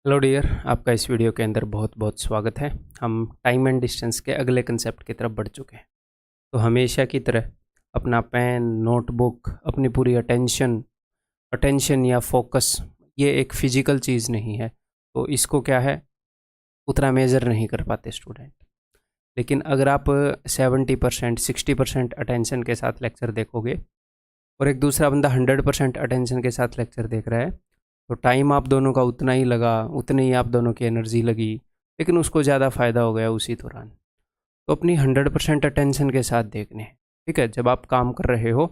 Hello dear, आपका इस video के अंदर बहुत बहुत स्वागत है। हम टाइम एंड डिस्टेंस के अगले कंसेप्ट की तरफ बढ़ चुके हैं। तो हमेशा की तरह अपना पेन, नोटबुक, अपनी पूरी अटेंशन अटेंशन या फोकस, ये एक फिजिकल चीज़ नहीं है, तो इसको क्या है उतना मेज़र नहीं कर पाते स्टूडेंट। लेकिन अगर आप 70% 60% अटेंशन के साथ लेक्चर देखोगे और एक दूसरा बंदा 100% अटेंशन के साथ लेक्चर देख रहा है, तो टाइम आप दोनों का उतना ही लगा, उतनी ही आप दोनों की एनर्जी लगी, लेकिन उसको ज़्यादा फ़ायदा हो गया उसी दौरान। तो अपनी 100% अटेंशन के साथ देखने हैं, ठीक है। जब आप काम कर रहे हो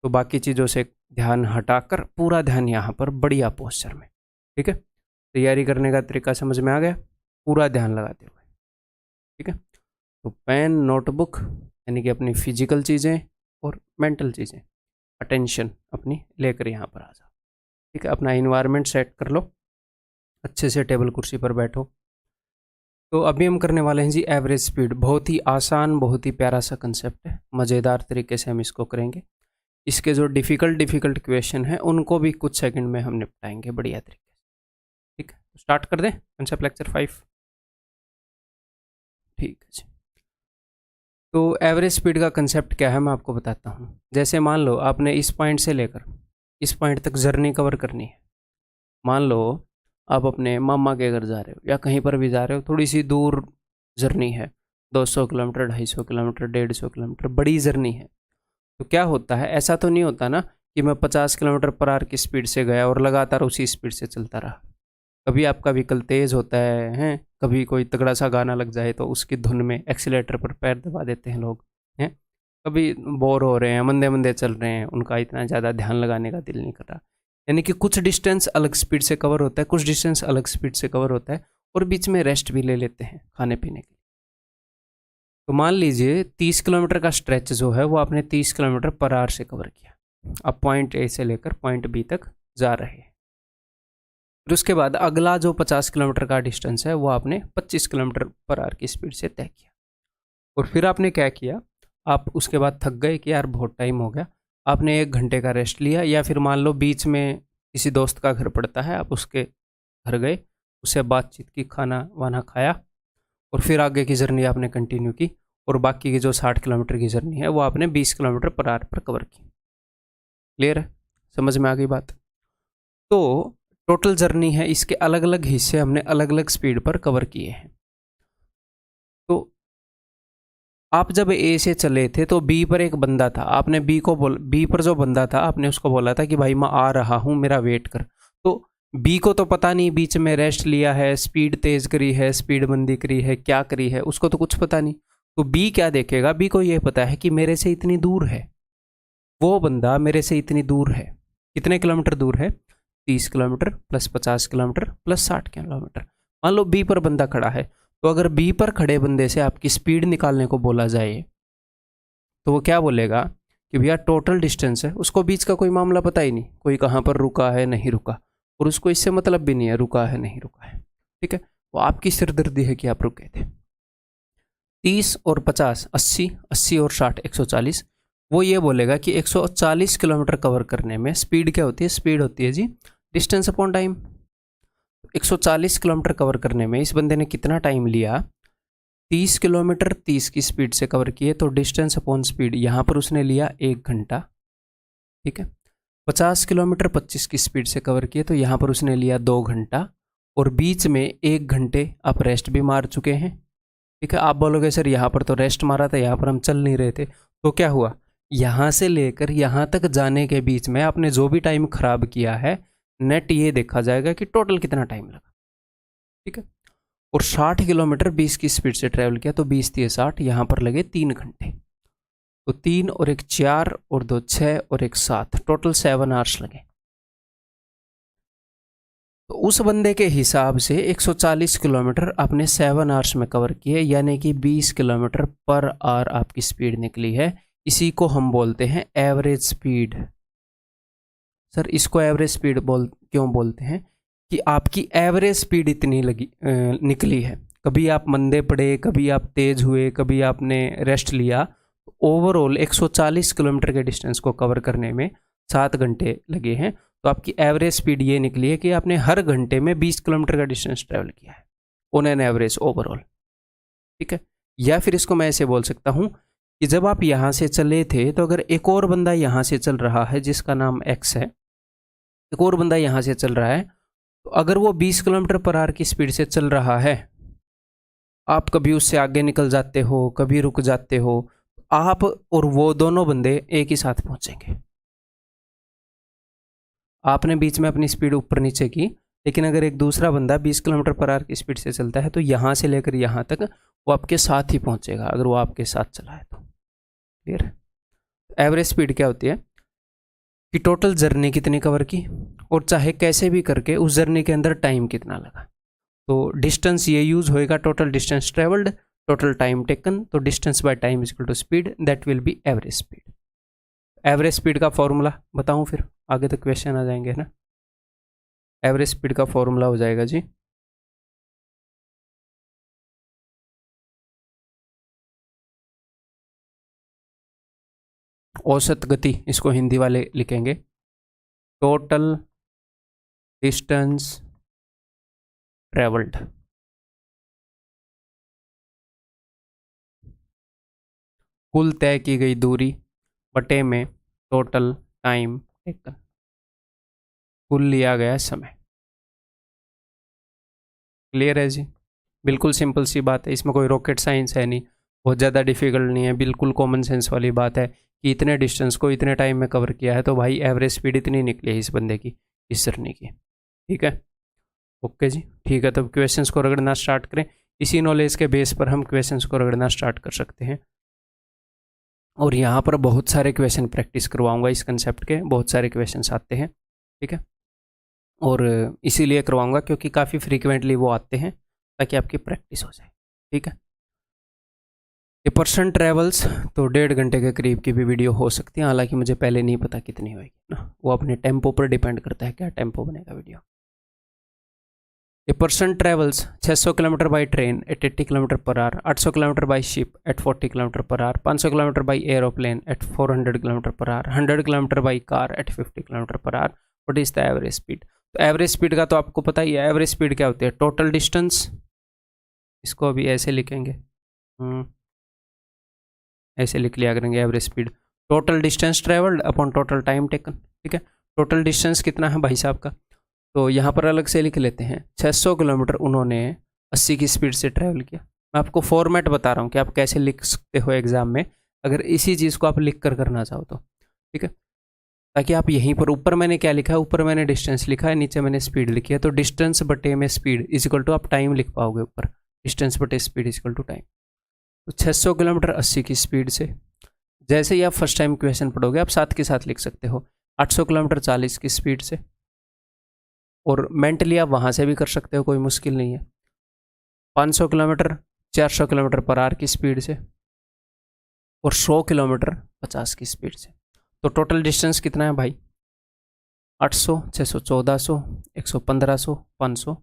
तो बाकी चीज़ों से ध्यान हटाकर पूरा ध्यान यहाँ पर बढ़िया पोस्चर में, ठीक है। तैयारी करने का तरीका समझ में आ गया, पूरा ध्यान लगाते हुए, ठीक है। तो पेन, नोटबुक यानी कि अपनी फिजिकल चीज़ें और मेंटल चीज़ें, अटेंशन अपनी लेकर यहाँ पर आ जाओ, ठीक है। अपना इन्वायरमेंट सेट कर लो, अच्छे से टेबल कुर्सी पर बैठो। तो अभी हम करने वाले हैं जी एवरेज स्पीड। बहुत ही आसान, बहुत ही प्यारा सा कंसेप्ट है, मज़ेदार तरीके से हम इसको करेंगे। इसके जो डिफ़िकल्ट क्वेश्चन हैं उनको भी कुछ सेकंड में हम निपटाएंगे बढ़िया तरीके से, ठीक है। स्टार्ट कर दें कंसेप्ट लेक्चर 5, ठीक है जी। तो एवरेज स्पीड का कंसेप्ट क्या है मैं आपको बताता हूँ। जैसे मान लो आपने इस पॉइंट से लेकर इस पॉइंट तक जर्नी कवर करनी है। मान लो आप अपने मामा के घर जा रहे हो या कहीं पर भी जा रहे हो, थोड़ी सी दूर जर्नी है, 200 किलोमीटर, 250 किलोमीटर, 150 किलोमीटर, बड़ी जर्नी है। तो क्या होता है, ऐसा तो नहीं होता ना कि मैं 50 किलोमीटर पर आवर की स्पीड से गया और लगातार उसी स्पीड से चलता रहा। कभी आपका व्हीकल तेज़ होता है, हैं, कभी कोई तगड़ा सा गाना लग जाए तो उसकी धुन में एक्सीलेटर पर पैर दबा देते हैं लोग, हैं। कभी बोर हो रहे हैं, मंदे मंदे चल रहे हैं, उनका इतना ज़्यादा ध्यान लगाने का दिल नहीं कर रहा। यानी कि कुछ डिस्टेंस अलग स्पीड से कवर होता है, कुछ डिस्टेंस अलग स्पीड से कवर होता है, और बीच में रेस्ट भी ले लेते हैं खाने पीने के लिए। तो मान लीजिए 30 किलोमीटर का स्ट्रेच जो है वो आपने 30 किलोमीटर पर आवर से कवर किया। अब पॉइंट ए से लेकर पॉइंट बी तक जा रहे हैं। फिर उसके बाद अगला जो 50 किलोमीटर का डिस्टेंस है वो आपने 25 किलोमीटर पर आवर की स्पीड से तय किया। और फिर आपने क्या किया, आप उसके बाद थक गए कि यार बहुत टाइम हो गया, आपने 1 घंटे का रेस्ट लिया, या फिर मान लो बीच में किसी दोस्त का घर पड़ता है, आप उसके घर गए, उससे बातचीत की, खाना वाना खाया, और फिर आगे की जर्नी आपने कंटिन्यू की, और बाकी की जो 60 किलोमीटर की जर्नी है वो आपने 20 किलोमीटर पर आवर पर कवर की। क्लियर है, समझ में आ गई बात। तो टोटल जर्नी है, इसके अलग अलग हिस्से हमने अलग अलग स्पीड पर कवर किए हैं। तो आप जब ए से चले थे तो बी पर एक बंदा था, आपने बी पर जो बंदा था आपने उसको बोला था कि भाई मैं आ रहा हूँ, मेरा वेट कर। तो बी को तो पता नहीं, बीच में रेस्ट लिया है, स्पीड तेज करी है, स्पीड मंदी करी है, क्या करी है, उसको तो कुछ पता नहीं। तो बी क्या देखेगा, बी को ये पता है कि मेरे से इतनी दूर है, वो बंदा मेरे से इतनी दूर है। कितने किलोमीटर दूर है, 30 kilometre plus 50 kilometre plus 60 kilometre. मान लो बी पर बंदा खड़ा है, तो अगर बी पर खड़े बंदे से आपकी स्पीड निकालने को बोला जाए तो वो क्या बोलेगा कि भैया टोटल डिस्टेंस है, उसको बीच का कोई मामला पता ही नहीं, कोई कहाँ पर रुका है नहीं रुका, और उसको इससे मतलब भी नहीं है रुका है नहीं रुका है, ठीक है। तो आपकी सिरदर्दी है कि आप रुके थे। 30 और 50 80, 80 और 60 140। वो ये बोलेगा कि 140 किलोमीटर कवर करने में स्पीड क्या होती है, स्पीड होती है जी distance upon time. 140 kilometre cover करने में इस बंदे ने कितना टाइम लिया, 30 किलोमीटर 30 की स्पीड से कवर किए, तो डिस्टेंस अपॉन स्पीड यहाँ पर उसने लिया 1 घंटा, ठीक है। 50 किलोमीटर 25 की स्पीड से कवर किए, तो यहाँ पर उसने लिया 2 घंटा, और बीच में 1 घंटे आप रेस्ट भी मार चुके हैं, ठीक है। आप बोलोगे सर यहाँ पर तो रेस्ट मारा था, यहाँ पर हम चल नहीं रहे थे, तो क्या हुआ, यहाँ से लेकर यहाँ तक जाने के बीच में आपने जो भी टाइम खराब किया है, नेट ये देखा जाएगा कि टोटल कितना टाइम लगा, ठीक है। और 60 किलोमीटर 20 की स्पीड से ट्रैवल किया, तो 20 × 60, यहाँ पर लगे 3 घंटे। तो 3 और 1 4 और 2 6 और 1 7, टोटल 7 आवर्स लगे। तो उस बंदे के हिसाब से 140 किलोमीटर आपने 7 आवर्स में कवर किए, यानी कि 20 किलोमीटर पर आवर आपकी स्पीड निकली है। इसी को हम बोलते हैं एवरेज स्पीड। सर इसको एवरेज स्पीड क्यों बोलते हैं, कि आपकी एवरेज स्पीड इतनी निकली है। कभी आप मंदे पड़े, कभी आप तेज हुए, कभी आपने रेस्ट लिया, ओवरऑल 140 किलोमीटर के डिस्टेंस को कवर करने में 7 घंटे लगे हैं। तो आपकी एवरेज स्पीड ये निकली है कि आपने हर घंटे में 20 किलोमीटर का डिस्टेंस ट्रैवल किया है ऑन एन एवरेज ओवरऑल। ठीक है, या फिर इसको मैं ऐसे बोल सकता हूँ कि जब आप यहाँ से चले थे तो अगर एक और बंदा यहाँ से चल रहा है जिसका नाम एक्स है, एक और बंदा यहाँ से चल रहा है, तो अगर वो 20 किलोमीटर पर आवर की स्पीड से चल रहा है, आप कभी उससे आगे निकल जाते हो, कभी रुक जाते हो, आप और वो दोनों बंदे एक ही साथ पहुंचेंगे। आपने बीच में अपनी स्पीड ऊपर नीचे की, लेकिन अगर एक दूसरा बंदा 20 किलोमीटर पर आवर की स्पीड से चलता है तो यहाँ से लेकर यहाँ तक वो आपके साथ ही पहुंचेगा, अगर वो आपके साथ चला है तो। क्लियर? एवरेज स्पीड क्या होती है कि टोटल जर्नी कितनी कवर की और चाहे कैसे भी करके उस जर्नी के अंदर टाइम कितना लगा। तो डिस्टेंस ये यूज होएगा total distance travelled, total time taken, तो distance by time is equal to speed, that will be average speed. Average speed का फॉर्मूला बताऊं, फिर आगे तक क्वेश्चन आ जाएंगे ना। एवरेज स्पीड का फॉर्मूला हो जाएगा जी औसत गति, इसको हिंदी वाले लिखेंगे टोटल डिस्टेंस ट्रेवल्ड, कुल तय की गई दूरी बटे में टोटल टाइम टेकन, कुल लिया गया समय। क्लियर है जी? बिल्कुल सिंपल सी बात है, इसमें कोई रॉकेट साइंस है नहीं, बहुत ज़्यादा डिफिकल्ट नहीं है, बिल्कुल कॉमन सेंस वाली बात है कि इतने डिस्टेंस को इतने टाइम में कवर किया है तो भाई एवरेज स्पीड इतनी निकली है इस बंदे की, इस जर्नी की। ठीक है, ओके जी, ठीक है। तो क्वेश्चंस को रगड़ना स्टार्ट करें, इसी नॉलेज के बेस पर हम क्वेश्चंस को रगड़ना स्टार्ट कर सकते हैं। और यहाँ पर बहुत सारे क्वेश्चन प्रैक्टिस करवाऊंगा, इस कंसेप्ट के बहुत सारे क्वेश्चंस आते हैं। ठीक है, और इसीलिए करवाऊंगा क्योंकि काफ़ी फ्रीक्वेंटली वो आते हैं ताकि आपकी प्रैक्टिस हो जाए। ठीक है, ये पर्सन ट्रेवल्स तो 1.5 घंटे के करीब की भी वीडियो हो सकती है, हालांकि मुझे पहले नहीं पता कितनी होगी ना, वो अपने टेम्पो पर डिपेंड करता है क्या टेम्पो बनेगा video. A person travels 600 kilometre by train at 80 kilometre per hour, 800 kilometre by ship at 40 kilometre per hour, 500 kilometre by aeroplane at 400 kilometre per hour, 100 kilometre by car at 50 kilometre per hour. What is the average speed? तो average speed का तो आपको पता ही है, average speed क्या होती है? Total distance, इसको अभी ऐसे लिखेंगे, ऐसे लिख लिया करेंगे average speed, total distance travelled upon total time taken. ठीक है, टोटल डिस्टेंस कितना है भाई साहब का, तो यहाँ पर अलग से लिख लेते हैं 600 किलोमीटर उन्होंने 80 की स्पीड से ट्रैवल किया। मैं आपको फॉर्मेट बता रहा हूँ कि आप कैसे लिख सकते हो एग्जाम में, अगर इसी चीज़ को आप लिख कर करना चाहो तो। ठीक है, ताकि आप यहीं पर, ऊपर मैंने क्या लिखा है, ऊपर मैंने डिस्टेंस लिखा है, नीचे मैंने स्पीड लिखी है, तो डिस्टेंस बटे में स्पीड इज इक्वल टू, आप टाइम लिख पाओगे ऊपर, डिस्टेंस बटे speed is equal to time. तो 600 किलोमीटर 80 की स्पीड से, जैसे ही आप फर्स्ट टाइम क्वेश्चन पढ़ोगे आप साथ के साथ लिख सकते हो 800 किलोमीटर 40 की स्पीड से, और मेंटली आप वहाँ से भी कर सकते हो, कोई मुश्किल नहीं है। 500 किलोमीटर 400 किलोमीटर पर आवर की स्पीड से, और 100 किलोमीटर 50 की स्पीड से। तो टोटल डिस्टेंस कितना है भाई? 800, 600, 1400, 100, 1500, 500,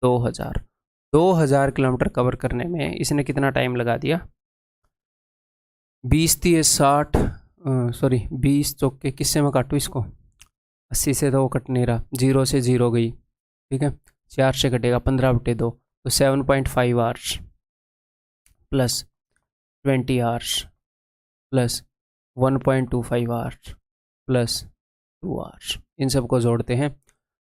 2000। 2000 किलोमीटर कवर करने में इसने कितना टाइम लगा दिया? 20 30 60, सॉरी 20 चौके किससे मैं काटूँ इसको, 80 से तो वो कट नहीं रहा, 0 से 0 गई। ठीक है, 4 से कटेगा 15/2, तो 7.5 hours plus 20 hours plus 1.25 hours plus 2 hours, इन सब को जोड़ते हैं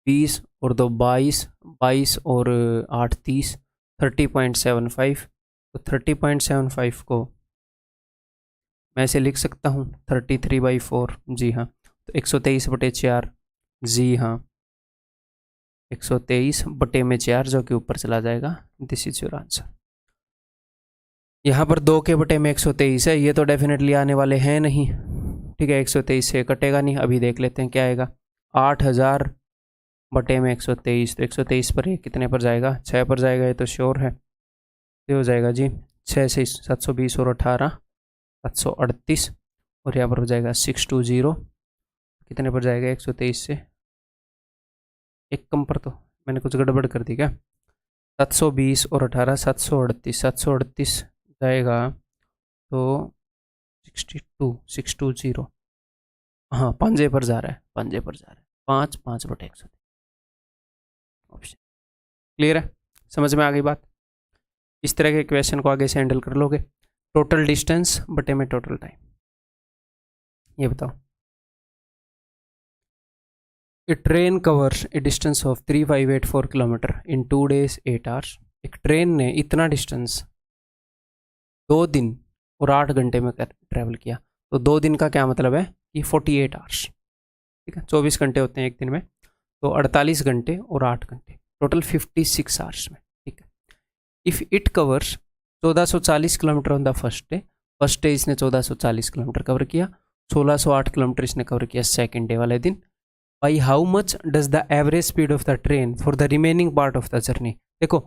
20 और 2 22, 22 और 8 30, 30.75। तो 30.75 को मैं ऐसे लिख सकता हूँ 33/4, जी हाँ। तो 123/4, जी हाँ 123/4 जो कि ऊपर चला जाएगा, दिस इज योर आंसर। यहाँ पर 2 के बटे में 123 है, ये तो डेफिनेटली आने वाले हैं नहीं। ठीक है, 123 से कटेगा नहीं, अभी देख लेते हैं क्या आएगा। 8000 बटे में 123, तो 123 पर ये कितने पर जाएगा? 6 पर जाएगा, ये तो श्योर है। ये हो जाएगा जी 6 से 720 और 18 738, और यहाँ पर हो जाएगा 620, कितने पर जाएगा 123 से, एक कम पर, तो मैंने कुछ गड़बड़ कर दी क्या? 720 और 18 738, 738 जाएगा तो 620, हाँ पंजे पर जा रहा है, पंजे पर जा रहा है। 5/130 ऑप्शन। क्लियर है, समझ में आ गई बात। इस तरह के क्वेश्चन को आगे से हैंडल कर लोगे। टोटल डिस्टेंस बटे में टोटल टाइम। ये बताओ, a train covers a distance of 3584 kilometre in 2 days 8 hours। एक ट्रेन ने इतना डिस्टेंस 2 दिन और 8 घंटे में ट्रैवल किया। तो 2 दिन का क्या मतलब है कि 48 आवर्स, ठीक है, 24 घंटे होते हैं एक दिन में, तो 48 घंटे और 8 घंटे, टोटल 56 आवर्स में, ठीक है। If it covers 1440 kilometre on the first day इसने 1440 किलोमीटर कवर किया, 1608 किलोमीटर इसने कवर किया सेकेंड डे वाले दिन। By how much does the average speed of the train for the remaining part of the journey. देखो,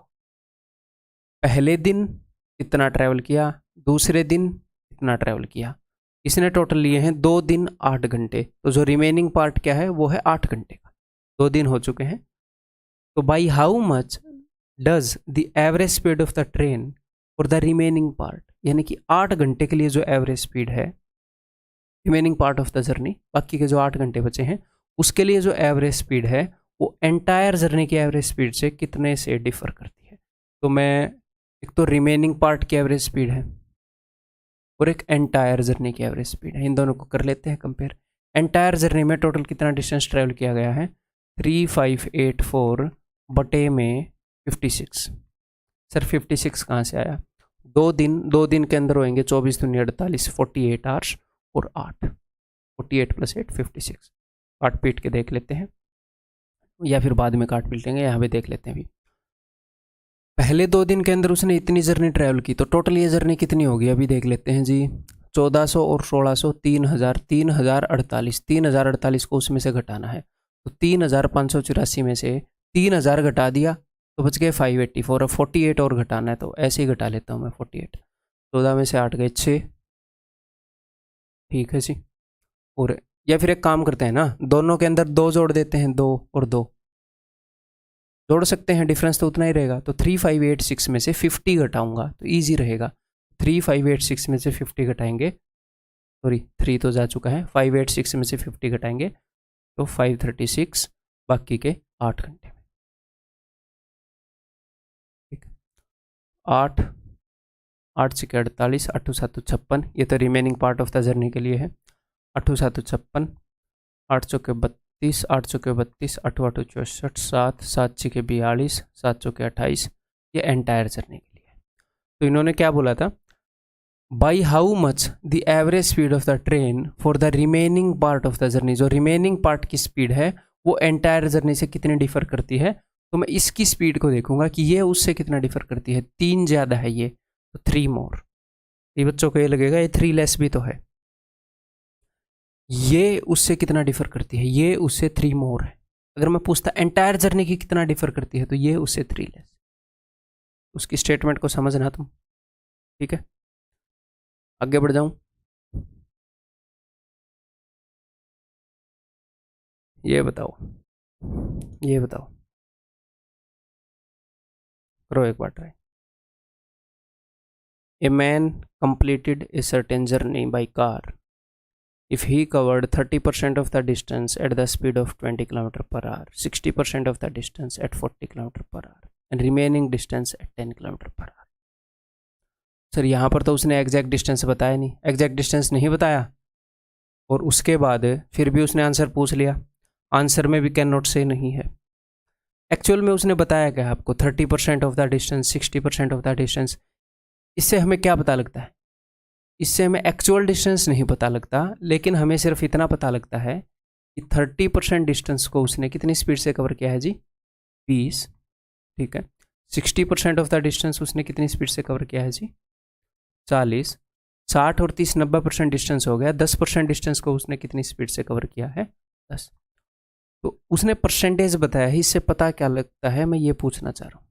पहले दिन इतना ट्रैवल किया, दूसरे दिन इतना ट्रैवल किया, इसने टोटल लिए हैं 2 दिन 8 घंटे, तो जो रिमेनिंग पार्ट क्या है वो है 8 घंटे का। 2 दिन हो चुके हैं, तो by how much does the average speed of the train for the remaining part, यानी कि 8 घंटे के लिए जो एवरेज स्पीड है, remaining part of the journey, बाकी के जो 8 घंटे बचे हैं उसके लिए जो एवरेज स्पीड है वो एंटायर जर्नी की एवरेज स्पीड से कितने से डिफर करती है। तो मैं एक तो रिमेनिंग पार्ट की एवरेज स्पीड है और एक एंटायर जर्नी की एवरेज स्पीड है, इन दोनों को कर लेते हैं कंपेयर। एंटायर जर्नी में टोटल कितना डिस्टेंस ट्रैवल किया गया है 3584 बटे में 56। सर 56 कहाँ से आया? 2 दिन के अंदर होएंगे 24 दूनी 48, 48 आवर्स और 8, 48 + 8 56। काट पीट के देख लेते हैं, या फिर बाद में काट पीट लेंगे, यहाँ पे देख लेते हैं। अभी पहले 2 दिन के अंदर उसने इतनी जर्नी ट्रैवल की, तो टोटल ये जर्नी कितनी होगी अभी देख लेते हैं जी। 1400 और 1600 3000, 3048, 3048 को उसमें से घटाना है, तो 3584 में से 3000 घटा दिया तो बच गए 584, और 48 और घटाना है, तो ऐसे ही घटा लेता हूँ मैं 48। 14 में से 8 गए 6, ठीक है जी। और या फिर एक काम करते हैं ना, दोनों के अंदर 2 जोड़ देते हैं, 2 और 2 जोड़ सकते हैं, डिफरेंस तो उतना ही रहेगा। तो 3586 में से 50 घटाऊंगा तो ईजी रहेगा। 3586 में से 50 घटाएंगे, सॉरी 3 तो जा चुका है, 586 में से 50 घटाएंगे तो 536, बाकी के 8 घंटे में, ठीक है। 8 8 × 48, 8 × 7 = 56, ये तो remaining part of the journey के लिए है। 8 × 7 = 56, 8 × 4 = 32, 8 × 4 = 32, 8 × 8 = 64, 7 7 × 6 = 42, 7 × 4 = 28, ये एंटायर जर्नी के लिए है। तो इन्होंने क्या बोला था, by how much the average speed of the train for the remaining part of the journey, जो रिमेनिंग पार्ट की स्पीड है वो एंटायर जर्नी से कितनी डिफर करती है। तो मैं इसकी स्पीड को देखूंगा कि ये उससे कितना डिफर करती है। 3 ज़्यादा है ये, तो 3 मोर। ये बच्चों को ये लगेगा ये 3 लेस भी तो है। ये उससे कितना डिफर करती है, ये उससे 3 मोर है। अगर मैं पूछता एंटायर जर्नी की कितना डिफर करती है, तो ये उससे 3 लेस। उसकी स्टेटमेंट को समझना तुम, ठीक है। आगे बढ़ जाऊं, ये बताओ करो एक बार try. A man completed a certain journey by car if he covered 30% of the distance at the speed of 20 km/h, 60% of the distance at 40 km/h and remaining distance at 10 km/h। Sir यहाँ पर तो उसने exact distance बताया नहीं, exact distance नहीं बताया, और उसके बाद फिर भी उसने आंसर पूछ लिया। आंसर में भी कैन नॉट से नहीं है। एक्चुअल में उसने बताया क्या आपको, 30% of the distance, 60% of the distance. इससे हमें क्या पता लगता है, इससे हमें एक्चुअल डिस्टेंस नहीं पता लगता, लेकिन हमें सिर्फ इतना पता लगता है कि 30% डिस्टेंस को उसने कितनी स्पीड से कवर किया है जी, 20, ठीक है। 60% ऑफ द डिस्टेंस उसने कितनी स्पीड से कवर किया है जी, 40। 60 और 30 90% डिस्टेंस हो गया। 10% डिस्टेंस को उसने कितनी स्पीड से कवर किया है, 10। तो उसने परसेंटेज बताया है, इससे पता क्या लगता है, मैं ये पूछना चाह रहा हूँ।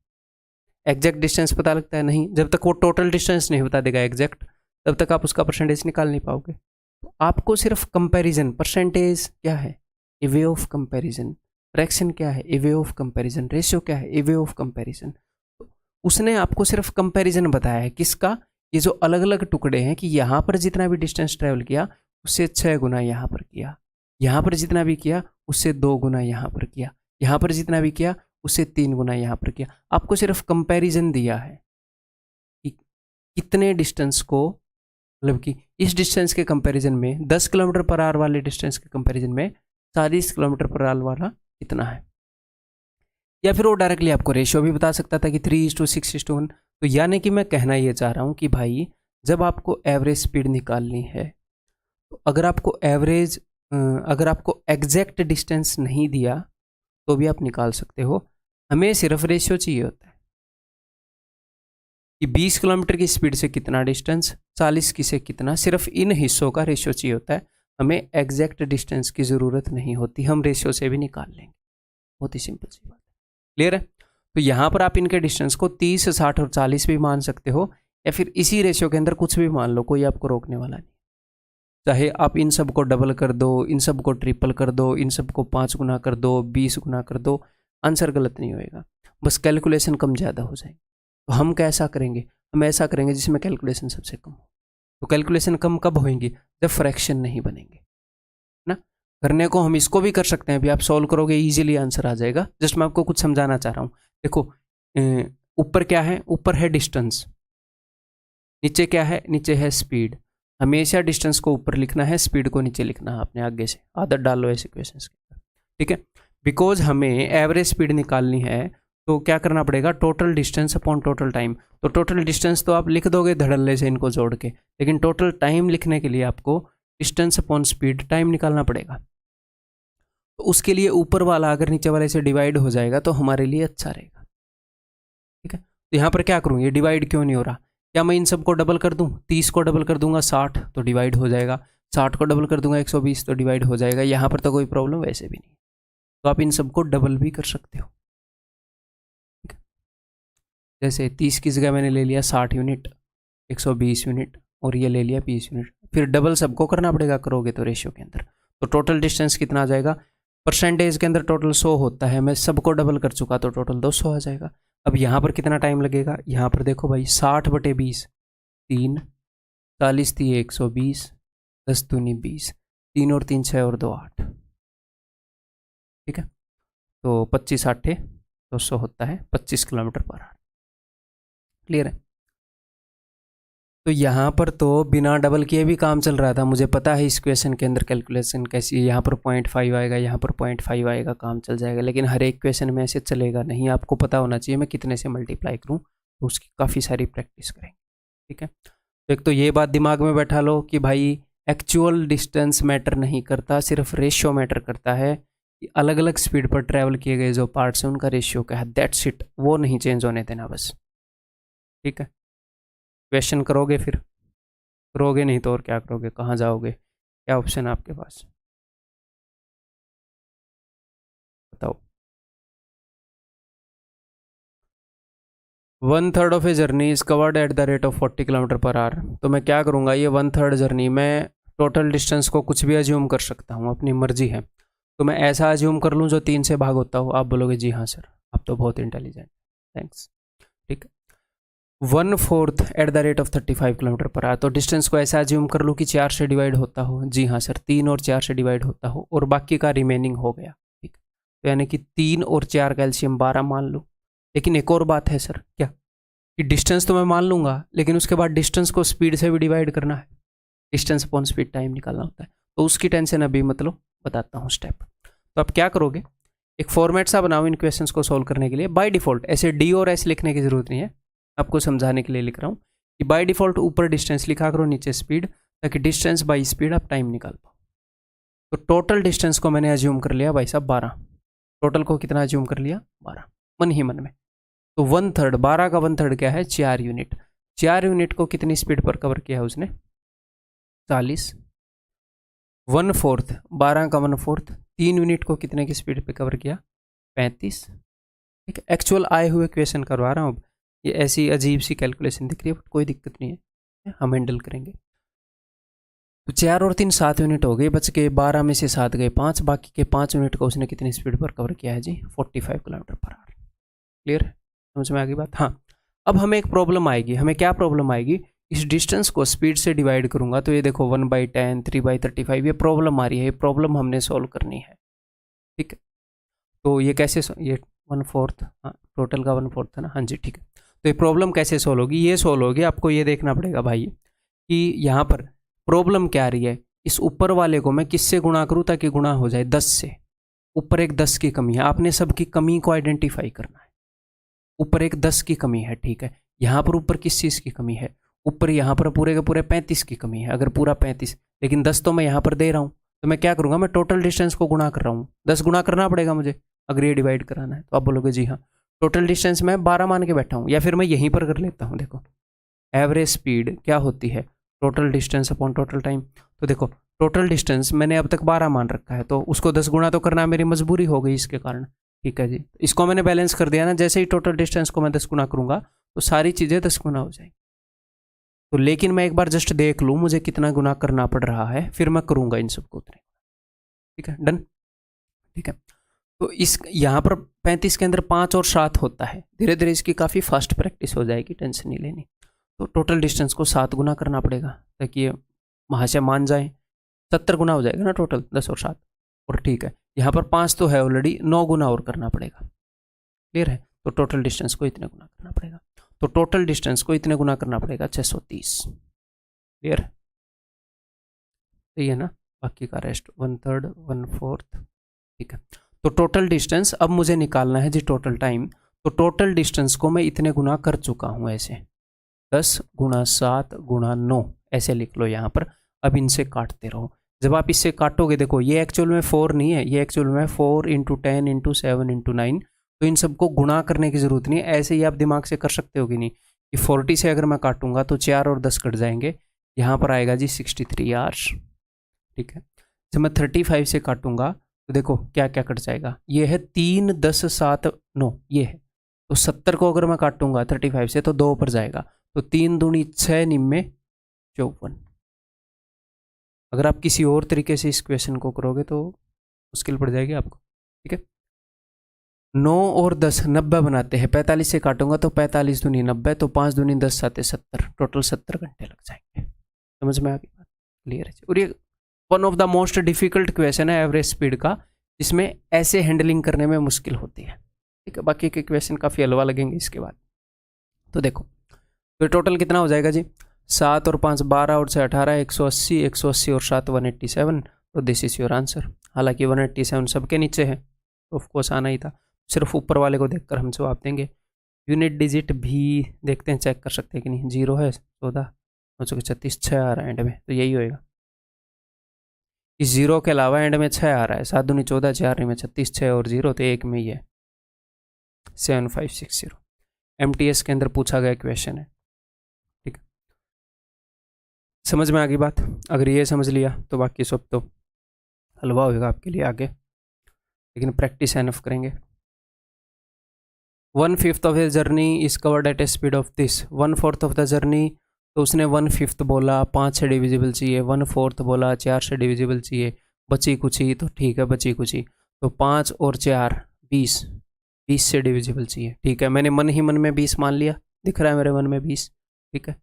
एग्जैक्ट डिस्टेंस पता लगता है नहीं, जब तक वो टोटल डिस्टेंस नहीं बता देगा एग्जैक्ट, तब तक आप उसका परसेंटेज निकाल नहीं पाओगे। तो आपको सिर्फ कंपैरिजन, परसेंटेज क्या है, ए वे ऑफ कंपैरिजन, फ्रैक्शन क्या है, ए वे ऑफ कंपैरिजन, रेशियो क्या है, ए वे ऑफ कंपैरिजन। तो उसने आपको सिर्फ कंपैरिजन बताया है, किसका, ये जो अलग अलग टुकड़े हैं, कि यहाँ पर जितना भी डिस्टेंस ट्रैवल किया उससे 6 गुना यहाँ पर किया, यहाँ पर जितना भी किया उससे 2 गुना यहाँ पर किया, यहाँ पर जितना भी किया उससे 3 गुना यहाँ पर किया। आपको सिर्फ कंपैरिजन दिया है कि कितने डिस्टेंस को, मतलब कि इस डिस्टेंस के कंपैरिजन में 10 किलोमीटर पर आवर वाले डिस्टेंस के कंपैरिजन में 40 किलोमीटर पर आवर वाला कितना है। या फिर वो डायरेक्टली आपको रेशियो भी बता सकता था कि 3:6:1। तो यानी कि मैं कहना ये चाह रहा हूँ कि भाई जब आपको एवरेज स्पीड निकालनी है तो अगर आपको एग्जैक्ट डिस्टेंस नहीं दिया तो भी आप निकाल सकते हो। हमें सिर्फ रेशियो चाहिए होता है कि 20 किलोमीटर की स्पीड से कितना डिस्टेंस, 40 की से कितना, सिर्फ इन हिस्सों का रेशियो चाहिए होता है। हमें एग्जैक्ट डिस्टेंस की ज़रूरत नहीं होती, हम रेशियो से भी निकाल लेंगे। बहुत ही सिंपल सी बात है। क्लियर है? तो यहाँ पर आप इनके डिस्टेंस को 30, 60 और 40 भी मान सकते हो, या फिर इसी रेशियो के अंदर कुछ भी मान लो, कोई आपको रोकने वाला नहीं। चाहे आप इन सब को डबल कर दो, इन सब को ट्रिपल कर दो, इन सब को 5 गुना कर दो, 20 गुना कर दो, आंसर गलत नहीं होएगा, बस कैलकुलेशन कम ज़्यादा हो जाएगी। तो हम कैसा करेंगे, हम ऐसा करेंगे जिसमें कैलकुलेशन सबसे कम हो। तो कैलकुलेशन कम कब होंगी, जब फ्रैक्शन नहीं बनेंगे ना। करने को हम इसको भी कर सकते हैं, अभी आप सॉल्व करोगे इजीली आंसर आ जाएगा। जस्ट मैं आपको कुछ समझाना चाह रहा हूँ। देखो ऊपर क्या है, ऊपर है डिस्टेंस, नीचे क्या है, नीचे है स्पीड। हमेशा डिस्टेंस को ऊपर लिखना है, स्पीड को नीचे लिखना है। आपने आगे से आदत डालो ऐसे क्वेश्चंस के, ठीक है। बिकॉज हमें एवरेज स्पीड निकालनी है तो क्या करना पड़ेगा, total distance upon total time. तो टोटल डिस्टेंस तो आप लिख दोगे धड़ल्ले से इनको जोड़ के, लेकिन टोटल टाइम लिखने के लिए आपको डिस्टेंस अपॉन स्पीड टाइम निकालना पड़ेगा। तो उसके लिए ऊपर वाला अगर नीचे वाले से डिवाइड हो जाएगा तो हमारे लिए अच्छा रहेगा, ठीक है। तो यहाँ पर क्या करूँ, ये डिवाइड क्यों नहीं हो रहा, क्या मैं इन सबको डबल कर दूँ, 30 को डबल कर दूंगा 60 तो डिवाइड हो जाएगा, 60 को डबल कर दूंगा 120 तो डिवाइड हो जाएगा। यहाँ पर तो कोई प्रॉब्लम वैसे भी नहीं, तो आप इन सबको डबल भी कर सकते हो। जैसे 30 की जगह मैंने ले लिया 60 यूनिट, 120 यूनिट और ये ले लिया 20 यूनिट, फिर डबल सबको करना पड़ेगा, करोगे तो रेशियो के अंदर। तो टोटल डिस्टेंस कितना आ जाएगा, परसेंटेज के अंदर टोटल 100 होता है, मैं सबको डबल कर चुका तो टोटल 200 आ जाएगा। अब यहाँ पर कितना टाइम लगेगा, यहाँ पर देखो भाई 60/20 3, 40 थी 120, 10 दूनी 20, 3 और 3 6 और 2 8, ठीक है। तो 25 8 200 होता है 25 किलोमीटर पर आवर। क्लियर है? तो यहाँ पर तो बिना डबल किए भी काम चल रहा था, मुझे पता है इस क्वेश्चन के अंदर कैलकुलेशन कैसी है। यहाँ पर 0.5 आएगा, यहाँ पर 0.5 आएगा, काम चल जाएगा। लेकिन हर एक क्वेश्चन में ऐसे चलेगा नहीं, आपको पता होना चाहिए मैं कितने से मल्टीप्लाई करूँ, तो उसकी काफ़ी सारी प्रैक्टिस करेंगे, ठीक है। तो एक तो ये बात दिमाग में बैठा लो कि भाई एक्चुअल डिस्टेंस मैटर नहीं करता, सिर्फ रेशियो मैटर करता है कि अलग अलग स्पीड पर ट्रैवल किए गए जो पार्ट्स हैं उनका रेशियो क्या है, दैट्स इट। वो नहीं चेंज होने देना बस, ठीक है। क्वेश्चन करोगे, फिर करोगे नहीं तो और क्या करोगे, कहाँ जाओगे, क्या ऑप्शन है आपके पास, बताओ। 1/3 of a journey is covered at the rate of 40 kilometre per hour. तो मैं क्या करूँगा, ये 1/3 जर्नी, मैं टोटल डिस्टेंस को कुछ भी अज्यूम कर सकता हूँ, अपनी मर्जी है। तो मैं ऐसा अज्यूम कर लूँ जो 3 से भाग होता हो। आप बोलोगे जी हाँ सर, आप तो बहुत इंटेलिजेंट, थैंक्स, ठीक है। 1/4 at the rate of 35 kilometre per hour. तो डिस्टेंस को ऐसा अज्यूम कर लूँ कि 4 से डिवाइड होता हो। जी हाँ सर, 3 और 4 से डिवाइड होता हो और बाकी का रिमेनिंग हो गया, ठीक। तो यानी कि 3 और 4 का एलसीएम 12 मान लो। लेकिन एक और बात है सर, क्या कि डिस्टेंस तो मैं मान लूँगा, लेकिन उसके बाद डिस्टेंस को स्पीड से भी डिवाइड करना है, डिस्टेंस अपॉन स्पीड टाइम निकालना होता है। तो उसकी टेंशन अभी मतलब बताता हूँ स्टेप। तो आप क्या करोगे, एक फॉर्मेट सा बनाओ इन क्वेश्चंस को सॉल्व करने के लिए। बाय डिफॉल्ट ऐसे डी और एस लिखने की जरूरत नहीं है, आपको समझाने के लिए लिख रहा हूँ कि बाय डिफॉल्ट ऊपर डिस्टेंस लिखा करो, नीचे स्पीड, ताकि डिस्टेंस बाई स्पीड आप टाइम निकाल पाओ। तो टोटल डिस्टेंस को मैंने अज्यूम कर लिया भाई साहब 12। टोटल को कितना अज्यूम कर लिया, 12 मन ही मन में। तो 1/3, 12 का 1/3 क्या है, 4 यूनिट। 4 यूनिट को कितनी स्पीड पर कवर किया उसने, 40। 1/4, 12 का 1/4, 3 यूनिट को कितने की स्पीड पे कवर किया, 35, ठीक है। एक्चुअल आए हुए क्वेश्चन करवा रहा हूँ अब, ये ऐसी अजीब सी कैलकुलेशन दिख रही है, कोई दिक्कत नहीं है, हम हैंडल करेंगे। तो 4 और 3 7 यूनिट हो गए, बच के 12 में से 7 गए 5, बाकी के 5 यूनिट को उसने कितनी स्पीड पर कवर किया है जी, 45 किलोमीटर पर आवर। क्लियर है, समझ में आ गई बात। हाँ, अब हमें एक प्रॉब्लम आएगी, हमें क्या प्रॉब्लम आएगी इस डिस्टेंस को स्पीड से डिवाइड करूंगा तो ये देखो 1/10, 3/35, ये प्रॉब्लम आ रही है, ये प्रॉब्लम हमने सॉल्व करनी है। ठीक है, तो ये कैसे ये 1/4, हाँ टोटल का 1/4 है ना, हाँ जी ठीक है। तो ये प्रॉब्लम कैसे सॉल्व होगी, ये सॉल्व होगी, आपको ये देखना पड़ेगा भाई कि यहाँ पर प्रॉब्लम क्या आ रही है। इस ऊपर वाले को मैं किससे गुणा करूँ ताकि गुणा हो जाए 10 से। ऊपर एक 10 की कमी है, आपने सबकी कमी को आइडेंटिफाई करना है। ऊपर एक 10 की कमी है, ठीक है। यहाँ पर ऊपर किस चीज़ की कमी है, ऊपर यहाँ पर पूरे के पूरे 35 की कमी है। अगर पूरा 35, लेकिन 10 तो मैं यहाँ पर दे रहा हूँ, तो मैं क्या करूँगा, मैं टोटल डिस्टेंस को गुणा कर रहा हूँ। 10 गुणा करना पड़ेगा मुझे अगर ये डिवाइड कराना है। तो आप बोलोगे जी हाँ, टोटल डिस्टेंस मैं 12 मान के बैठा हूँ, या फिर मैं यहीं पर कर लेता हूँ। देखो एवरेज स्पीड क्या होती है, total distance upon total time. तो देखो टोटल डिस्टेंस मैंने अब तक 12 मान रखा है, तो उसको 10 गुणा तो करना मेरी मजबूरी हो गई इसके कारण। ठीक है जी, इसको मैंने बैलेंस कर दिया ना, जैसे ही टोटल डिस्टेंस को मैं 10 गुना करूंगा तो सारी चीज़ें 10 गुना हो जाएंगी। तो लेकिन मैं एक बार जस्ट देख लूँ मुझे कितना गुना करना पड़ रहा है, फिर मैं करूँगा इन सबको उतने। ठीक है, डन। ठीक है, तो इस यहाँ पर 35 के अंदर 5 और 7 होता है। धीरे धीरे इसकी काफ़ी फास्ट प्रैक्टिस हो जाएगी, टेंशन नहीं लेनी। तो टोटल डिस्टेंस को 7 गुना करना पड़ेगा ताकि ये वहाँ से मान जाए। 70 गुना हो जाएगा ना टोटल, 10 और 7। और ठीक है, यहाँ पर 5 तो है ऑलरेडी, 9 गुना और करना पड़ेगा। क्लियर है, तो टोटल डिस्टेंस को इतने गुना करना पड़ेगा। तो टोटल डिस्टेंस को इतने गुना करना पड़ेगा 630। क्लियर है, सही है ना। बाकी का रेस्ट 1/3, 1/4। ठीक है, तो टोटल डिस्टेंस अब मुझे निकालना है जी टोटल टाइम। तो टोटल डिस्टेंस को मैं इतने गुना कर चुका हूँ, ऐसे 10 गुणा 7 गुणा 9 ऐसे लिख लो यहाँ पर। अब इनसे काटते रहो। जब आप इससे काटोगे, देखो ये एक्चुअल में 4 नहीं है, ये एक्चुअल में 4 × 10 × 7 × 9। तो इन सबको गुणा करने की ज़रूरत नहीं है, ऐसे ही आप दिमाग से कर सकते हो कि नहीं कि 40 से अगर मैं काटूंगा तो 4 और 10 कट जाएंगे, यहाँ पर आएगा जी 63 आवर्स। ठीक है, जब मैं 35 से काटूंगा तो देखो क्या क्या कट जाएगा, ये है 3, 10, 7, 9, ये है। तो 70 को अगर मैं काटूंगा 35 से तो 2 पर जाएगा, तो 3 दूनी 6, निम्मे 54। अगर आप किसी और तरीके से इस क्वेश्चन को करोगे तो मुश्किल पड़ जाएगी आपको। ठीक है, 9 और 10 90 बनाते हैं। 45 से काटूंगा तो 45 दूनी 90, तो 5 दूनी 10, 7 70, टोटल 70 घंटे लग जाएंगे। समझ में आ गई बात, क्लियर है। और ये one of the most difficult question है एवरेज स्पीड का, जिसमें ऐसे हैंडलिंग करने में मुश्किल होती है। ठीक है, बाकी के क्वेश्चन काफ़ी हलवा लगेंगे इसके बाद। तो देखो तो टोटल कितना हो जाएगा जी, 7 और 5 12 और 6 18, 180, 180 और 7 187। तो दिस इज योर आंसर। हालांकि 187 सबके नीचे है, तो ऑफकोर्स आना ही था, सिर्फ ऊपर वाले को देखकर हम जवाब देंगे। यूनिट डिजिट भी देखते हैं, चेक कर सकते हैं कि नहीं। 0 है, 14, 936, 6 आ रहा है एंड में, तो यही होएगा। इस 0 के अलावा एंड में 6 आ रहा है, 7 दूनी 14, 4 में 36, 6 और 0, तो 1 में ही है 7560। MTS के अंदर पूछा गया क्वेश्चन है। ठीक है, समझ में आ गई बात। अगर ये समझ लिया तो बाकी सब तो हलवा होगा आपके लिए आगे, लेकिन प्रैक्टिस एनफ करेंगे। 1/5 of the journey is covered at a speed of this. 1/4 of the journey, तो उसने 1/5 बोला, 5 से डिविजिबल चाहिए। 1/4 बोला, 4 से डिविजिबल चाहिए। बची कुची, तो ठीक है बची कुची, तो 5 और 4 20, 20 से डिविजिबल चाहिए। ठीक है, मैंने मन ही मन में 20 मान लिया, दिख रहा है मेरे मन में 20। ठीक है,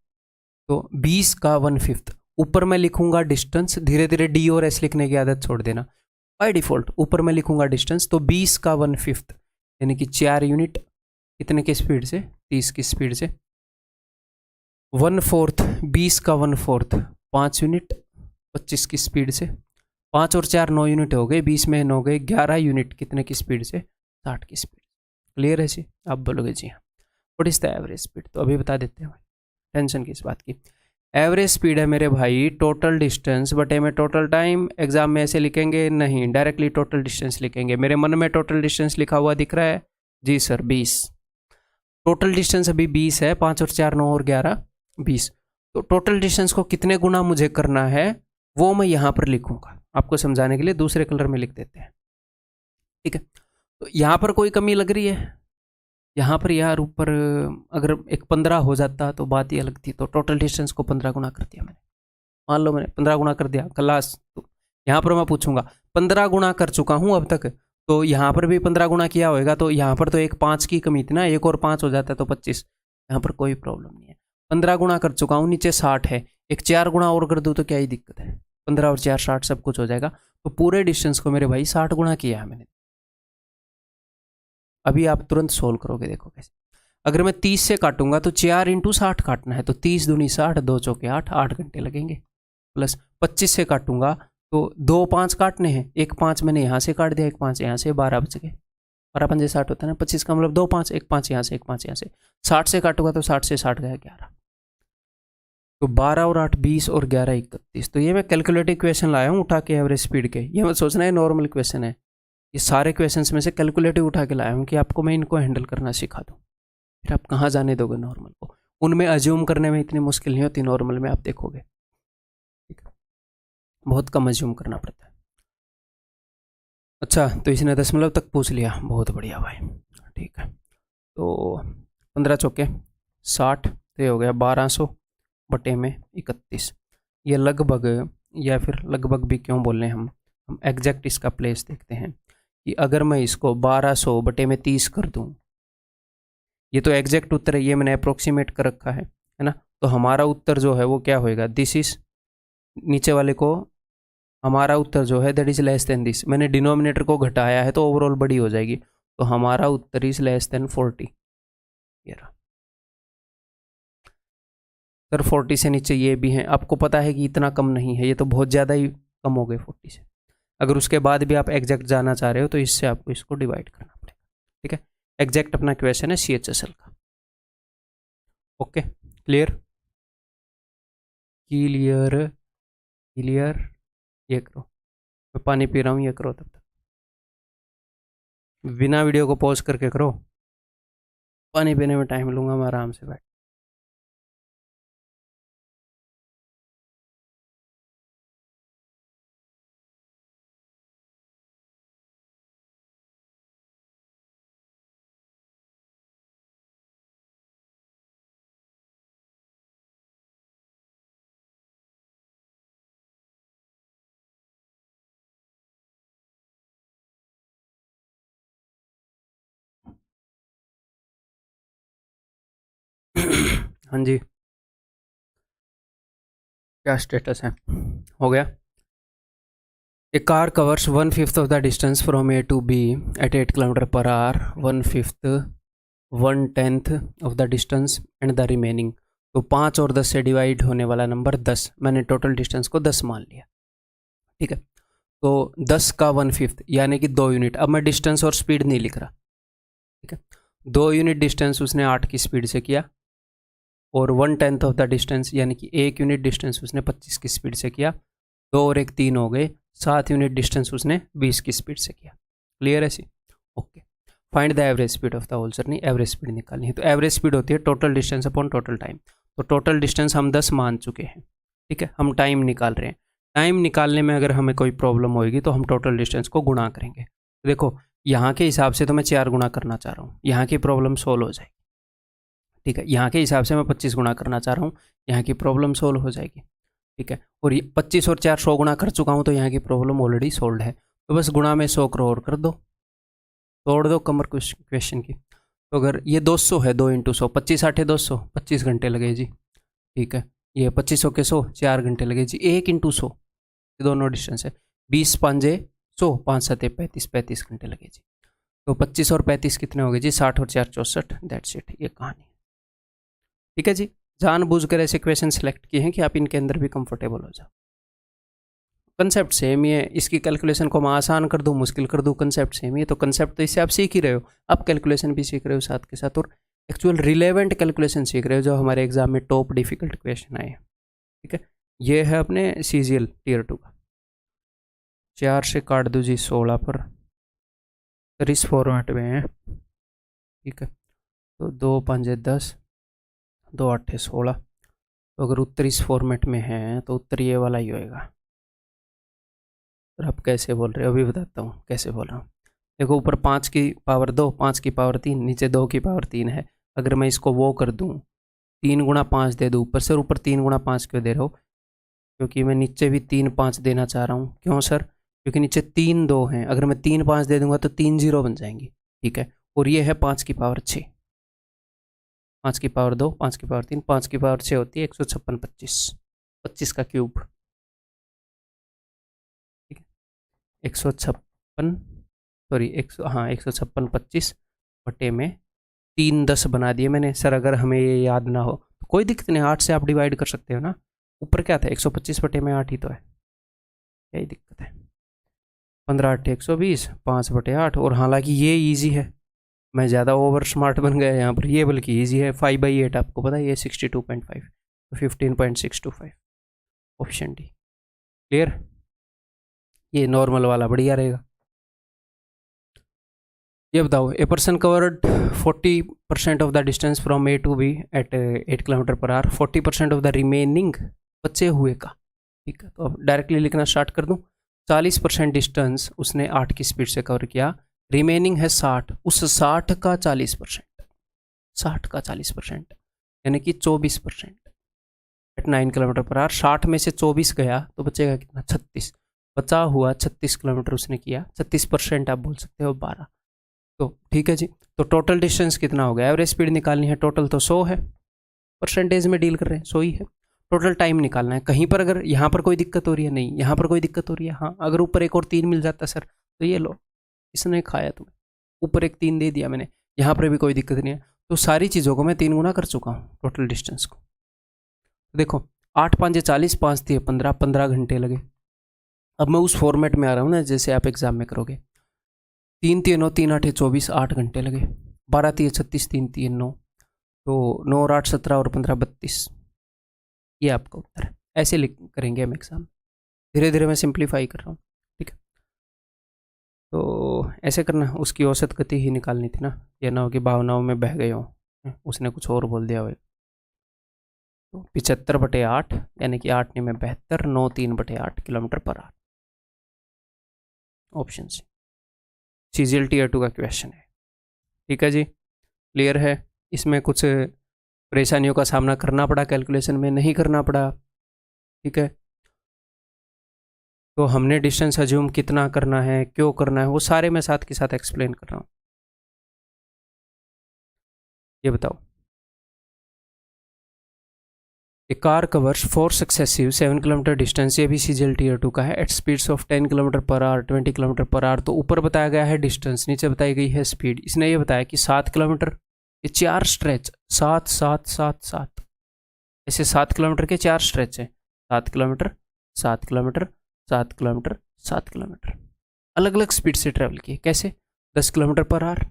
तो 20 का 1/5। ऊपर मैं लिखूंगा डिस्टेंस, धीरे धीरे डी और एस लिखने की आदत छोड़ देना। बाय डिफॉल्ट ऊपर मैं लिखूंगा डिस्टेंस, तो 20 का 1/5 यानी कि 4 यूनिट कितने की स्पीड से, 30 की स्पीड से। 1/4 20 का 1/4 5 यूनिट 25 की स्पीड से। 5 और 4 9 यूनिट हो गए, 20 में 9 गए, 11 यूनिट कितने की स्पीड से, 60 की स्पीड। क्लियर है जी, आप बोलोगे जी हाँ। What is the average speed, तो अभी बता देते हैं भाई, टेंशन किस बात की। एवरेज स्पीड है मेरे भाई टोटल डिस्टेंस बटे में टोटल टाइम। एग्जाम में ऐसे लिखेंगे नहीं, डायरेक्टली टोटल डिस्टेंस लिखेंगे। मेरे मन में टोटल डिस्टेंस लिखा हुआ दिख रहा है जी सर 20। टोटल डिस्टेंस अभी 20 है, 5 और 4 9 और 11 20। तो टोटल डिस्टेंस को कितने गुना मुझे करना है वो मैं यहाँ पर लिखूंगा, आपको समझाने के लिए दूसरे कलर में लिख देते हैं। ठीक है, तो यहाँ पर कोई कमी लग रही है, यहाँ पर यार ऊपर अगर एक 15 हो जाता तो बात ही अलग थी। तो टोटल डिस्टेंस को 15 गुना कर दिया मैंने, मान लो मैंने 15 गुना कर दिया क्लास। तो यहाँ पर मैं पूछूंगा 15 गुना कर चुका हूँ अब तक, तो यहाँ पर भी 15 गुना किया होगा। तो यहाँ पर तो एक 5 की कमी थी ना, एक और 5 हो जाता है तो 25। यहाँ पर कोई प्रॉब्लम नहीं है। 15 गुणा कर चुका हूँ, नीचे 60 है, एक 4 गुणा और कर दूँ तो क्या ही दिक्कत है, 15 और 4 60 सब कुछ हो जाएगा। तो पूरे डिस्टेंस को मेरे भाई 60 गुणा किया है मैंने। अभी आप तुरंत सोल्व करोगे, देखो कैसे। अगर मैं 30 से काटूंगा तो 4 इंटू 60 काटना है, तो 30 दूनी 60, 2 चौके 8, 8 घंटे लगेंगे। प्लस 25 से काटूंगा तो 2 5 काटने हैं, एक 5 मैंने यहाँ से काट दिया, एक 5 यहाँ से, 12 बच गए। 12 पंजे 60 होता है ना, 25 का मतलब 2 5, एक 5 यहाँ से, एक 5 यहाँ से। 60 से काटूंगा तो 60 से 60 गया 11, तो 12 और 8 20 और 11 31। तो ये मैं कैलकुलेटिव क्वेश्चन लाया हूँ उठा के एवरेज स्पीड के। ये मत सोचना है नॉर्मल क्वेश्चन है, ये सारे क्वेश्चंस में से कैलकुलेटिव उठा के लाया हूँ कि आपको मैं इनको हैंडल करना सिखा दूँ। फिर आप कहाँ जाने दोगे नॉर्मल को, उनमें अज्यूम करने में इतनी मुश्किल नहीं होती, नॉर्मल में आप देखोगे ठीक है, बहुत कम अज्यूम करना पड़ता है। अच्छा, तो इसने दशमलव तक पूछ लिया, बहुत बढ़िया भाई, ठीक है। तो 15 चौके 60, तो ये हो गया 1200 बटे में 31। ये लगभग, या फिर लगभग भी क्यों बोल रहे हैं हम एग्जैक्ट इसका प्लेस देखते हैं कि अगर मैं इसको 1200 बटे में 30 कर दूं, ये तो एग्जैक्ट उत्तर है, ये मैंने अप्रोक्सीमेट कर रखा है ना। तो हमारा उत्तर जो है वो क्या होएगा, दिस इज, नीचे वाले को हमारा उत्तर जो है that is less than this, मैंने डिनोमिनेटर को घटाया है तो ओवरऑल बड़ी हो जाएगी, तो हमारा उत्तर इज लेस देन 40। ये रहा सर, 40 से नीचे ये भी है, आपको पता है कि इतना कम नहीं है, ये तो बहुत ज़्यादा ही कम हो गए 40 से। अगर उसके बाद भी आप एग्जैक्ट जाना चाह रहे हो तो इससे आपको इसको डिवाइड करना पड़ेगा, ठीक है। एग्जैक्ट अपना क्वेश्चन है CHSL का। Okay, clear clear clear. ये करो, मैं पानी पी रहा हूँ, ये करो तब तक, बिना वीडियो को पॉज करके करो, पानी पीने में टाइम लूँगा मैं, आराम से बैठ। हाँ जी, क्या स्टेटस है, हो गया। A car covers 1/5 of the distance from A to B at 8 km/h, 1/5, 1/10 of the distance and the remaining। तो 5 और 10 से डिवाइड होने वाला नंबर 10, मैंने टोटल डिस्टेंस को 10 मान लिया, ठीक है। तो 10 का 1/5 यानी कि 2 यूनिट, अब मैं डिस्टेंस और स्पीड नहीं लिख रहा, ठीक है। 2 यूनिट डिस्टेंस उसने 8 की स्पीड से किया, और 1/10 ऑफ द डिस्टेंस यानी कि 1 यूनिट डिस्टेंस उसने 25 की स्पीड से किया, 2 और 1 3 हो गए, 7 यूनिट डिस्टेंस उसने 20 की स्पीड से किया। क्लियर है सी? Okay. Find the average speed of the whole journey, average speed निकालनी है। तो एवरेज स्पीड होती है total distance upon total time. तो टोटल डिस्टेंस हम 10 मान चुके हैं, ठीक है, हम टाइम निकाल रहे हैं। टाइम निकालने में अगर हमें कोई प्रॉब्लम होगी तो हम टोटल डिस्टेंस को गुणा करेंगे। देखो यहाँ के हिसाब से तो मैं 4 गुणा करना चाह रहा हूँ, यहाँ की प्रॉब्लम सोल्व हो जाएगी, ठीक है। यहाँ के हिसाब से मैं 25 गुणा करना चाह रहा हूँ, यहाँ की प्रॉब्लम सोल्व हो जाएगी, ठीक है। और ये 25 और 4 100 गुणा कर चुका हूँ तो यहाँ की प्रॉब्लम ऑलरेडी सोल्व है। तो बस गुणा में 100 करोड़ कर दो, तोड़ दो कमर क्वेश्चन की। तो अगर ये 200 है, 2 × 100, 25 8 200, 25 घंटे लगे जी, ठीक है। ये 2500 के 100, 4 घंटे लगे जी। 1 × 100, ये दोनों डिस्टेंस है, 20 5 100, 5 7 35, 35 घंटे लगे जी। तो 25 और 35 कितने हो गए जी, 60 और 4 64, दैट्स इट, ये कहानी, ठीक है जी। जानबूझकर ऐसे क्वेश्चन सेलेक्ट किए हैं कि आप इनके अंदर भी कंफर्टेबल हो जाओ। कंसेप्ट सेम ही है, इसकी कैलकुलेशन को मैं आसान कर दूं, मुश्किल कर दूं, कंसेप्ट सेम ही है। तो कंसेप्ट तो इससे आप सीख ही रहे हो, आप कैलकुलेशन भी सीख रहे हो साथ के साथ, और एक्चुअल रिलेवेंट कैलकुलेशन सीख रहे हो जो हमारे एग्जाम में टॉप डिफिकल्ट क्वेश्चन आए हैं, ठीक है। ये है अपने CGL Tier 2 का। 4 से काट दो जी 16 पर, सर इस फॉर्मेट में है, ठीक है। तो 2 5 10, 2 8 16। तो अगर उत्तर इस फॉर्मेट में है तो उत्तर ये वाला ही होएगा। सर आप कैसे बोल रहे हो, अभी बताता हूँ कैसे बोल रहा हूँ। देखो ऊपर 5 की पावर 2, 5 की पावर 3, नीचे 2 की पावर 3 है। अगर मैं इसको वो कर दूँ, 3 × 5 दे दूँ ऊपर, सर ऊपर 3 × 5 क्यों दे रहे हो? क्योंकि मैं नीचे भी 3 5 देना चाह रहा हूँ। क्यों सर? क्योंकि नीचे 3 2 हैं, अगर मैं 3 5 दे दूंगा तो 3 0 बन जाएंगी, ठीक है। और ये है 5 की पावर 6, 5 की पावर 2, 5 की पावर 3, 5 की पावर 6 होती है 156 25, 25 का क्यूब, ठीक है। 156 सॉरी 156 25 बटे में 3 10 बना दिए मैंने सर। अगर हमें ये याद ना हो तो कोई दिक्कत नहीं, 8 से आप डिवाइड कर सकते हो ना। ऊपर क्या था 125 बटे में 8 ही तो है, यही दिक्कत है। 15 8 120, 5 बटे 8। और हालांकि ये ईजी है, मैं ज़्यादा ओवर स्मार्ट बन गया यहाँ पर, ये बल्कि ईजी है। 5/8 आपको पता है ये 62.5, तो 15.625 ऑप्शन डी। क्लियर, ये नॉर्मल वाला बढ़िया रहेगा। ये बताओ, a person covered 40% of the distance from a to b at 8 kilometre per hour, 40% of the remaining बचे हुए का, ठीक है। तो अब डायरेक्टली लिखना स्टार्ट कर दूं। 40% डिस्टेंस उसने 8 की स्पीड से कवर किया, रिमेनिंग है 60, उस 60 का 40%, 60 का 40% यानी कि 24% एट 9 किलोमीटर पर आवर। 60 में से 24 गया तो बचेगा कितना, 36, बचा हुआ 36 किलोमीटर उसने किया। 36% आप बोल सकते हो 12, तो ठीक है जी। तो टोटल डिस्टेंस कितना हो गया, एवरेज स्पीड निकालनी है, टोटल तो 100 है, परसेंटेज में डील कर रहे हैं 100 ही है। टोटल टाइम निकालना है, कहीं पर अगर यहाँ पर कोई दिक्कत हो रही है, नहीं यहाँ पर कोई दिक्कत हो रही है, हाँ अगर ऊपर एक और 3 मिल जाता सर तो ये लो, इसने खाया तुम्हें, ऊपर एक 3 दे दिया मैंने, यहाँ पर भी कोई दिक्कत नहीं है। तो सारी चीज़ों को मैं 3 गुना कर चुका हूँ टोटल डिस्टेंस को। देखो 8 5 40, 5 3 15, 15 घंटे लगे। अब मैं उस फॉर्मेट में आ रहा हूँ ना जैसे आप एग्जाम में करोगे। 3 3 9 3 8 24, 8 घंटे लगे। 12 3 36, 3 3 9, तो 9 और 8 17 और 15 32, ये आपका उत्तर है। ऐसे लिख करेंगे हम एग्जाम, धीरे धीरे मैं सिंप्लीफाई कर रहा हूँ, ठीक है। तो ऐसे करना, उसकी औसत गति ही निकालनी थी ना, ये ना हो कि भावनाओं में बह गए हो, उसने कुछ और बोल दिया हो। तो 75 बटे 8 यानी कि 8 में 72, 9 3 बटे 8 kilometre per hour, option c. CGL Tier 2 का क्वेश्चन है, ठीक है जी। क्लियर है, इसमें कुछ परेशानियों का सामना करना पड़ा, कैलकुलेशन में नहीं करना पड़ा, ठीक है। तो हमने डिस्टेंस अज्यूम कितना करना है, क्यों करना है, वो सारे मैं साथ के साथ एक्सप्लेन कर रहा हूँ। ये बताओ, a car covers 4 successive 7 kilometre distance, ये भी CGL Tier 2 का है, at speeds of 10 kilometre per hour, 20 kilometre per hour. तो ऊपर बताया गया है डिस्टेंस, नीचे बताई गई है स्पीड। इसने ये बताया कि 7 किलोमीटर, ये 4 स्ट्रेच, 7 7 7 7, ऐसे 7 किलोमीटर के 4 स्ट्रेच हैं, 7 किलोमीटर 7 किलोमीटर 7 किलोमीटर 7 किलोमीटर, अलग अलग स्पीड से ट्रेवल किए। कैसे, 10 किलोमीटर पर आवर,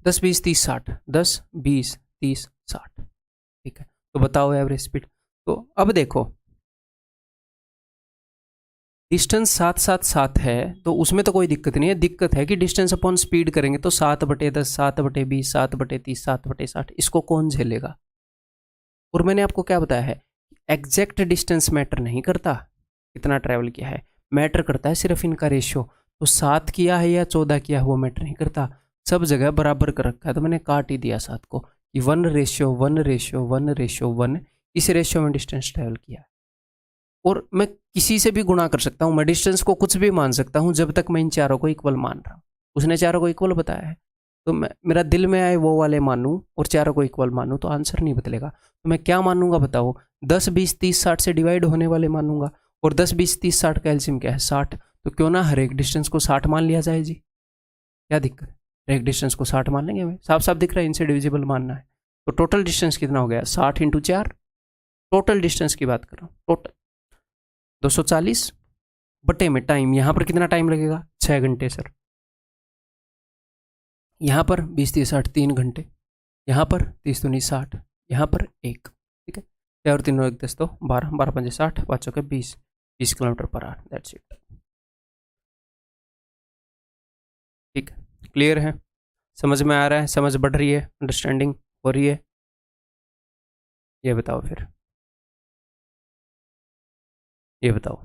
10 20 30 60, 10 20 30 60, ठीक है। तो बताओ एवरेज स्पीड। तो अब देखो डिस्टेंस 7 7 7 है, तो उसमें तो कोई दिक्कत नहीं है। दिक्कत है कि डिस्टेंस अपॉन स्पीड करेंगे तो 7 बटे 10, 7 बटे 20, 7 बटे 30, 7 बटे 60, इसको कौन झेलेगा। और मैंने आपको क्या बताया है, एग्जैक्ट डिस्टेंस मैटर नहीं करता कितना ट्रैवल किया है, मैटर करता है सिर्फ इनका रेशियो। तो 7 किया है या 14 किया है वो मैटर नहीं करता, सब जगह बराबर कर रखा है। तो मैंने काट ही दिया 7 को कि 1:1:1:1, इस रेशियो में डिस्टेंस ट्रैवल किया है। और मैं किसी से भी गुणा कर सकता हूँ, मैं डिस्टेंस को कुछ भी मान सकता हूँ जब तक मैं इन चारों को इक्वल मान रहा हूँ। उसने चारों को इक्वल बताया है, तो मैं मेरा दिल में आए वो वाले मानूँ और चारों को इक्वल मानूँ तो आंसर नहीं बदलेगा। तो मैं क्या मानूंगा बताओ, 10 20 30 60 से डिवाइड होने वाले मानूंगा। और 10 20 30 60 का एलसीएम क्या है 60, तो क्यों ना हर एक डिस्टेंस को 60 मान लिया जाए जी, क्या दिक्कत है। हर एक डिस्टेंस को 60 मान लेंगे, हमें साफ साफ दिख रहा है, इनसे डिविजिबल मानना है। तो टोटल डिस्टेंस कितना हो गया, 60 × 4, टोटल डिस्टेंस की बात कर रहा हूँ, टोटल 240 बटे में टाइम, यहाँ पर कितना टाइम लगेगा 6 घंटे सर, यहाँ पर 20 30 60 3 घंटे, यहाँ पर 30 दूनी 60, यहाँ पर 1, ठीक है। 6 और 3 1 10 तो 12, 12 5 60, 5 चौके 20, 20 kilometre per our, that's it, ठीक है। क्लियर है, समझ में आ रहा है, समझ बढ़ रही है, अंडरस्टैंडिंग हो रही है। ये बताओ फिर, ये बताओ,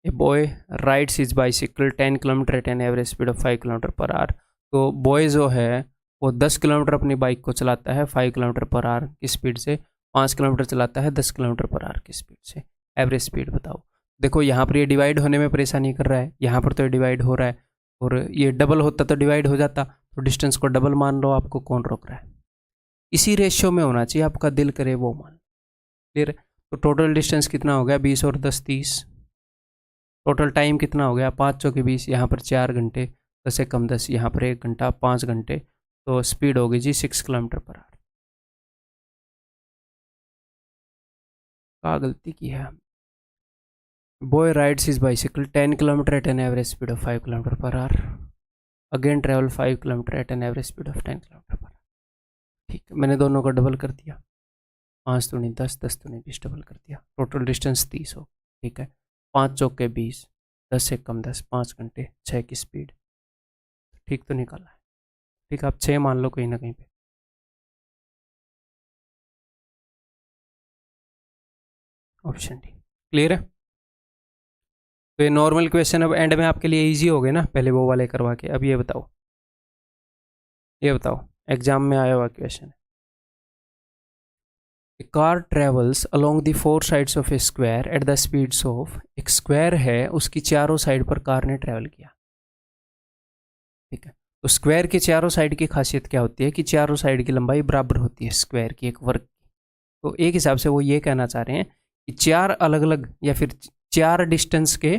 a boy rides his bicycle 10 kilometre at an average speed of 5 kilometre per hour. तो बॉय जो है वो 10 किलोमीटर अपनी बाइक को चलाता है 5 किलोमीटर पर आवर की स्पीड से, 5 किलोमीटर चलाता है 10 किलोमीटर पर आवर की स्पीड से। एवरेज स्पीड बताओ। देखो यहाँ पर ये डिवाइड होने में परेशानी कर रहा है, यहाँ पर तो डिवाइड हो रहा है, और ये डबल होता तो डिवाइड हो जाता। तो डिस्टेंस को डबल मान लो, आपको कौन रोक रहा है। इसी रेशियो में होना चाहिए, आपका दिल करे वो मान। क्लियर है। तो टोटल डिस्टेंस कितना हो गया, 20 और 10 30। टोटल टाइम कितना हो गया, 5 चौके 20, यहाँ पर 4 घंटे, 10 से कम 10, यहाँ पर 1 घंटा, 5 घंटे। तो स्पीड होगी जी 6 किलोमीटर पर आवर। क्या गलती की है। Boy rides his bicycle 10 kilometre at an average speed of 5 kilometre per hour. Again travel 5 kilometre at an average speed of 10 kilometre per hour. ठीक है, मैंने दोनों को डबल कर दिया, 5 दूनी 10, 10 दूनी 20, डबल कर दिया, टोटल डिस्टेंस 30 हो। ठीक है, 5 चौके 20, 10 से कम 10, 5 घंटे, 6 की स्पीड। ठीक तो निकाला है। ठीक है, आप 6 मान लो कहीं ना कहीं पे। Option d. क्लियर है। तो ये नॉर्मल क्वेश्चन अब एंड में आपके लिए इजी हो गए ना, पहले वो वाले करवा के। अब ये बताओ, एग्जाम में आया हुआ question. A car travels along the four sides of a square at the speeds of, एक स्क्वायर है, उसकी चारों साइड पर कार ने ट्रेवल किया। ठीक है, तो स्क्वायर के चारों साइड की खासियत क्या होती है कि चारों साइड की लंबाई बराबर होती है स्क्वायर की, एक वर्ग की। तो एक हिसाब से वो ये कहना चाह रहे हैं कि 4 अलग अलग या फिर 4 डिस्टेंस के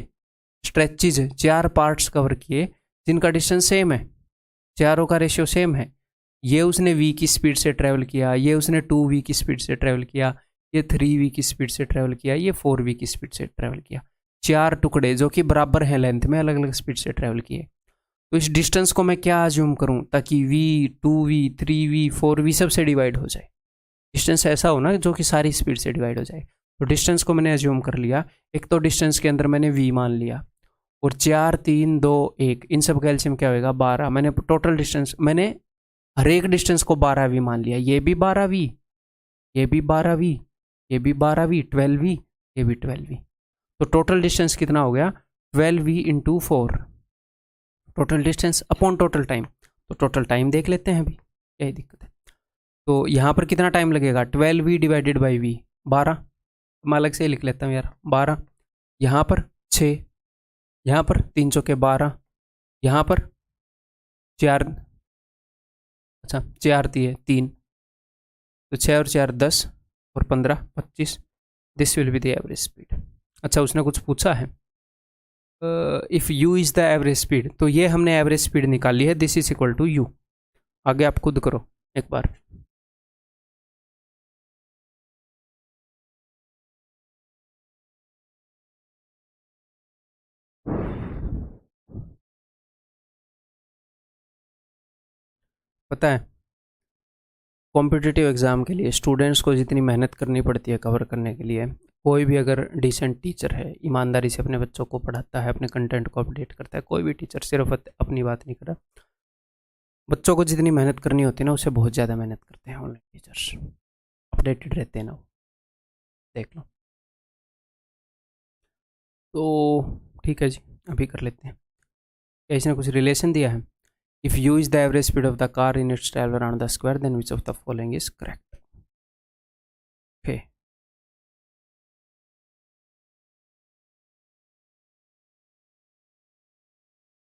स्ट्रेचेज, 4 पार्ट्स कवर किए जिनका डिस्टेंस सेम है, चारों का रेशियो सेम है। ये उसने v की स्पीड से ट्रैवल किया, ये उसने 2v की स्पीड से ट्रैवल किया, ये 3v की स्पीड से ट्रैवल किया, ये 4v की स्पीड से ट्रैवल किया। 4 टुकड़े जो कि बराबर हैं लेंथ में, अलग अलग स्पीड से ट्रैवल किए। तो इस डिस्टेंस को मैं क्या अज्यूम करूं ताकि v 2v 3v 4v सबसे डिवाइड हो जाए। डिस्टेंस ऐसा हो ना जो कि सारी स्पीड से डिवाइड हो जाए। तो डिस्टेंस को मैंने अज्यूम कर लिया। एक तो डिस्टेंस के अंदर मैंने v मान लिया, और 4 3 2 1 इन सब का एलसीएम क्या होगा, 12। मैंने टोटल डिस्टेंस, मैंने हर एक डिस्टेंस को 12v मान लिया। ये भी 12v, ये भी 12v, ये भी 12v, 12v, ये भी 12v। तो टोटल डिस्टेंस कितना हो गया, 12v into 4। Total distance upon total time. तो टोटल टाइम देख लेते हैं अभी, यही दिक्कत है। तो यहाँ पर कितना टाइम लगेगा, 12v डिवाइडेड बाई v, 12। मैं अलग से ही लिख लेता हूँ यार, 12। यहाँ पर 6, यहाँ पर 3 चौके 12, यहाँ पर 4, अच्छा 4 दिए 3, तो 6 और 4 10, और 15 25। This will be the average speed. अच्छा, उसने कुछ पूछा है, if u is the average speed, तो ये हमने एवरेज स्पीड निकाली है, this is equal to u। आगे आप खुद करो एक बार। पता है, कॉम्पिटिटिव एग्ज़ाम के लिए स्टूडेंट्स को जितनी मेहनत करनी पड़ती है कवर करने के लिए, कोई भी अगर डिसेंट टीचर है, ईमानदारी से अपने बच्चों को पढ़ाता है, अपने कंटेंट को अपडेट करता है, कोई भी टीचर, सिर्फ अपनी बात नहीं कर रहा, बच्चों को जितनी मेहनत करनी होती है ना, उससे बहुत ज़्यादा मेहनत करते हैं ऑनलाइन टीचर्स। अपडेटेड रहते हैं ना वो, देख लो। तो ठीक है जी, अभी कर लेते हैं। क्या इसने कुछ रिलेशन दिया है, if u is the average speed of the car in its travel around the square then which of the following is correct. Okay,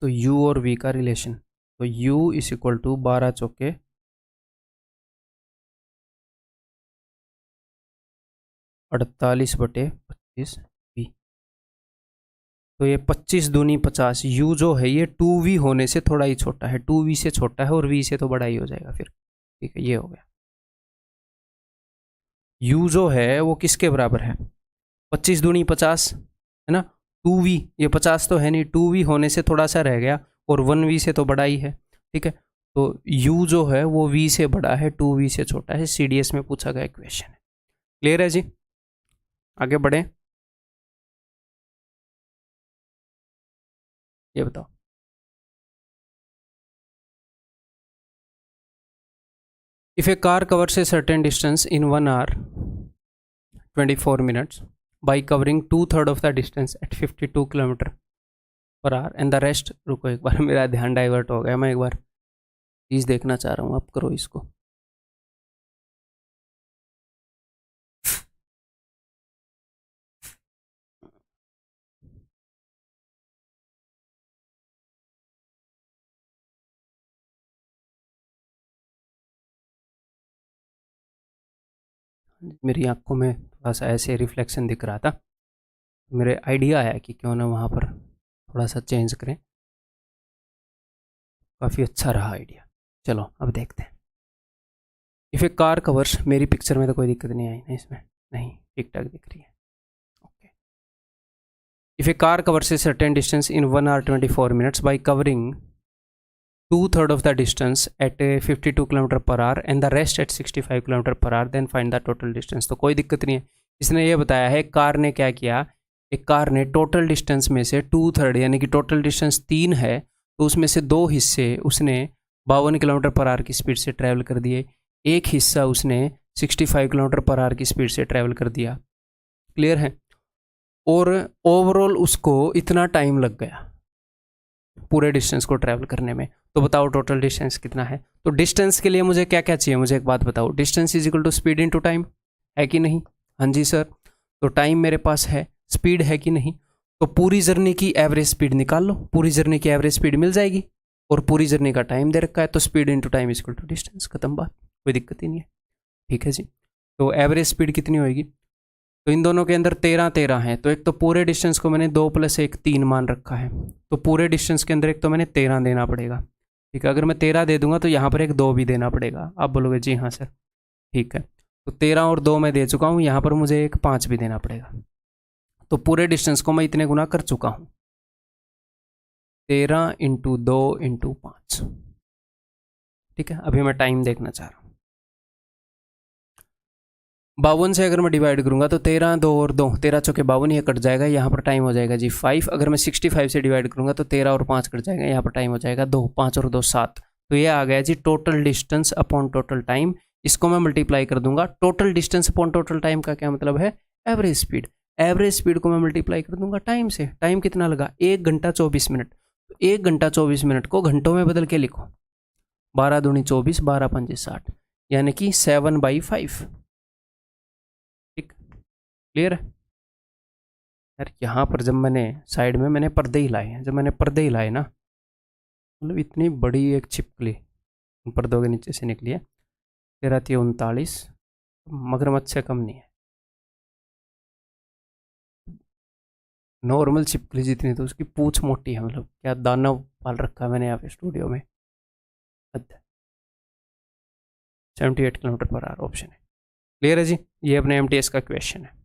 तो u और v का रिलेशन, तो u इज इक्वल टू 12 चौके 48/25 v। तो ये 25 दूनी 50, u जो है ये 2v होने से थोड़ा ही छोटा है, 2v से छोटा है, और v से तो बड़ा ही हो जाएगा फिर। ठीक है, ये हो गया। u जो है वो किसके बराबर है, 25 दूनी 50 है ना, 2v, ये 50 तो है नहीं, 2v होने से थोड़ा सा रह गया, और 1v से तो बड़ा ही है। ठीक है, तो u जो है वो v से बड़ा है, 2v से छोटा है। CDS में पूछा गया क्वेश्चन है। क्लियर है जी, आगे बढ़े। ये बताओ, if A car covers A certain distance in 1 hour 24 minutes by covering 2/3 of the distance at 52 kilometre per hour and the rest, रुको एक बार, मेरा ध्यान डाइवर्ट हो गया, मैं एक बार चीज़ देखना चाह रहा हूँ, आप करो इसको। मेरी आंखों में थोड़ा सा ऐसे रिफ्लेक्शन दिख रहा था, मेरे आइडिया आया कि क्यों ना वहाँ पर थोड़ा सा चेंज करें। काफ़ी अच्छा रहा आइडिया। चलो अब देखते हैं। इफ़ ए कार कवर्स, मेरी पिक्चर में तो कोई दिक्कत नहीं आई ना इसमें, नहीं ठीक ठाक दिख रही है। Okay. If A car covers A certain distance in 1 hour 24 minutes by covering 2/3 of the distance at 52 km per hour and the rest at 65 km per hour, then find the total distance। तो कोई दिक्कत नहीं है। इसने ये बताया है car ने क्या किया, एक कार ने टोटल डिस्टेंस में से 2/3 यानी कि टोटल डिस्टेंस 3 है, तो उसमें से 2 हिस्से उसने 52 किलोमीटर पर आवर की स्पीड से ट्रैवल कर दिए, एक हिस्सा उसने 65 किलोमीटर पर आवर की स्पीड से ट्रैवल कर दिया। क्लियर है। और ओवरऑल उसको इतना टाइम लग गया पूरे डिस्टेंस को ट्रैवल करने में। तो बताओ टोटल डिस्टेंस कितना है। तो डिस्टेंस के लिए मुझे क्या क्या चाहिए, मुझे एक बात बताओ। Distance is equal to speed into time, है कि नहीं? हाँ जी सर। तो टाइम मेरे पास है, स्पीड है कि नहीं? तो पूरी जर्नी की एवरेज स्पीड निकाल लो, पूरी जर्नी की एवरेज स्पीड मिल जाएगी, और पूरी जर्नी का टाइम दे रखा है, तो speed into time is equal to distance. खत्म बात, कोई दिक्कत ही नहीं है। ठीक है जी। तो एवरेज स्पीड कितनी होगी? तो इन दोनों के अंदर 13 है, तो एक तो पूरे डिस्टेंस को मैंने 2 + 1 3 मान रखा है, तो पूरे डिस्टेंस के अंदर एक तो मैंने 13 देना पड़ेगा। ठीक है, अगर मैं 13 दे दूंगा तो यहाँ पर एक 2 भी देना पड़ेगा। आप बोलोगे जी हाँ सर, ठीक है। तो 13 और 2 मैं दे चुका हूँ, यहाँ पर मुझे एक 5 भी देना पड़ेगा। तो पूरे डिस्टेंस को मैं इतने गुना कर चुका हूँ, 13 × 2 × 5। ठीक है, अभी मैं टाइम देखना चाह रहा हूँ। 52 से अगर मैं डिवाइड करूंगा तो 13 2 और 2 13 चौके 52, ये कट जाएगा, यहाँ पर टाइम हो जाएगा जी 5। अगर मैं 65 से डिवाइड करूंगा तो 13 और 5 कट जाएगा, यहाँ पर टाइम हो जाएगा 2, 5 और 2 7। तो ये आ गया जी total distance upon total time. इसको मैं मल्टीप्लाई कर दूंगा। Total distance upon total time का क्या मतलब है? Average speed. एवरेज स्पीड को मैं मल्टीप्लाई कर दूंगा टाइम से। टाइम कितना लगा? 1 घंटा 24 मिनट। तो 1 घंटा 24 मिनट को घंटों में बदल के लिखो, 12 दूनी 24, 12 पंजे 60, यानी कि 7/5। क्लियर है यार? यहाँ पर जब मैंने साइड में मैंने पर्दे ही लाए हैं, जब मैंने पर्दे ही लाए ना, मतलब इतनी बड़ी एक छिपकली पर्दों के नीचे से निकली है। 13 × 39, मगरमच्छ से कम नहीं है। नॉर्मल छिपकली जितनी, तो उसकी पूंछ मोटी है, मतलब क्या दानव पाल रखा है मैंने यहाँ पे स्टूडियो में। 78 किलोमीटर पर आवर ऑप्शन है। क्लियर है जी? ये अपने MTS का क्वेश्चन है।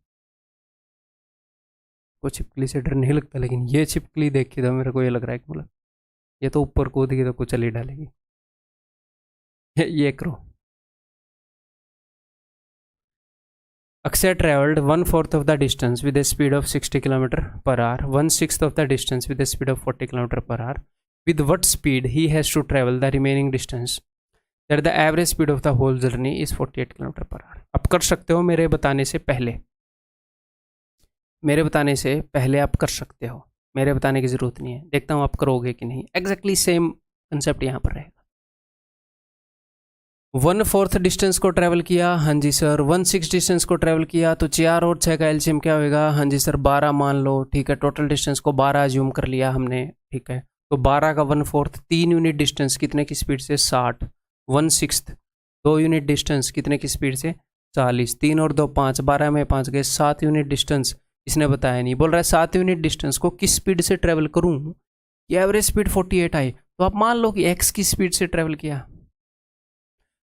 को छिपकली से डर नहीं लगता, लेकिन ये छिपकली देखी तो मेरे को ये लग रहा है कि मतलब ये तो ऊपर कूदेगी तो कुछ चली डालेगी। ये करो। Akshay traveled 1/4 of the distance with a speed of 60 km per hour, 1/6 of the distance with a speed of 40 km per hour. With what speed he has to travel the remaining distance? That the average speed of the whole journey is 48 km per hour. आप कर सकते हो मेरे बताने से पहले, मेरे बताने से पहले आप कर सकते हो, मेरे बताने की ज़रूरत नहीं है। देखता हूँ आप करोगे कि नहीं। एग्जैक्टली सेम कंसेप्ट यहाँ पर रहेगा। 1/4 डिस्टेंस को ट्रैवल किया, हाँ जी सर। 1/6 डिस्टेंस को ट्रैवल किया, तो 4 और 6 का एलसीएम क्या होगा? हाँ जी सर 12 मान लो। ठीक है, टोटल डिस्टेंस को 12 अज्यूम कर लिया हमने। ठीक है, तो 12 का 1/4 3 यूनिट डिस्टेंस कितने की स्पीड से? 60। 1/6 2 यूनिट डिस्टेंस कितने की स्पीड से? 40। 3 और 2 5, 12 में 5 गए, 7 यूनिट डिस्टेंस। इसने बताया नहीं, बोल रहा है 7 यूनिट डिस्टेंस को किस स्पीड से ट्रैवल करूँ कि एवरेज स्पीड 48 आई। तो आप मान लो कि एक्स की स्पीड से ट्रैवल किया।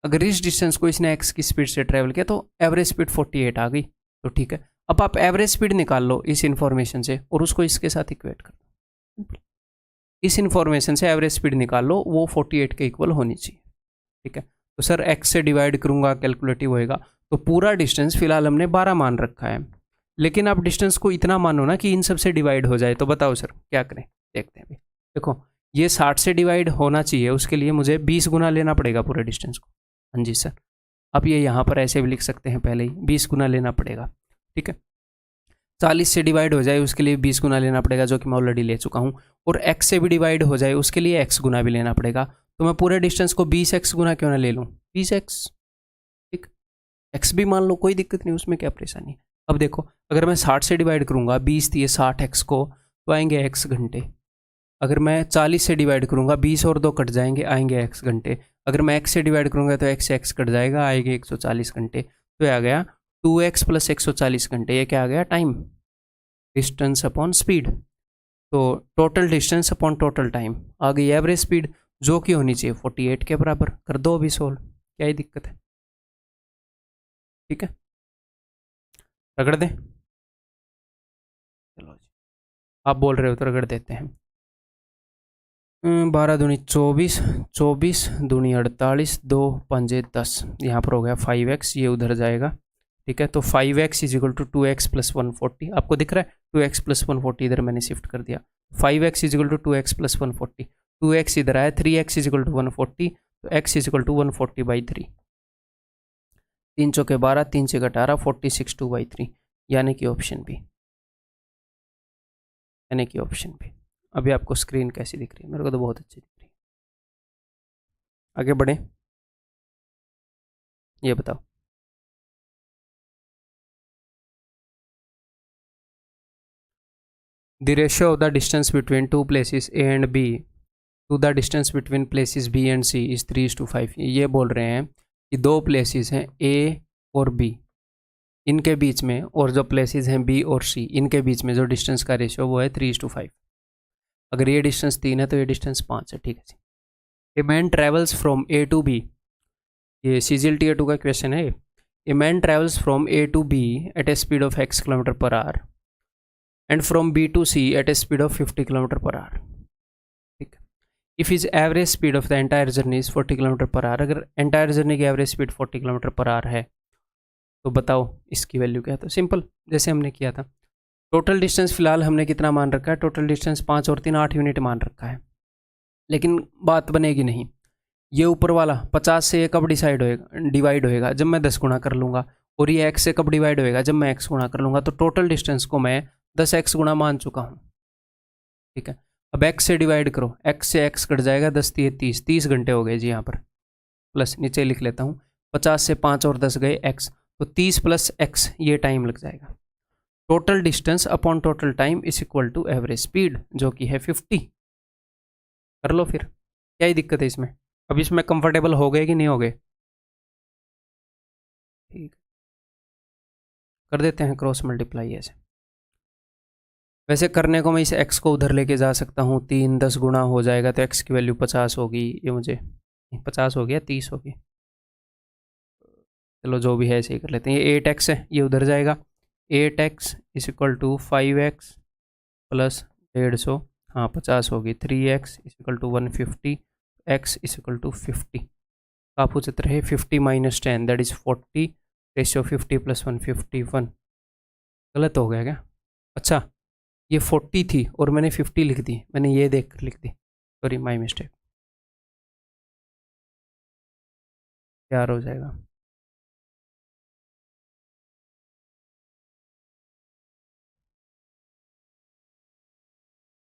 अगर इस डिस्टेंस को इसने एक्स की स्पीड से ट्रैवल किया तो एवरेज स्पीड 48 आ गई। तो ठीक है, अब आप एवरेज स्पीड निकाल लो इस इन्फॉर्मेशन से और उसको इसके साथ इक्वेट कर दो। इस इन्फॉर्मेशन से एवरेज स्पीड निकाल लो, वो 48 के इक्वल होनी चाहिए। ठीक है, तो सर एक्स से डिवाइड करूंगा, कैलकुलेटिव होएगा। तो पूरा डिस्टेंस फिलहाल हमने 12 मान रखा है, लेकिन आप डिस्टेंस को इतना मानो ना कि इन सब से डिवाइड हो जाए। तो बताओ सर क्या करें, देखते हैं अभी। देखो ये 60 से डिवाइड होना चाहिए, उसके लिए मुझे 20 गुना लेना पड़ेगा पूरे डिस्टेंस को। हाँ जी सर, अब ये यहाँ पर ऐसे भी लिख सकते हैं, पहले ही 20 गुना लेना पड़ेगा। ठीक है, 40 से डिवाइड हो जाए उसके लिए 20 गुना लेना पड़ेगा, जो कि मैं ऑलरेडी ले चुका हूँ। और x से भी डिवाइड हो जाए उसके लिए x गुना भी लेना पड़ेगा। तो मैं पूरे डिस्टेंस को 20x गुना क्यों ना ले लूँ, 20x। ठीक, x भी मान लो, कोई दिक्कत नहीं, उसमें क्या परेशानी है। अब देखो अगर मैं 60 से डिवाइड करूँगा 20 दिए 60x को, तो आएंगे x घंटे। अगर मैं 40 से डिवाइड करूँगा 20 और 2 कट जाएंगे, आएंगे x घंटे। अगर मैं x से डिवाइड करूँगा तो x से x कट जाएगा, आएंगे 140 घंटे। तो आ गया 2x प्लस 140 घंटे, ये क्या आ गया टाइम, डिस्टेंस अपॉन स्पीड। तो total distance upon total time आ गई एवरेज स्पीड, जो कि होनी चाहिए 48 के बराबर। कर दो अभी सोल्व, क्या ही दिक्कत है। ठीक है, रगड़ दें। चलो जी, आप बोल रहे हो तो रगड़ देते हैं। 12 दूनी 24, 24 दूनी 48, 2 पंजे 10, यहाँ पर हो गया 5x, ये उधर जाएगा। ठीक है, तो 5x is equal to 2x plus 140, आपको दिख रहा है 2x प्लस 140 इधर मैंने शिफ्ट कर दिया। 5x is equal to 2x plus 140, 2x इधर आया, 3x इज इक्वल टू 140, तो x इज इक्वल टू 140/3, 3 चौके 12, 3 छः 18, 46 2/3, यानी कि ऑप्शन बी, यानी कि ऑप्शन बी। अभी आपको स्क्रीन कैसी दिख रही है? मेरे को तो बहुत अच्छी दिख रही है। आगे बढ़े, ये बताओ। The ratio of the distance between two places A and B to the distance between places B and C is 3:5। ये बोल रहे हैं कि दो प्लेसेस हैं A और B, इनके बीच में, और जो प्लेसेस हैं B और C, इनके बीच में जो डिस्टेंस का रेशियो वो है 3:5। अगर ये डिस्टेंस 3 है तो ये डिस्टेंस 5 है। ठीक है जी। A man travels from A to B, ये CGL Tier 2 का क्वेश्चन है। A man travels from A to B at a speed of x km/h and from B to C at a speed of 50 km/h। ठीक है, if his average speed of the entire journey is 40 km/h, अगर entire journey की average speed 40 km/h है तो बताओ इसकी value क्या है। तो सिंपल, जैसे हमने किया था, टोटल डिस्टेंस फिलहाल हमने कितना मान रखा है, टोटल डिस्टेंस 5 और 3 8 यूनिट मान रखा है, लेकिन बात बनेगी नहीं। ये ऊपर वाला 50 से ये कब डिवाइड होएगा, जब मैं 10 गुणा कर लूँगा, और ये x से कब डिवाइड होएगा, जब मैं x गुणा कर लूँगा। तो टोटल डिस्टेंस को मैं 10x गुणा मान चुका हूँ। ठीक है, अब x से डिवाइड करो, x से x कट जाएगा, 10 3 30, 30 घंटे हो गए जी। यहाँ पर प्लस नीचे लिख लेता हूँ, 50 से 5 और 10 गए x, तो 30 प्लस x ये टाइम लग जाएगा। Total distance upon total time is equal to average speed, जो कि है 50। कर लो फिर, क्या ही दिक्कत है इसमें। अब इसमें कंफर्टेबल हो गए कि नहीं हो गए? ठीक, कर देते हैं क्रॉस मल्टीप्लाई ऐसे। वैसे करने को मैं इस x को उधर लेके जा सकता हूँ, 3 10 गुना हो जाएगा तो x की वैल्यू 50 होगी। ये मुझे 50 हो गया, 30 होगी, चलो जो भी है ऐसे ही कर लेते हैं। ये 8x है, ये उधर जाएगा, 8x is equal to 5x plus 150, हाँ 50 होगी, 3x is equal to 150, x is equal to 50। आप पूछ रहे 50 minus 10 that is 40, ratio 50 plus 1 51। गलत हो गया क्या? अच्छा, ये 40 थी और मैंने 50 लिख दी, मैंने ये देख कर लिख दी, सॉरी माय मिस्टेक। क्या हो जाएगा?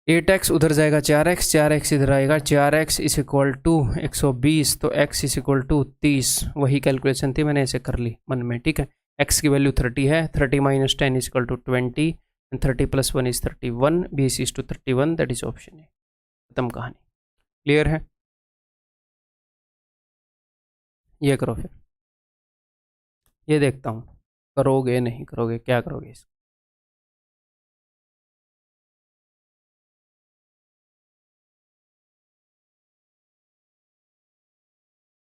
एट एक्स उधर जाएगा 4x, 4x इधर आएगा, 4x इज इक्वल टू 120, तो x इज इक्वल टू 30। वही कैलकुलेशन थी, मैंने ऐसे कर ली मन में। ठीक है, x की वैल्यू 30 है, 30 minus 10 is equal to 20 and 30 plus 1 is 31, b is to 31, that is option A. खत्म कहानी। क्लियर है? ये करो फिर, ये देखता हूँ करोगे नहीं करोगे, क्या करोगे इसको।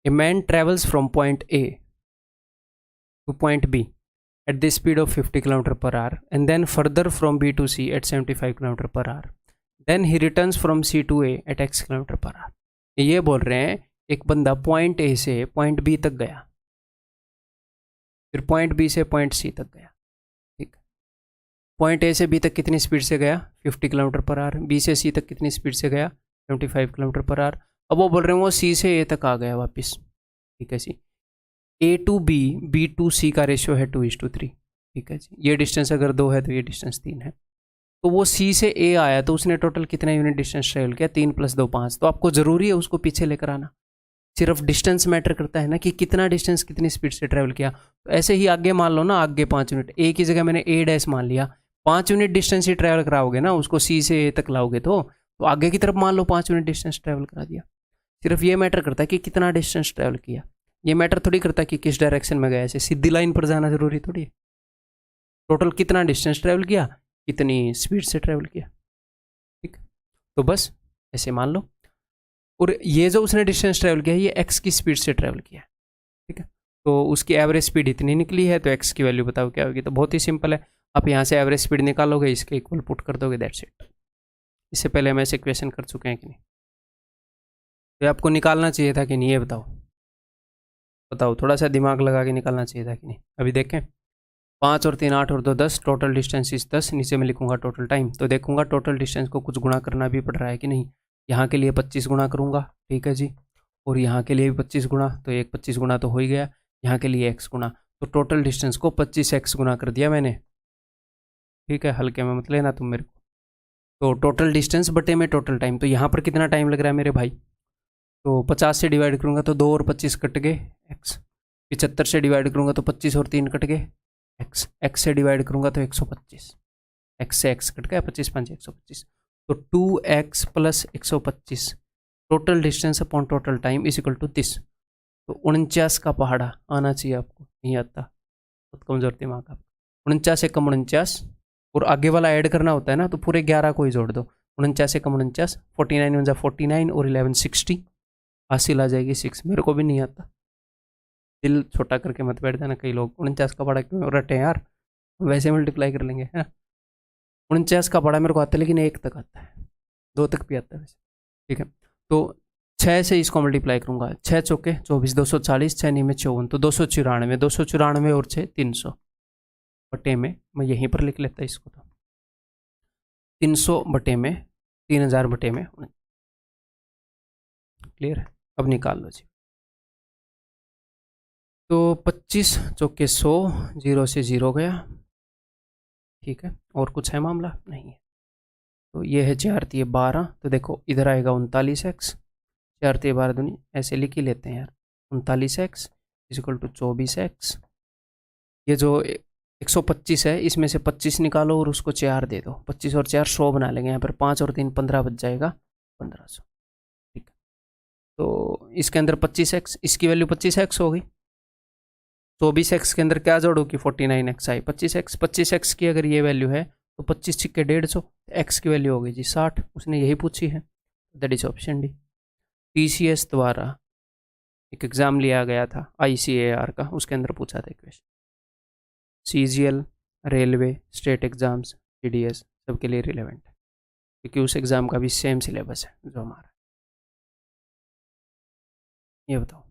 A man travels from point A to point B at the speed of 50 km/h and then further from B to C at 75 km/h. Then he returns from C to A at x km/h. ये बोल रहे हैं एक बंदा point A से point B तक गया, फिर पॉइंट B से पॉइंट C तक गया। ठीक, पॉइंट A से B तक कितनी स्पीड से गया? 50 km/h। B से C तक कितनी स्पीड से गया? 75 km/h। अब वो बोल रहे हैं वो C से A तक आ गया वापस। ठीक है जी, A to B, B to C का रेशियो है 2:3। ठीक है जी, ये डिस्टेंस अगर 2 है तो ये डिस्टेंस 3 है। तो वो C से A आया तो उसने टोटल कितना यूनिट डिस्टेंस ट्रेवल किया? 3 + 2 5। तो आपको ज़रूरी है उसको पीछे लेकर आना, सिर्फ डिस्टेंस मैटर करता है ना, कि कितना डिस्टेंस कितनी स्पीड से ट्रैवल किया। तो ऐसे ही आगे मान लो ना, आगे 5 यूनिट, A की जगह मैंने A' मान लिया, 5 यूनिट डिस्टेंस ही ट्रैवल कराओगे ना, उसको C से A तक लाओगे तो आगे की तरफ मान लो 5 यूनिट डिस्टेंस ट्रैवल करा दिया। सिर्फ ये मैटर करता है कि कितना डिस्टेंस ट्रैवल किया। ये मैटर थोड़ी करता कि किस डायरेक्शन में गया, ऐसे सीधी लाइन पर जाना जरूरी थोड़ी है। टोटल कितना डिस्टेंस ट्रैवल किया, कितनी स्पीड से ट्रैवल किया, ठीक। तो बस ऐसे मान लो, और ये जो उसने डिस्टेंस ट्रैवल किया ये एक्स की स्पीड से ट्रैवल किया, ठीक है। तो उसकी एवरेज स्पीड इतनी निकली है, तो एक्स की वैल्यू बताओ क्या होगी। तो बहुत ही सिंपल है, आप यहाँ से एवरेज स्पीड निकालोगे, इसके इक्वल पुट कर दोगे, दैट्स इट। इससे पहले हम ऐसे क्वेश्चन कर चुके हैं कि नहीं, तो आपको निकालना चाहिए था कि नहीं, ये बताओ बताओ, थोड़ा सा दिमाग लगा के निकालना चाहिए था कि नहीं। अभी देखें, 5 और 3 8 और 2 10, टोटल डिस्टेंस इस 10, नीचे में लिखूंगा टोटल टाइम। तो देखूंगा टोटल डिस्टेंस को कुछ गुणा करना भी पड़ रहा है कि नहीं। यहाँ के लिए 25 गुणा करूँगा, ठीक है जी, और यहाँ के लिए भी 25 गुणा, तो एक 25 गुणा तो हो ही गया। यहाँ के लिए x गुणा, तो टोटल डिस्टेंस को 25x गुणा कर दिया मैंने, ठीक है। हल्के में मत लेना तुम मेरे को। तो टोटल डिस्टेंस बटे में टोटल टाइम, तो यहाँ पर कितना टाइम लग रहा है मेरे भाई, तो 50 से डिवाइड करूँगा तो 2 और 25 कट गए x, 75 से डिवाइड करूँगा तो 25 और 3 कट गए x से डिवाइड करूँगा तो 125, x से x कट गया, 25 5 125, तो 2x plus 125 total distance upon total time is equal to 30। तो 49 का पहाड़ा आना चाहिए आपको, नहीं आता, बहुत कमजोर दिमाग आप। 49 से कम 49, और आगे वाला ऐड करना होता है ना, तो पूरे 11 को ही जोड़ दो। 49 से कम 49, 49 × 49 और 11 60, हासिल आ जाएगी 6। मेरे को भी नहीं आता, दिल छोटा करके मत बैठ जाना। कई लोग 49 का पहाड़ा क्यों रटे यार, वैसे मल्टीप्लाई कर लेंगे, है 49 का पहाड़ा मेरे को आता है, लेकिन 1 तक आता है, 2 तक भी आता है वैसे, ठीक है। तो 6 से इसको मल्टीप्लाई करूँगा, 6 चौके 24, 240, 6 नहीं में 54, तो 294, 294 और 6 300 बटे में, मैं यहीं पर लिख लेता इसको, तो 300 बटे में 3000 बटे में, क्लियर है। अब निकाल लो जी। तो 25 चौके 100, 0 से 0 गया, ठीक है। और कुछ है मामला, नहीं है। तो ये है 4 × 12, तो देखो इधर आएगा 39x, 4 × 12 दूनी, ऐसे लिख ही लेते हैं यार, 39x is equal to 24x। ये जो 125 है, इसमें से 25 निकालो और उसको 4 दे दो, 25 और 4 100 बना लेंगे। यहाँ पर 5 और 3 15 बच जाएगा, 1500, ठीक है। तो इसके अंदर 25x, इसकी वैल्यू 25x होगी। 24x के अंदर क्या जोड़ो कि 49x आई, 25x की अगर ये वैल्यू है तो 25 छिक्के 150, x की वैल्यू होगी जी 60। उसने यही पूछी है, that is option D. TCS द्वारा एक एग्ज़ाम लिया गया था ICAR का, उसके अंदर पूछा था question. CGL, railway, state exams, TDS सबके लिए रिलेवेंट है, क्योंकि उस एग्ज़ाम का भी सेम सिलेबस है जो हमारा। ये बताओ,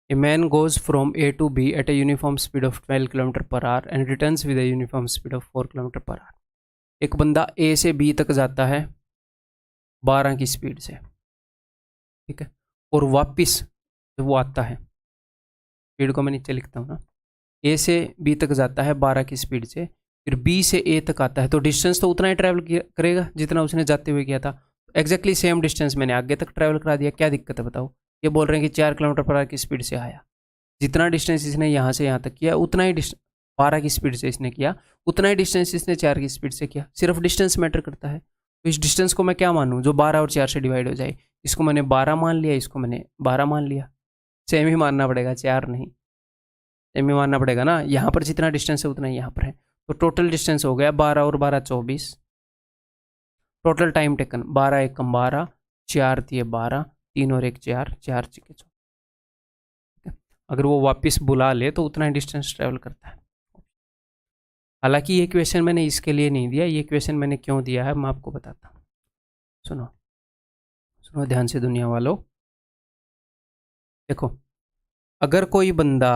A man goes from A to B at a uniform speed of 12 km per hour and returns with a uniform speed of 4 km per hour। एक बंदा A से B तक जाता है 12 की स्पीड से, ठीक है, और वापस जब वो आता है, स्पीड को मैं नीचे लिखता हूँ ना, A से B तक जाता है 12 की स्पीड से, फिर B से A तक आता है, तो डिस्टेंस तो उतना ही ट्रैवल करेगा जितना उसने जाते हुए किया था। एग्जैक्टली सेम डिस्टेंस मैंने आगे तक ट्रैवल करा दिया, क्या दिक्कत है बताओ। ये बोल रहे हैं कि 4 km पर आवर की स्पीड से आया, जितना डिस्टेंस इसने यहाँ से यहाँ तक किया उतना ही 12 की स्पीड से इसने किया, उतना ही डिस्टेंस इसने 4 की स्पीड से किया। सिर्फ डिस्टेंस मैटर करता है। तो इस डिस्टेंस को मैं क्या मानूँ, जो 12 और 4 से डिवाइड हो जाए। इसको मैंने 12 मान लिया, इसको मैंने 12 मान लिया, सेम ही मानना पड़ेगा, 4 नहीं, सेम ही मानना पड़ेगा ना। यहाँ पर जितना डिस्टेंस है उतना ही यहाँ पर है, तो टोटल डिस्टेंस हो गया 12 और 12 24। टोटल टाइम टेकन 12 × 1 12, 4 × 12, 3 और 1 4, 4 × 4। अगर वो वापस बुला ले तो उतना ही डिस्टेंस ट्रैवल करता है। हालांकि ये क्वेश्चन मैंने इसके लिए नहीं दिया, ये क्वेश्चन मैंने क्यों दिया है मैं आपको बताता हूँ। सुनो सुनो ध्यान से दुनिया वालों, देखो अगर कोई बंदा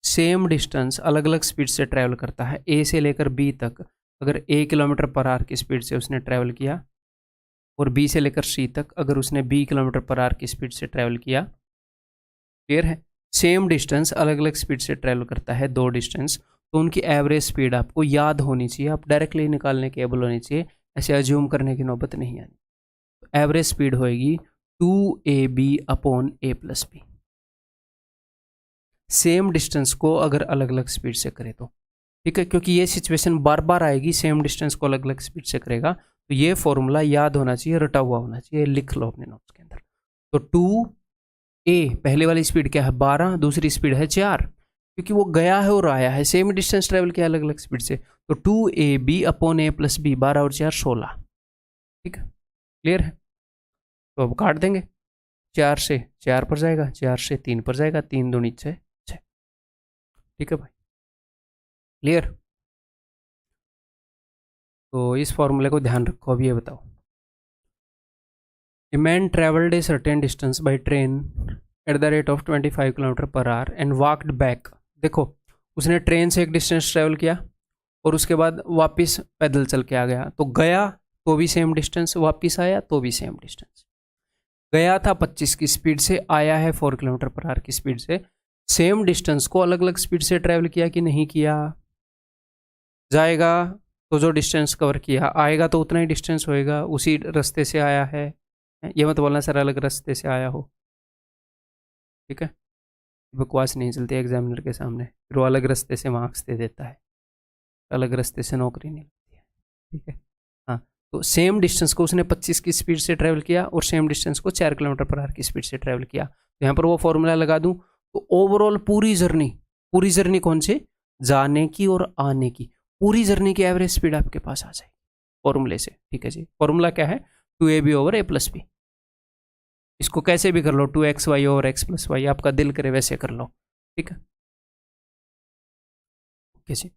सेम डिस्टेंस अलग अलग स्पीड से ट्रैवल करता है, A से लेकर B तक, अगर 1 km पर आवर की स्पीड से उसने ट्रैवल किया, और B से लेकर C तक अगर उसने 20 km पर आवर की स्पीड से ट्रैवल किया, क्लियर है। सेम डिस्टेंस अलग अलग स्पीड से ट्रैवल करता है, 2 डिस्टेंस, तो उनकी एवरेज स्पीड आपको याद होनी चाहिए, आप डायरेक्टली निकालने के एबल होनी चाहिए, ऐसे अज्यूम करने की नौबत नहीं आनी। तो एवरेज स्पीड होएगी 2AB upon A + B। Same distance को अगर अलग अलग स्पीड से करे तो, ठीक है, क्योंकि ये सिचुएशन बार बार आएगी, सेम डिस्टेंस को अलग अलग स्पीड से करेगा, तो ये फॉर्मूला याद होना चाहिए, रटा हुआ होना चाहिए, लिख लो अपने नोट्स के अंदर। तो 2 ए पहले वाली स्पीड क्या है 12, दूसरी स्पीड है 4, क्योंकि वो गया है और आया है, सेम डिस्टेंस ट्रेवल किया अलग अलग स्पीड से। तो 2ab upon a plus B, 12 और 4 16। ठीक है, क्लियर है। तो अब काट देंगे, 4 से 4 पर जाएगा, 4 से 3 पर जाएगा, 3 दूनी 6 6। ठीक है भाई, क्लियर। तो इस फॉर्मूले को ध्यान रखो। अब ये बताओ, a man travelled a certain distance by train at the rate of 25 kilometre per hour and walked back. देखो, उसने ट्रेन से एक डिस्टेंस ट्रेवल किया और उसके बाद वापस पैदल चल के आ गया। तो गया तो भी सेम डिस्टेंस, वापस आया तो भी सेम डिस्टेंस। गया था 25 की स्पीड से, आया है 4 किलोमीटर पर आवर की स्पीड से। सेम डिस्टेंस को अलग अलग स्पीड से ट्रैवल किया कि नहीं किया? जाएगा तो जो डिस्टेंस कवर किया, आएगा तो उतना ही डिस्टेंस होएगा, उसी रास्ते से आया है। ये मत बोलना सर अलग रास्ते से आया हो, ठीक है। बकवास नहीं चलती एग्जामिनर के सामने, फिर वो अलग रास्ते से मार्क्स दे देता है, अलग रास्ते से नौकरी नहीं लगती है, ठीक है। हाँ, तो सेम डिस्टेंस को उसने 25 की स्पीड से ट्रैवल किया और सेम डिस्टेंस को 4 किलोमीटर पर आवर की स्पीड से ट्रैवल किया। तो यहाँ पर वो फॉर्मूला लगा दूँ तो ओवरऑल पूरी जर्नी कौन से, जाने की और आने की, पूरी जर्नी की एवरेज स्पीड आपके पास आ जाएगी फॉर्मूले से, ठीक है जी। फॉर्मूला क्या है, 2ab over a plus B. इसको कैसे भी कर लो, 2xy ओवर x प्लस वाई, आपका दिल करे वैसे कर लो, ठीक है। ओके जी।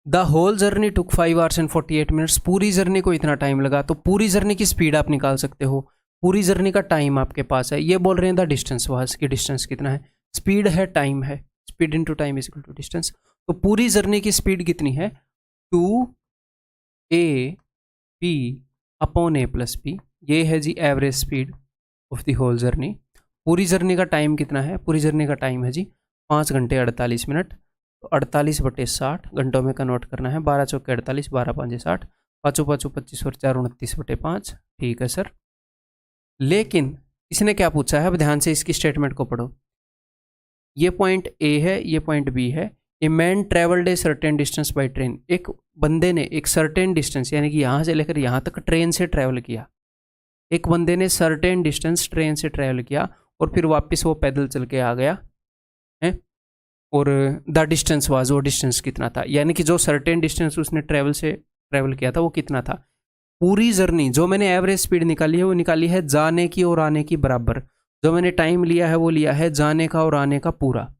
The whole journey took 5 hours and 48 minutes। पूरी जर्नी को इतना टाइम लगा, तो पूरी जर्नी की स्पीड आप निकाल सकते हो, पूरी जर्नी का टाइम आपके पास है। ये बोल रहे हैं द डिस्टेंस वाज, की डिस्टेंस कितना है, स्पीड है टाइम है, speed into time is equal to distance. तो पूरी जर्नी की स्पीड कितनी है, 2ab upon a plus B. ये है जी average speed of the whole journey. पूरी जर्नी का टाइम कितना है, पूरी जर्नी का टाइम है जी 5 घंटे 48 मिनट। तो 48/60 घंटों में कन्वर्ट करना है, 12 चौके 48, 12 5 60, 5 5 25 और 4 29/5। ठीक है सर। लेकिन इसने क्या पूछा है, अब ध्यान से इसकी स्टेटमेंट को पढ़ो। ये पॉइंट ए है, ये पॉइंट बी है। A man travelled a certain distance by train. एक बंदे ने एक सर्टेन डिस्टेंस, यानी कि यहाँ से लेकर यहाँ तक ट्रेन से ट्रैवल किया। एक बंदे ने सर्टेन डिस्टेंस ट्रेन से ट्रैवल किया और फिर वापस वो पैदल चल के आ गया है, और द डिस्टेंस वाज, वो डिस्टेंस कितना था, यानी कि जो सर्टेन डिस्टेंस उसने ट्रैवल किया था वो कितना था। पूरी जर्नी जो मैंने एवरेज स्पीड निकाली है वो निकाली है जाने की और आने की बराबर। जो मैंने टाइम लिया है वो लिया है जाने का और आने का पूरा।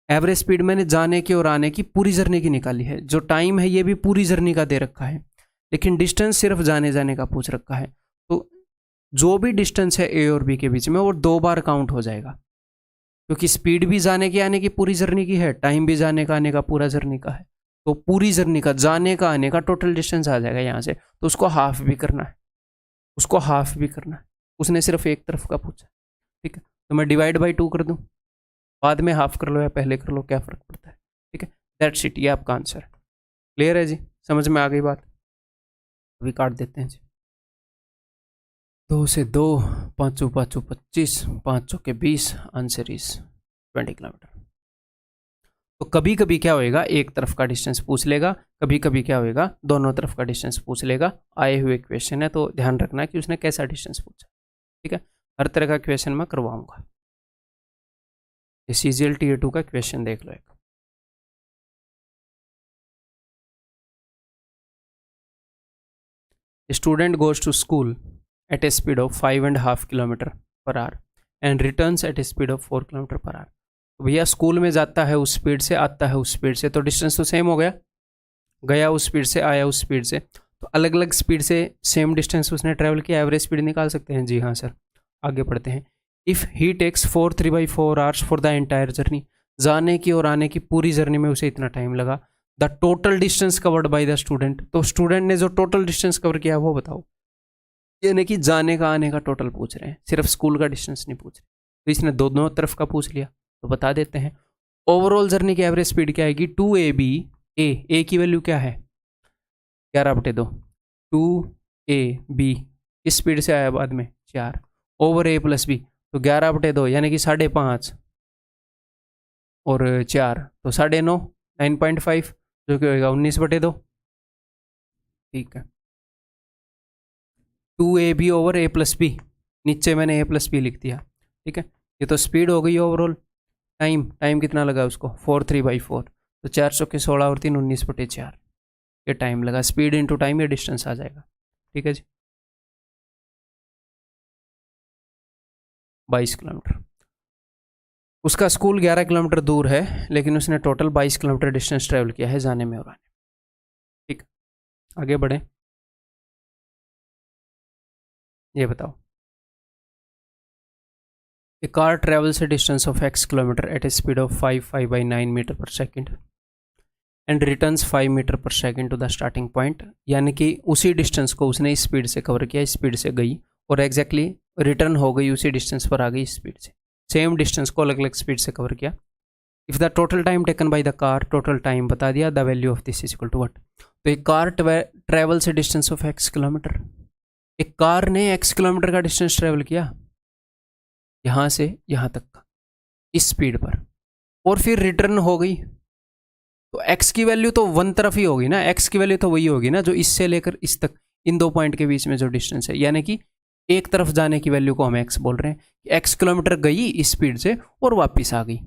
एवरेज स्पीड मैंने जाने की और आने की पूरी जर्नी की निकाली है। जो टाइम है ये भी पूरी जर्नी का दे रखा है, लेकिन डिस्टेंस सिर्फ जाने का पूछ रखा है। तो जो भी डिस्टेंस है ए और बी के बीच में वो 2 बार काउंट हो जाएगा, क्योंकि स्पीड भी जाने की आने की पूरी जर्नी की है, टाइम भी जाने का आने का पूरा जर्नी का है। तो पूरी जर्नी का जाने का आने का टोटल डिस्टेंस आ जाएगा यहाँ से। तो उसको हाफ भी करना है, उसको हाफ भी करना है। उसने सिर्फ एक तरफ का पूछा, ठीक है। तो मैं डिवाइड बाई 2 कर दूँ, बाद में हाफ कर लो या पहले कर लो, क्या फ़र्क पड़ता है, ठीक है। दैट्स इट, ये आपका आंसर। क्लियर है जी, समझ में आ गई बात। अभी काट देते हैं जी। 2 से 2, 5 5 25, 5 चौके 20, आंसर इज 20 किलोमीटर। तो कभी कभी क्या होएगा, एक तरफ का डिस्टेंस पूछ लेगा, कभी कभी क्या होएगा दोनों तरफ का डिस्टेंस पूछ लेगा। आए हुए क्वेश्चन है तो ध्यान रखना कि उसने कैसा डिस्टेंस पूछा, ठीक है। हर तरह का क्वेश्चन मैं करवाऊंगा। CGL Tier 2 का क्वेश्चन देख लो एक। Student goes to school at a speed of 5.5 kilometre per hour and returns at a speed of 4 kilometre per hour. तो भैया स्कूल में जाता है उस स्पीड से, आता है उस स्पीड से, तो डिस्टेंस तो सेम हो गया, गया उस स्पीड से, आया उस स्पीड से। तो अलग अलग स्पीड से सेम डिस्टेंस उसने ट्रैवल किया, एवरेज स्पीड निकाल सकते हैं। जी हाँ सर, आगे बढ़ते हैं। If he takes 4 3/4 hours for the entire journey. जाने की और आने की पूरी जर्नी में उसे इतना टाइम लगा। The total distance covered by the student. तो स्टूडेंट ने जो टोटल डिस्टेंस कवर किया वो बताओ। यानी कि जाने का आने का टोटल पूछ रहे हैं, सिर्फ स्कूल का डिस्टेंस नहीं पूछ रहे। तो इसने दोनों तरफ का पूछ लिया, तो बता देते हैं। ओवरऑल जर्नी की एवरेज स्पीड क्या आएगी, 2ab। ए की वैल्यू क्या है 11/2, 2ab इस स्पीड से आया बाद में 4 ओवर a प्लस बी, तो 11/2 यानी कि 5.5 और 4 तो 9.5, 9.5 जो कि होगा 19/2, ठीक है। 2ab over a plus B, नीचे मैंने a प्लस बी लिख दिया, ठीक है। ये तो स्पीड हो गई ओवरऑल। टाइम कितना लगा उसको 4/3/4, तो 4 × 16 और 3 19/4 ये टाइम लगा। स्पीड इंटू टाइम ये डिस्टेंस आ जाएगा। ठीक है जी, 22 किलोमीटर। उसका स्कूल 11 किलोमीटर दूर है, लेकिन उसने टोटल 22 किलोमीटर डिस्टेंस ट्रेवल किया है जाने में और आने में। ठीक, आगे बढ़े। ये बताओ, a car travels a distance of x kilometre at a speed of 5/9 metre per second and returns 5 metre per second to the starting point. यानी कि उसी डिस्टेंस को उसने इस स्पीड से कवर किया, स्पीड से गई और एग्जैक्टली रिटर्न हो गई उसी डिस्टेंस पर आ गई स्पीड से। सेम डिस्टेंस को अलग अलग स्पीड से कवर किया। If the total time taken by the car, total time बता दिया, the value of this is equal to what. तो एक car travels a distance of x kilometre, एक कार ने x किलोमीटर का डिस्टेंस ट्रेवल किया यहाँ से यहाँ तक का इस स्पीड पर, और फिर रिटर्न हो गई। तो x की वैल्यू तो वन तरफ ही होगी ना, x की वैल्यू तो वही होगी ना जो इससे लेकर इस तक, इन दो पॉइंट के बीच में जो डिस्टेंस है। यानी कि एक तरफ जाने की वैल्यू को हम x बोल रहे हैं कि x किलोमीटर गई इस स्पीड से और वापस आ गई।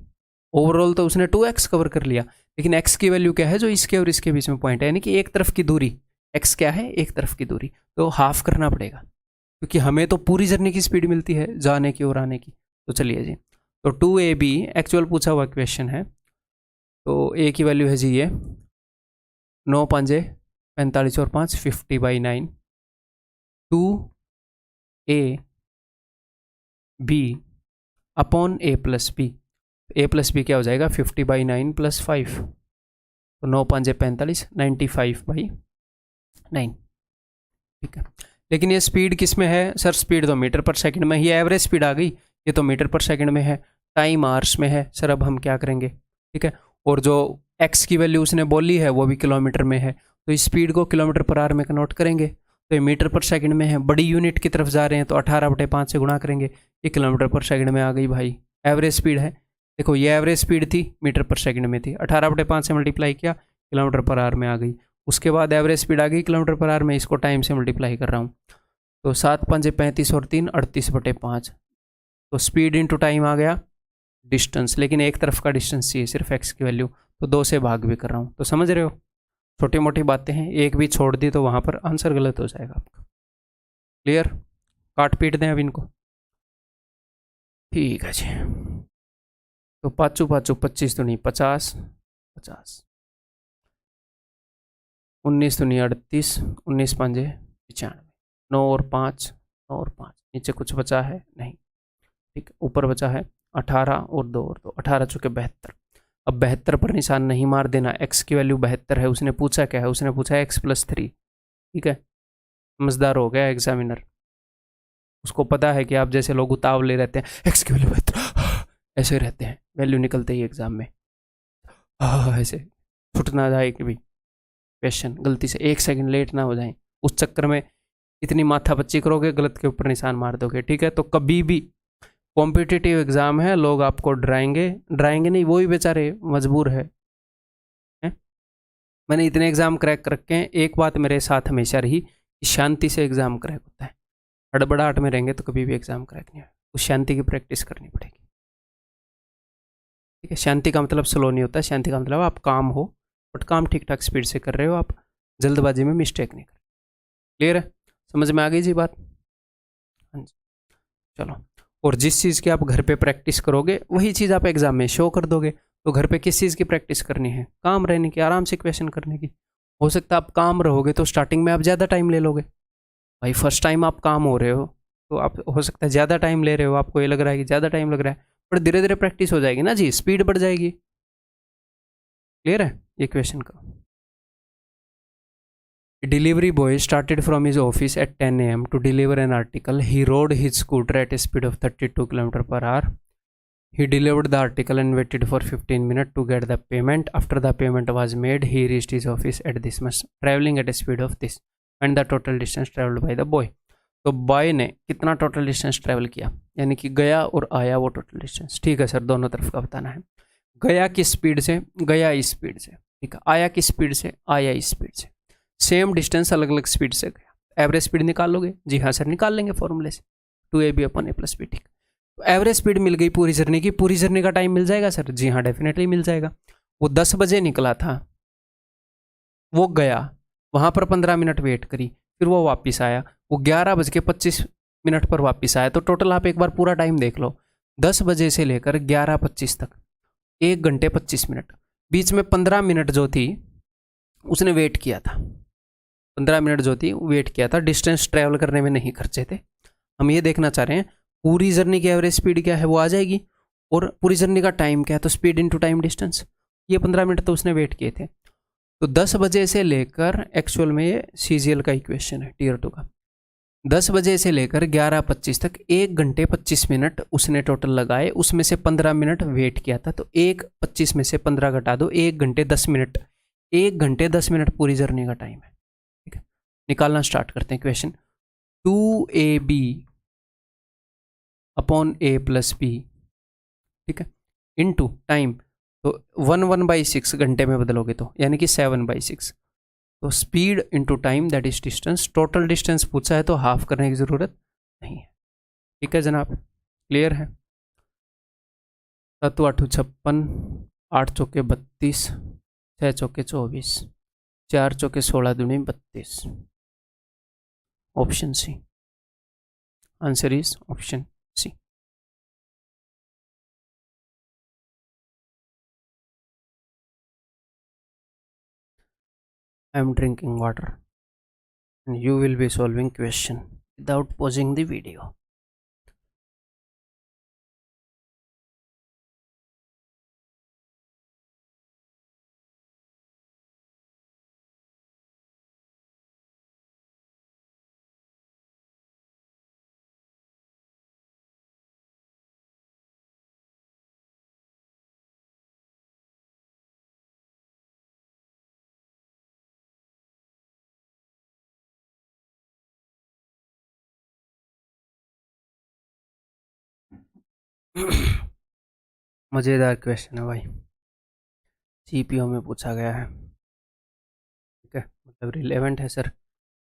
ओवरऑल तो उसने 2x कवर कर लिया, लेकिन x की वैल्यू क्या है जो इसके और इसके बीच में पॉइंट है, यानी कि एक तरफ की दूरी। x क्या है, एक तरफ की दूरी, तो हाफ करना पड़ेगा क्योंकि हमें तो पूरी जर्नी की स्पीड मिलती है जाने की और आने की। तो चलिए जी, तो 2AB एक्चुअल पूछा हुआ क्वेश्चन है। तो a की वैल्यू है जी ये 9 × 5 = 45 और 5 50/9 2AB upon a + b। a + b क्या हो जाएगा 50/9 + 5, तो 9 × 5 = 45 95/9। ठीक है, लेकिन ये स्पीड किस में है सर? स्पीड तो मीटर पर सेकंड में, ये एवरेज स्पीड आ गई, ये तो मीटर पर सेकंड में है, टाइम आवर्स में है। सर अब हम क्या करेंगे? ठीक है, और जो x की वैल्यू उसने बोली है वो भी किलोमीटर में है, तो इस स्पीड को किलोमीटर पर आवर में कन्वर्ट करेंगे। तो ये मीटर पर सेकंड में है, बड़ी यूनिट की तरफ जा रहे हैं तो 18/5 से गुणा करेंगे, ये किलोमीटर पर सेकंड में आ गई भाई। एवरेज स्पीड है, देखो ये एवरेज स्पीड थी मीटर पर सेकंड में थी, 18/5 से मल्टीप्लाई किया किलोमीटर पर आवर में आ गई। उसके बाद एवरेज स्पीड आ गई किलोमीटर पर आवर में, इसको टाइम से मल्टीप्लाई कर रहा हूँ, तो 7 × 5 = 35 और 3 38/5। तो स्पीड इंटू टाइम आ गया डिस्टेंस, लेकिन एक तरफ का डिस्टेंस चाहिए सिर्फ x की वैल्यू, तो 2 से भाग भी कर रहा हूँ। तो समझ रहे हो, छोटी मोटी बातें हैं, एक भी छोड़ दी तो वहाँ पर आंसर गलत हो जाएगा आपका। क्लियर? काट पीट दें अब इनको। ठीक है जी, तो 5 × 5 = 25 दूनी 50 50, 19 दूनी 38, 19 × 5 = 95, 9 और 5 9 और 5, नीचे कुछ बचा है नहीं, ठीक, ऊपर बचा है 18 और 2 और 2, 18 चुके 72। अब 72 पर निशान नहीं मार देना, x की वैल्यू 72 है, उसने पूछा क्या है? उसने पूछा है x + 3। ठीक है, समझदार हो गया एग्जामिनर, उसको पता है कि आप जैसे लोग उतावले रहते हैं, x की वैल्यू 72 ऐसे रहते हैं, वैल्यू निकलते ही एग्जाम में ऐसे छुट ना जाए कि भाई क्वेश्चन गलती से 1 सेकंड लेट ना हो जाए, उस चक्कर में इतनी माथापच्ची करोगे, गलत के ऊपर निशान मार दोगे। ठीक है, तो कभी भी कॉम्पिटिटिव एग्जाम है, लोग आपको डराएंगे नहीं, वो ही बेचारे मजबूर है। मैंने इतने एग्जाम क्रैक कर रखे हैं, एक बात मेरे साथ हमेशा रही कि शांति से एग्जाम क्रैक होता है। हड़बड़ाहट में रहेंगे तो कभी भी एग्जाम क्रैक नहीं होगा, उस शांति की प्रैक्टिस करनी पड़ेगी। ठीक है, शांति का मतलब स्लो नहीं होता, शांति का मतलब आप काम हो, बट काम ठीक ठाक स्पीड से कर रहे हो, आप जल्दबाजी में मिस्टेक नहीं कर। क्लियर है? समझ में आ गई जी बात? हाँ जी, चलो। और जिस चीज़ की आप घर पे प्रैक्टिस करोगे वही चीज़ आप एग्जाम में शो कर दोगे। तो घर पे किस चीज़ की प्रैक्टिस करनी है? काम रहने की, आराम से क्वेश्चन करने की। हो सकता है आप काम रहोगे तो स्टार्टिंग में आप ज़्यादा टाइम ले लोगे भाई, फर्स्ट टाइम आप काम हो रहे हो तो आप हो सकता है ज़्यादा टाइम ले रहे हो, आपको ये लग रहा है कि ज़्यादा टाइम लग रहा है, पर धीरे धीरे प्रैक्टिस हो जाएगी ना जी, स्पीड बढ़ जाएगी। क्लियर है ये क्वेश्चन का? Delivery boy started from his office at 10 a.m. to deliver an article. He rode his scooter at a speed of 32 km/h. He delivered the article and waited for 15 minutes to get the payment. After the payment was made, he reached his office at this much, traveling at a speed of this. And the total distance traveled by the boy. तो boy ने कितना total distance travel किया, यानी कि गया और आया वो टोटल डिस्टेंस। ठीक है सर, दोनों तरफ का बताना है। गया किस स्पीड से? गया इस स्पीड से। ठीक है, आया किस स्पीड से? आया इस स्पीड से। सेम डिस्टेंस अलग अलग स्पीड से गया। एवरेज स्पीड निकाल लोगे? जी हाँ सर, निकाल लेंगे फॉर्मूले से, 2AB/A + B। ठीक, एवरेज स्पीड मिल गई पूरी जर्नी की, पूरी जर्नी का टाइम मिल जाएगा सर? जी हाँ, डेफिनेटली मिल जाएगा। वो 10 बजे निकला था, वो गया वहाँ पर 15 मिनट वेट करी, फिर वो वापस आया, वो 11:25 पर वापस आया। तो टोटल आप एक बार पूरा टाइम देख लो, 10 बजे से लेकर 11:25 तक 1 घंटे 25 मिनट, बीच में 15 मिनट जो थी उसने वेट किया था, 15 मिनट जो थी वेट किया था, डिस्टेंस ट्रैवल करने में नहीं खर्चे थे। हम ये देखना चाह रहे हैं पूरी जर्नी की एवरेज स्पीड क्या है, वो आ जाएगी, और पूरी जर्नी का टाइम क्या है, तो स्पीड इनटू टाइम डिस्टेंस। ये 15 मिनट तो उसने वेट किए थे। तो 10 बजे से लेकर, एक्चुअल में ये CGL का इक्वेशन है टीयर 2 का, 10 बजे से लेकर 11:25 तक 1 घंटे 25 मिनट उसने टोटल लगाए, उसमें से 15 मिनट वेट किया था। तो 1:25 में से 15 घटा दो, 1 घंटे 10 मिनट, 1 घंटे 10 मिनट पूरी जर्नी का टाइम है। ठीक है, निकालना स्टार्ट करते हैं question. 2AB upon A plus B, ठीक है, इनटू टाइम, तो 1/6 घंटे में बदलोगे तो यानी कि 7/6। तो speed into time that is distance, total distance पूछा है तो हाफ करने की ज़रूरत नहीं है। ठीक है जनाब, क्लियर है? 7 8 56, 8 चौके 32, 6 चौके 24, 4 चौके 16 दूनी 32। Option C, answer is option C. I am drinking water and you will be solving question without pausing the video. मज़ेदार क्वेश्चन है भाई, CPO में पूछा गया है। ठीक है, मतलब रिलेवेंट है सर,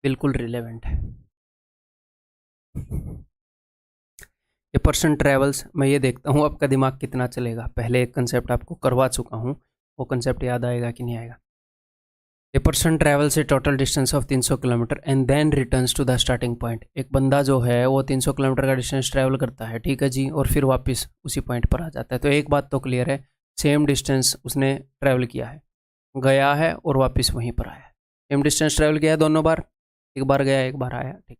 बिल्कुल रिलेवेंट है। ये पर्सन ट्रेवल्स, मैं ये देखता हूँ आपका दिमाग कितना चलेगा। पहले एक कंसेप्ट आपको करवा चुका हूँ, वो कंसेप्ट याद आएगा कि नहीं आएगा। A person travels a total distance of 300 kilometre and then returns to the starting point. एक बंदा जो है वो 300 किलोमीटर का डिस्टेंस ट्रैवल करता है, ठीक है जी, और फिर वापस उसी पॉइंट पर आ जाता है। तो एक बात तो क्लियर है, सेम डिस्टेंस उसने ट्रैवल किया है, गया है और वापस वहीं पर आया है। सेम डिस्टेंस ट्रैवल किया है दोनों बार, एक बार गया एक बार आया। ठीक,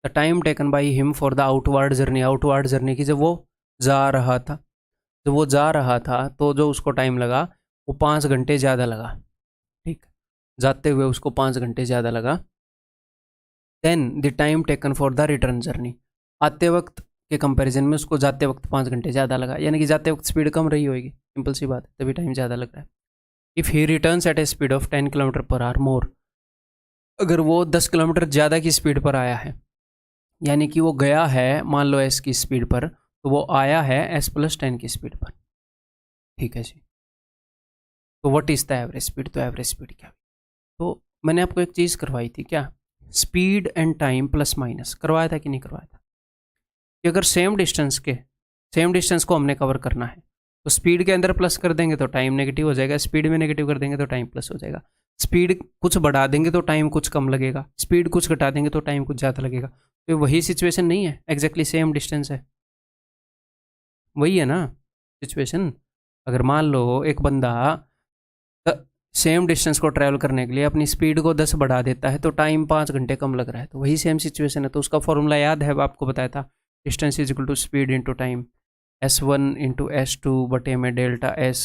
the time taken by him for the outward journey, outward journey की जब वो जा रहा था, जब वो जा रहा था तो जो उसको टाइम लगा वो 5 घंटे ज़्यादा लगा। ठीक, जाते हुए उसको 5 घंटे ज़्यादा लगा। Then the time taken for the return journey, आते वक्त के कंपैरिजन में उसको जाते वक्त 5 घंटे ज़्यादा लगा, यानी कि जाते वक्त स्पीड कम रही होगी, सिंपल सी बात, तभी टाइम ज़्यादा लग रहा है। If he returns at a speed of 10 kilometre per hour more, अगर वो 10 किलोमीटर ज़्यादा की स्पीड पर आया है, यानी कि वो गया है मान लो S की स्पीड पर, तो वो आया है S+10 की स्पीड पर। ठीक है जी, तो what is the average speed? तो एवरेज स्पीड क्या? तो मैंने आपको एक चीज़ करवाई थी क्या, speed and time plus minus, करवाया था कि नहीं करवाया था? कि अगर सेम डिस्टेंस को हमने कवर करना है तो स्पीड के अंदर प्लस कर देंगे तो टाइम नेगेटिव हो जाएगा, स्पीड में नेगेटिव कर देंगे तो टाइम प्लस हो जाएगा। स्पीड कुछ बढ़ा देंगे तो टाइम कुछ कम लगेगा, स्पीड कुछ घटा देंगे तो टाइम कुछ ज़्यादा लगेगा। तो वही सिचुएशन नहीं है, एग्जैक्टली सेम डिस्टेंस है, वही है ना सिचुएशन। अगर मान लो एक बंदा सेम डिस्टेंस को ट्रैवल करने के लिए अपनी स्पीड को 10 बढ़ा देता है तो टाइम 5 घंटे कम लग रहा है, तो वही सेम सिचुएशन है। तो उसका फॉर्मूला याद है, आपको बताया था, distance is equal to speed into time, S1 into S2 बटे में डेल्टा S,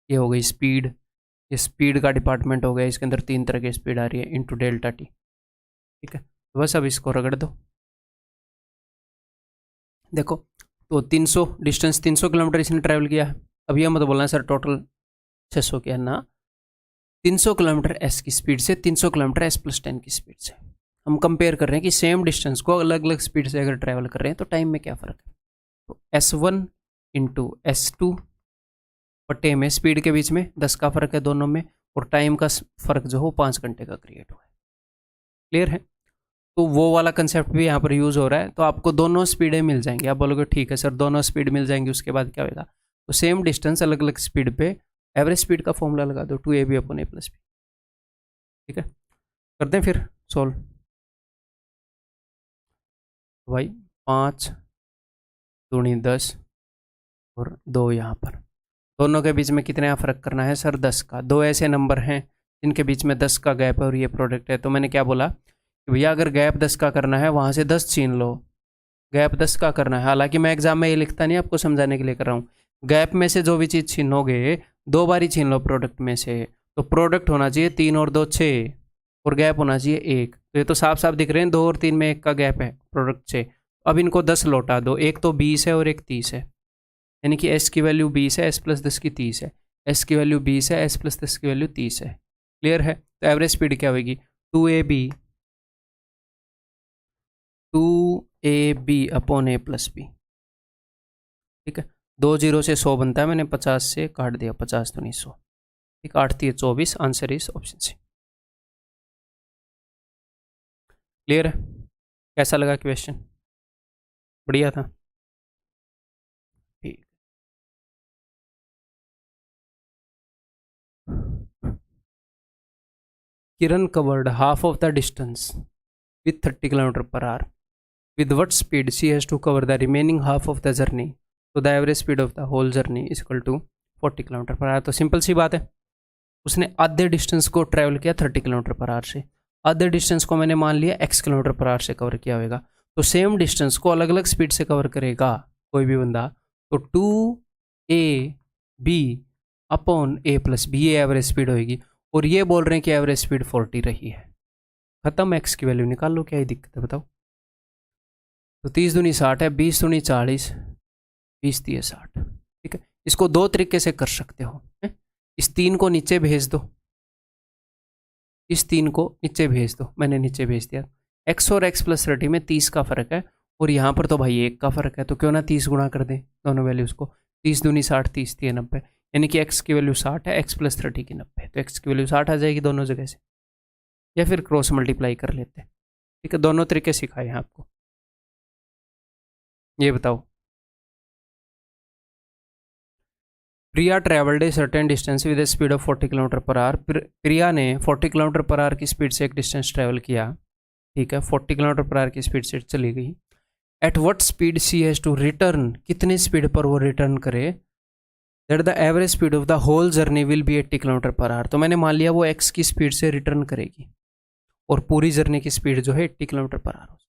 ये हो गई स्पीड, ये स्पीड का डिपार्टमेंट हो गया, इसके अंदर 3 तरह की स्पीड आ रही है, इंटू डेल्टा T। ठीक है, तो बस अब इसको रगड़ दो। देखो तो 300 डिस्टेंस 300 किलोमीटर इसने ट्रैवल किया है। अब यह मत बोलना सर टोटल 600 किया ना, 300 किलोमीटर S की स्पीड से 300 किलोमीटर S+10 की स्पीड से हम कंपेयर कर रहे हैं कि सेम डिस्टेंस को अलग अलग स्पीड से अगर ट्रैवल कर रहे हैं तो टाइम में क्या फ़र्क है। तो S1 इंटू S2 बटे में स्पीड के बीच में 10 का फ़र्क है दोनों में, और टाइम का फ़र्क जो हो 5 घंटे का क्रिएट हुआ है। क्लियर है? तो वो वाला कंसेप्ट भी यहाँ पर यूज़ हो रहा है। तो आपको दोनों स्पीडें मिल जाएंगी। आप बोलोगे ठीक है सर, दोनों स्पीड मिल जाएंगी, उसके बाद क्या होगा? तो सेम डिस्टेंस अलग अलग स्पीड पे एवरेज स्पीड का फॉर्मूला लगा दो, 2ab upon a plus B. ठीक है, करते हैं फिर सोल्व। भाई 5 दूनी 10 और 2 यहाँ पर, दोनों के बीच में कितने का फ़र्क करना है सर? 10 का। दो ऐसे नंबर हैं जिनके बीच में 10 का गैप है और ये प्रोडक्ट है। तो मैंने क्या बोला कि भैया अगर गैप 10 का करना है, वहाँ से 10 छीन लो, गैप 10 का करना है। हालांकि मैं एग्जाम में ये लिखता नहीं, आपको समझाने के लिए कर रहा हूँ। गैप में से जो भी चीज़ छीनोगे, 2 बार ही छीन लो प्रोडक्ट में से। तो प्रोडक्ट होना चाहिए 3 और 2 6, और गैप होना चाहिए 1। तो ये तो साफ साफ दिख रहे हैं, 2 और 3 में 1 का गैप है प्रोडक्ट से। अब इनको 10 लौटा दो, एक तो 20 है और एक 30 है, यानी कि s की वैल्यू 20 है, s प्लस 10 की 30 है। s की वैल्यू 20 है, s प्लस 10 की वैल्यू 30 है। क्लियर है? तो एवरेज स्पीड क्या होगी? 2ab upon a plus B. ठीक है, 2 0 से 100 बनता है, मैंने 50 से काट दिया, 50 तो नहीं 100। ठीक, 8 3 24, answer is option C. Clear है? कैसा लगा क्वेश्चन? बढ़िया था? ठीक। Kiran covered half of the distance with 30 km/h. With what speed she has to cover the remaining half of the journey? So the average speed of the whole journey is equal to 40 km/h. तो simple सी बात है, उसने आधे distance को travel किया 30 km/h से, आधे distance को मैंने मान लिया x km/h से कवर किया होगा। तो सेम डिस्टेंस को अलग अलग स्पीड से कवर करेगा कोई भी बंदा, तो 2ab upon a plus B, ये एवरेज स्पीड होगी। और ये बोल रहे हैं कि एवरेज स्पीड 40 रही है। खत्म, x की वैल्यू निकाल लो, क्या ही दिक्कत है बताओ। तो 30 दूनी 60 है, 20 दूनी 40, 20 दिए 60। ठीक है, इसको दो तरीके से कर सकते हो। इस 3 को नीचे भेज दो, इस 3 को नीचे भेज दो, मैंने नीचे भेज दिया। x और x प्लस 30 में 30 का फर्क है, और यहाँ पर तो भाई 1 का फर्क है, तो क्यों ना 30 गुणा कर दें दोनों वैल्यूज़ को। 30 दूनी 60, 30 दिए 90, यानी कि x की वैल्यू 60 है, x प्लस 30 की 90, तो x की वैल्यू 60 आ जाएगी दोनों जगह से, या फिर क्रॉस मल्टीप्लाई कर लेते हैं। ठीक है, दोनों तरीके सिखाए हैं आपको। ये बताओ, Priya travelled a certain distance with a speed of 40 km/h। Priya ने 40 km/h की स्पीड से एक डिस्टेंस ट्रेवल किया। ठीक है, 40 km/h की स्पीड से चली गई। At what speed she has to return, कितनी स्पीड पर वो रिटर्न करे, that the average speed of the whole journey will be 80 km/h। तो मैंने मान लिया वो x की स्पीड से रिटर्न करेगी, और पूरी जर्नी की स्पीड जो है 80 km/h।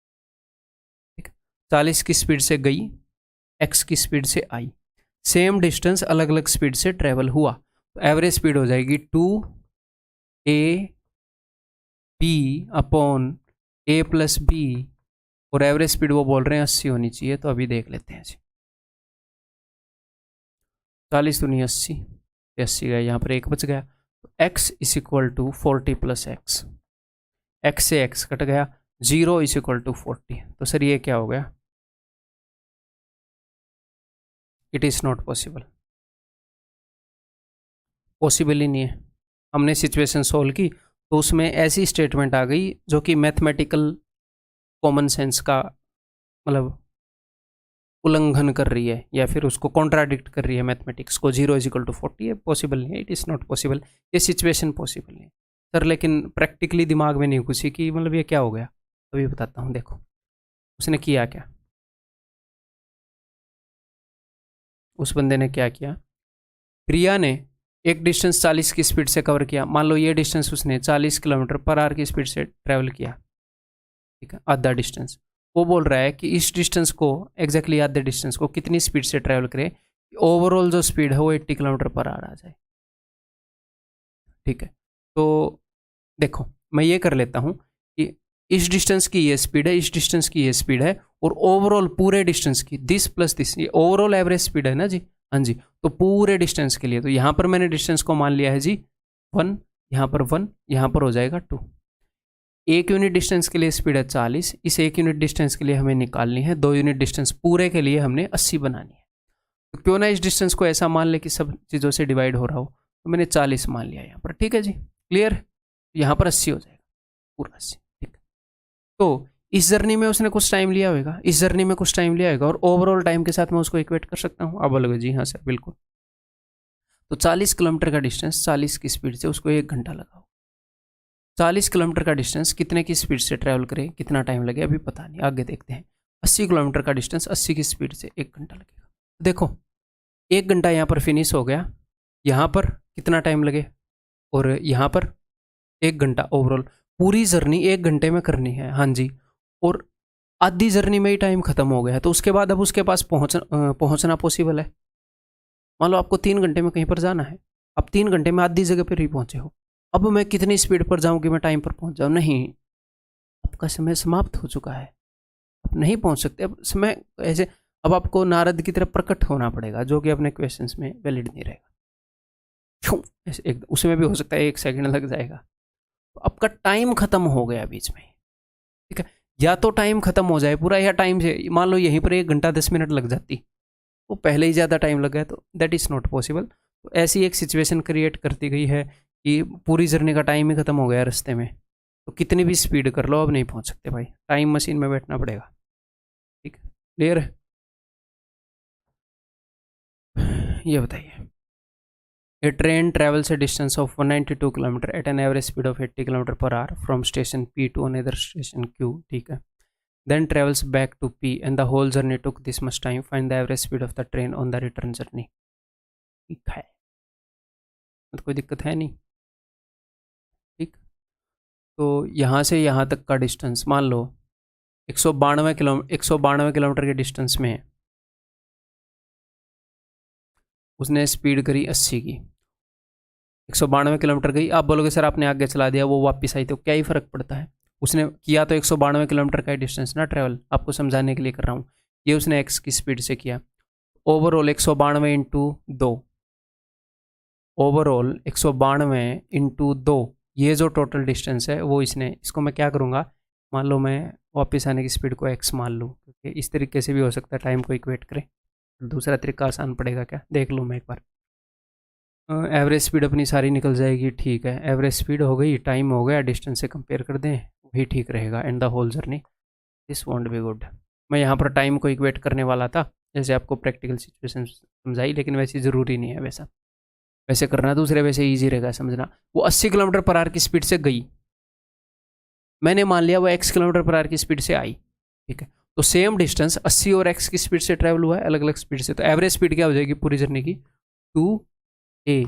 ठीक, 40 की स्पीड से गई, x की स्पीड से आई, सेम डिस्टेंस अलग अलग स्पीड से ट्रेवल हुआ, तो एवरेज स्पीड हो जाएगी 2ab upon a plus B, और एवरेज स्पीड वो बोल रहे हैं 80 होनी चाहिए। तो अभी देख लेते हैं जी, 40 दूनी 80, 80 गया, यहाँ पर 1 बच गया, तो x is equal to 40 plus x, x से x कट गया, 0 इज इक्वल टू 40। तो सर ये क्या हो गया? It is not possible, possible ही नहीं है। हमने सिचुएशन सोल्व की तो उसमें ऐसी स्टेटमेंट आ गई जो कि मैथमेटिकल कॉमन सेंस का मतलब उल्लंघन कर रही है, या फिर उसको कॉन्ट्राडिक्ट कर रही है मैथमेटिक्स को। 0 इज इक्वल टू 40 है, पॉसिबल नहीं है, इट इज़ नॉट पॉसिबल, ये सिचुएशन पॉसिबल नहीं है सर। लेकिन प्रैक्टिकली दिमाग में नहीं घुसी कि मतलब ये क्या हो गया। अभी बताता हूँ, देखो उसने किया क्या, उस बंदे ने क्या किया। प्रिया ने एक डिस्टेंस 40 की स्पीड से कवर किया, मान लो ये डिस्टेंस उसने 40 km/h की स्पीड से ट्रैवल किया। ठीक है, आधा डिस्टेंस। वो बोल रहा है कि इस डिस्टेंस को एग्जैक्टली आधे डिस्टेंस को कितनी स्पीड से ट्रैवल करे, ओवरऑल जो स्पीड है वो 80 km/h आ जाए। ठीक है, तो देखो मैं ये कर लेता हूँ कि इस डिस्टेंस की ये स्पीड है, इस डिस्टेंस की ये स्पीड है, और ओवरऑल पूरे डिस्टेंस की दिस प्लस दिस, ये ओवरऑल एवरेज स्पीड है ना जी। हाँ जी, तो पूरे डिस्टेंस के लिए, तो यहाँ पर मैंने डिस्टेंस को मान लिया है जी 1, यहाँ पर 1, यहाँ पर हो जाएगा 2। 1 यूनिट डिस्टेंस के लिए स्पीड है 40, इस 1 यूनिट डिस्टेंस के लिए हमें निकालनी है 2 यूनिट डिस्टेंस, पूरे के लिए हमने 80 बनानी है। तो क्यों ना इस डिस्टेंस को ऐसा मान ले कि सब चीज़ों से डिवाइड हो रहा हो, तो मैंने 40 मान लिया यहाँ पर। ठीक है जी, क्लियर, यहाँ पर 80 हो जाएगा, पूरा 80। तो इस जर्नी में उसने कुछ टाइम लिया होगा, इस जर्नी में कुछ टाइम लिया होगा, और ओवरऑल टाइम के साथ मैं उसको इक्वेट कर सकता हूँ। आप बोलोगे जी हाँ सर बिल्कुल। तो 40 किलोमीटर का डिस्टेंस 40 की स्पीड से उसको 1 घंटा लगा। 40 किलोमीटर का डिस्टेंस कितने की स्पीड से ट्रैवल करे, कितना टाइम लगे अभी पता नहीं, आगे देखते हैं। 80 किलोमीटर का डिस्टेंस 80 की स्पीड से 1 घंटा लगेगा। देखो 1 घंटा यहाँ पर फिनिश हो गया, यहाँ पर कितना टाइम लगे, और यहाँ पर 1 घंटा ओवरऑल। पूरी जर्नी 1 घंटे में करनी है, हाँ जी, और आधी जर्नी में ही टाइम खत्म हो गया है, तो उसके बाद अब उसके पास पहुँचना पॉसिबल है। मान लो आपको 3 घंटे में कहीं पर जाना है, अब 3 घंटे में आधी जगह पर ही पहुँचे हो, अब मैं कितनी स्पीड पर जाऊँ कि मैं टाइम पर पहुँच जाऊँ? नहीं, आपका समय समाप्त हो चुका है, आप नहीं पहुँच सकते। अब समय ऐसे, अब आपको नारद की तरफ प्रकट होना पड़ेगा, जो कि अपने क्वेश्चंस में वैलिड नहीं रहेगा। ऐसे एक उसमें भी हो सकता है 1 सेकंड लग जाएगा, तो आपका टाइम खत्म हो गया बीच में, ठीक है। या तो टाइम खत्म हो जाए पूरा, या टाइम से मान लो यहीं पर 1 घंटा 10 मिनट लग जाती, वो पहले ही ज़्यादा टाइम लग गया, तो दैट इज़ नॉट पॉसिबल। तो ऐसी एक सिचुएशन क्रिएट करती गई है कि पूरी जर्नी का टाइम ही खत्म हो गया रास्ते में, तो कितनी भी स्पीड कर लो अब नहीं पहुंच सकते भाई, टाइम मशीन में बैठना पड़ेगा। ठीक है, क्लियर है? ये बताइए, a train travels a distance of 192 kilometre at an average speed of 80 kilometre per hour from station P to another station Q, ठीक है, then travels back to P and the whole journey took this much time. Find the average speed of the train on the return journey. ठीक है, तो कोई दिक्कत है नहीं। ठीक, तो यहाँ से यहाँ तक का डिस्टेंस मान लो 192 किलोमीटर के डिस्टेंस में उसने स्पीड करी 80 की, 192 किलोमीटर गई। आप बोलोगे सर आपने आगे चला दिया, वो वापस आई, तो क्या ही फ़र्क पड़ता है? उसने किया तो 192 किलोमीटर का डिस्टेंस ना ट्रैवल, आपको समझाने के लिए कर रहा हूँ। ये उसने एक्स की स्पीड से किया, ओवरऑल 192 इंटू 2, ओवरऑल 192 इंटू 2, ये जो टोटल डिस्टेंस है वो इसने, इसको मैं क्या करूँगा, मान लो मैं वापस आने की स्पीड को एक्स मान लूँ, क्योंकि इस तरीके से भी हो सकता है टाइम को इक्वेट करें। दूसरा तरीका आसान पड़ेगा क्या, देख लूँ मैं एक बार। एवरेज स्पीड अपनी सारी निकल जाएगी, ठीक है, एवरेज स्पीड हो गई, टाइम हो गया, डिस्टेंस से कंपेयर कर दें, वही ठीक रहेगा, and the whole journey this won't be good. मैं यहाँ पर टाइम को इक्वेट करने वाला था, जैसे आपको प्रैक्टिकल सिचुएशन समझाई, लेकिन वैसे ज़रूरी नहीं है, वैसे करना दूसरे, वैसे ईजी रहेगा समझना। वो 80 किलोमीटर पर आवर की स्पीड से गई, मैंने मान लिया वो x किलोमीटर पर आवर की स्पीड से आई, ठीक है, तो सेम डिस्टेंस 80 और x की स्पीड से ट्रैवल हुआ है, अलग अलग स्पीड से, तो एवरेज स्पीड क्या हो जाएगी पूरी जर्नी की, 2ab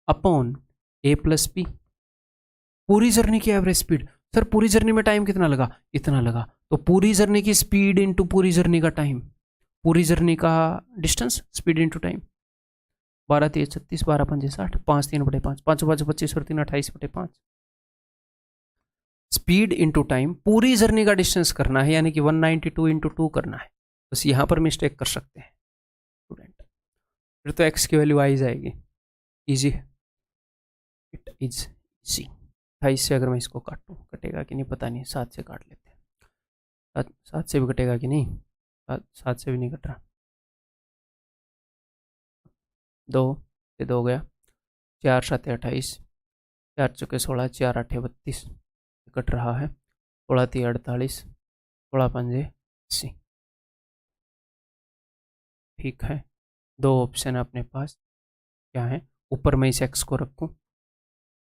upon a plus b, पूरी जर्नी की एवरेज स्पीड। सर पूरी जर्नी में टाइम कितना लगा, इतना लगा, तो पूरी जर्नी की स्पीड इंटू पूरी जर्नी का टाइम, पूरी जर्नी का डिस्टेंस, स्पीड इंटू टाइम, 12 3 36, 12 5 60, 5 3 बटे 5, 5 5 25 और 3 28 बटे 5, स्पीड इंटू टाइम, पूरी जर्नी का डिस्टेंस करना है, यानी कि 192 इंटू 2 करना है। बस यहाँ पर मिस्टेक कर सकते हैं स्टूडेंट, फिर तो x की वैल्यू आई जाएगी, इजी है, इट इज इजी। 28 से अगर मैं इसको काटूँ, कटेगा कि नहीं पता नहीं, 7 से काट लेते हैं, 7 से भी कटेगा कि नहीं, 7 से भी नहीं कट रहा, 2 से 2 गया, 4 7 28, 4 चौके 16, 4 8 32, कट रहा है, 16 3 48, 16 5 80, ठीक है। 2 ऑप्शन है अपने पास, क्या है, ऊपर मैं इस x को रखूँ,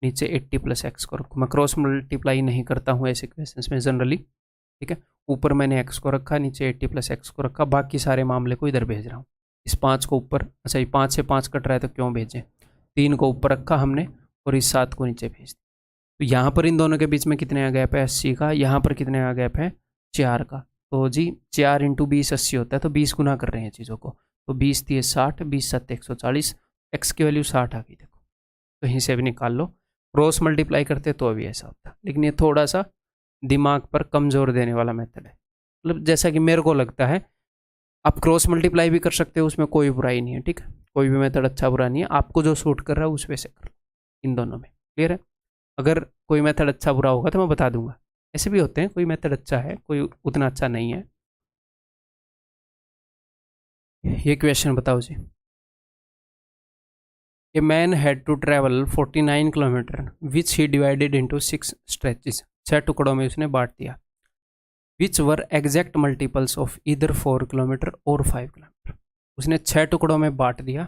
नीचे 80 प्लस एक्स को रखूँ, मैं क्रॉस मल्टीप्लाई नहीं करता हूँ ऐसे क्वेश्चंस में जनरली, ठीक है। ऊपर मैंने x को रखा, नीचे 80 प्लस एक्स को रखा, बाकी सारे मामले को इधर भेज रहा हूँ, इस 5 को ऊपर, अच्छा ये 5 से 5 कट रहा है तो क्यों भेजें, 3 को ऊपर रखा हमने और इस 7 को नीचे भेज दिया। तो यहाँ पर इन दोनों के बीच में कितने आ गैप है, 80 का, यहाँ पर कितने आ गैप है, 4 का, तो जी 4 इंटू 20 80 होता है, तो 20 गुना कर रहे हैं चीज़ों को, तो 20 3 60, 20 7 140, एक्स की वैल्यू 60 आ गई, देखो कहीं से भी निकाल लो, क्रॉस मल्टीप्लाई करते तो अभी ऐसा होता, लेकिन ये थोड़ा सा दिमाग पर कमज़ोर देने वाला मेथड है, मतलब जैसा कि मेरे को लगता है, आप क्रॉस मल्टीप्लाई भी कर सकते हो, उसमें कोई बुराई नहीं है, ठीक है, कोई भी मेथड अच्छा बुरा नहीं है, आपको जो सूट कर रहा है उस वजह से कर लो, इन दोनों में, क्लियर है। अगर कोई मेथड अच्छा बुरा होगा तो मैं बता दूंगा, ऐसे भी होते हैं, कोई मेथड अच्छा है, कोई उतना अच्छा नहीं है। ये क्वेश्चन बताओ जी, a man had to travel 49 kilometre which he divided into 6 stretches, 6 टुकड़ों में उसने बांट दिया। Which were exact multiples of इधर 4 किलोमीटर और 5 किलोमीटर। उसने 6 टुकड़ों में बांट दिया,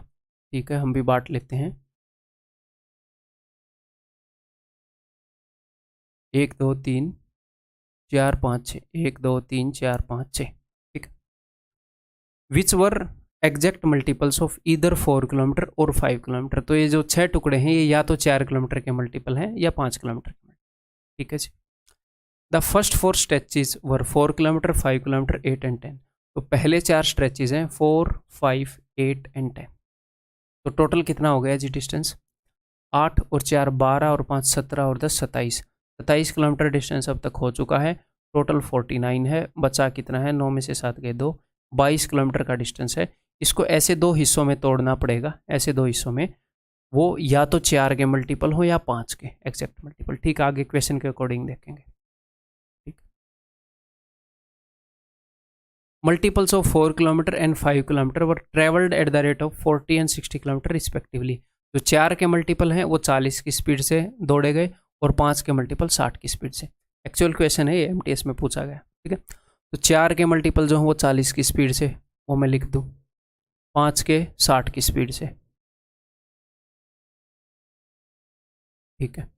ठीक है, हम भी बांट लेते हैं। 1 2 3 4 5 6, 1 2 3 4 5 6, ठीक है। विच वर एग्जैक्ट मल्टीपल्स ऑफ इधर 4 किलोमीटर और 5 किलोमीटर। तो ये जो 6 टुकड़े हैं ये या तो 4 किलोमीटर के मल्टीपल हैं या 5 किलोमीटर के, ठीक है जी। The first 4 stretches were 4 kilometre, 5 kilometre, 8 and 10। तो पहले 4 स्ट्रेचेज हैं 4, 5, 8 एंड 10। तो टोटल कितना हो गया जी डिस्टेंस? 8 और 4 12 और 5 17 और 10 27। 27 किलोमीटर डिस्टेंस अब तक हो चुका है। टोटल 49 है। बचा कितना है? 9 में से 7 गए 2, 22 किलोमीटर का डिस्टेंस है। इसको ऐसे 2 हिस्सों में तोड़ना पड़ेगा, ऐसे 2 हिस्सों में, वो या तो 4 के मल्टीपल हो या 5 के एग्जैक्ट मल्टीपल। ठीक, आगे क्वेश्चन के अकॉर्डिंग देखेंगे। ठीक, multiples of 4 kilometre and 5 kilometre were travelled at the rate of 40 and 60 kilometre respectively. जो 4 के मल्टीपल हैं वो 40 की स्पीड से दौड़े गए और 5 के मल्टीपल 60 की स्पीड से। एक्चुअल क्वेश्चन है ये, एमटीएस में पूछा गया। ठीक है, तो 4 के मल्टीपल जो हैं वो 40 की स्पीड से, वो मैं लिख दूँ, 5 के 60 की स्पीड से। ठीक है,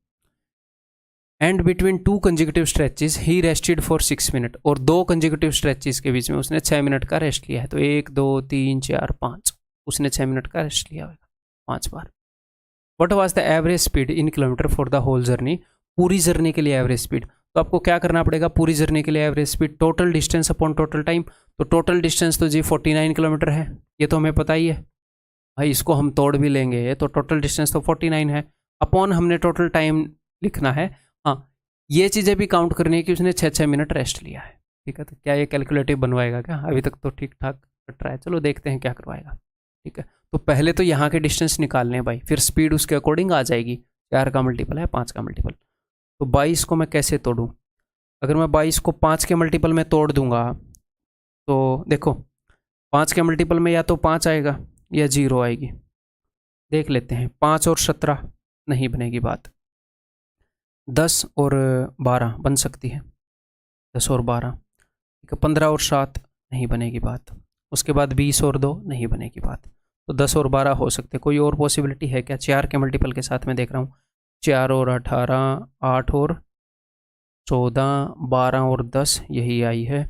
and between 2 consecutive stretches he rested for 6 minute. और 2 कंजिक्यूटिव स्ट्रेचेज के बीच में उसने 6 मिनट का रेस्ट लिया है। तो 1 2 3 4 5, उसने 6 मिनट का रेस्ट लिया होगा 5 बार। What was the average speed in kilometre for the whole journey. पूरी जर्नी के लिए एवरेज स्पीड। तो आपको क्या करना पड़ेगा? पूरी जर्नी के लिए average speed total distance upon total time. तो टोटल डिस्टेंस तो जी 49 किलोमीटर है, ये तो हमें पता ही है भाई, इसको हम तोड़ भी लेंगे तो टोटल डिस्टेंस तो 49 है, अपॉन हमने टोटल टाइम लिखना है। हाँ, ये चीज़ें भी काउंट करनी है कि उसने 6-6 मिनट रेस्ट लिया है। ठीक है, तो क्या ये कैलकुलेटिव बनवाएगा क्या? अभी तक तो ठीक ठाक कट रहा है, चलो देखते हैं क्या करवाएगा। ठीक है, तो पहले तो यहाँ के डिस्टेंस निकालने हैं भाई, फिर स्पीड उसके अकॉर्डिंग आ जाएगी। 4 का मल्टीपल है 5 का मल्टीपल। तो 22 को मैं कैसे तोड़ूँ? अगर मैं 22 को 5 के मल्टीपल में तोड़ दूंगा तो देखो 5 के मल्टीपल में या तो 5 आएगा या 0 आएगी। देख लेते हैं, 5 और 17 नहीं बनेगी बात, 10 और 12 बन सकती है, 10 और 12। ठीक है, 15 और 7 नहीं बनेगी बात। उसके बाद 20 और 2 नहीं बनेगी बात। तो 10 और 12 हो सकते। कोई और पॉसिबिलिटी है क्या? 4 के मल्टीपल के साथ में देख रहा हूँ, 4 और 18, 8 और 14, 12 और 10 यही आई है,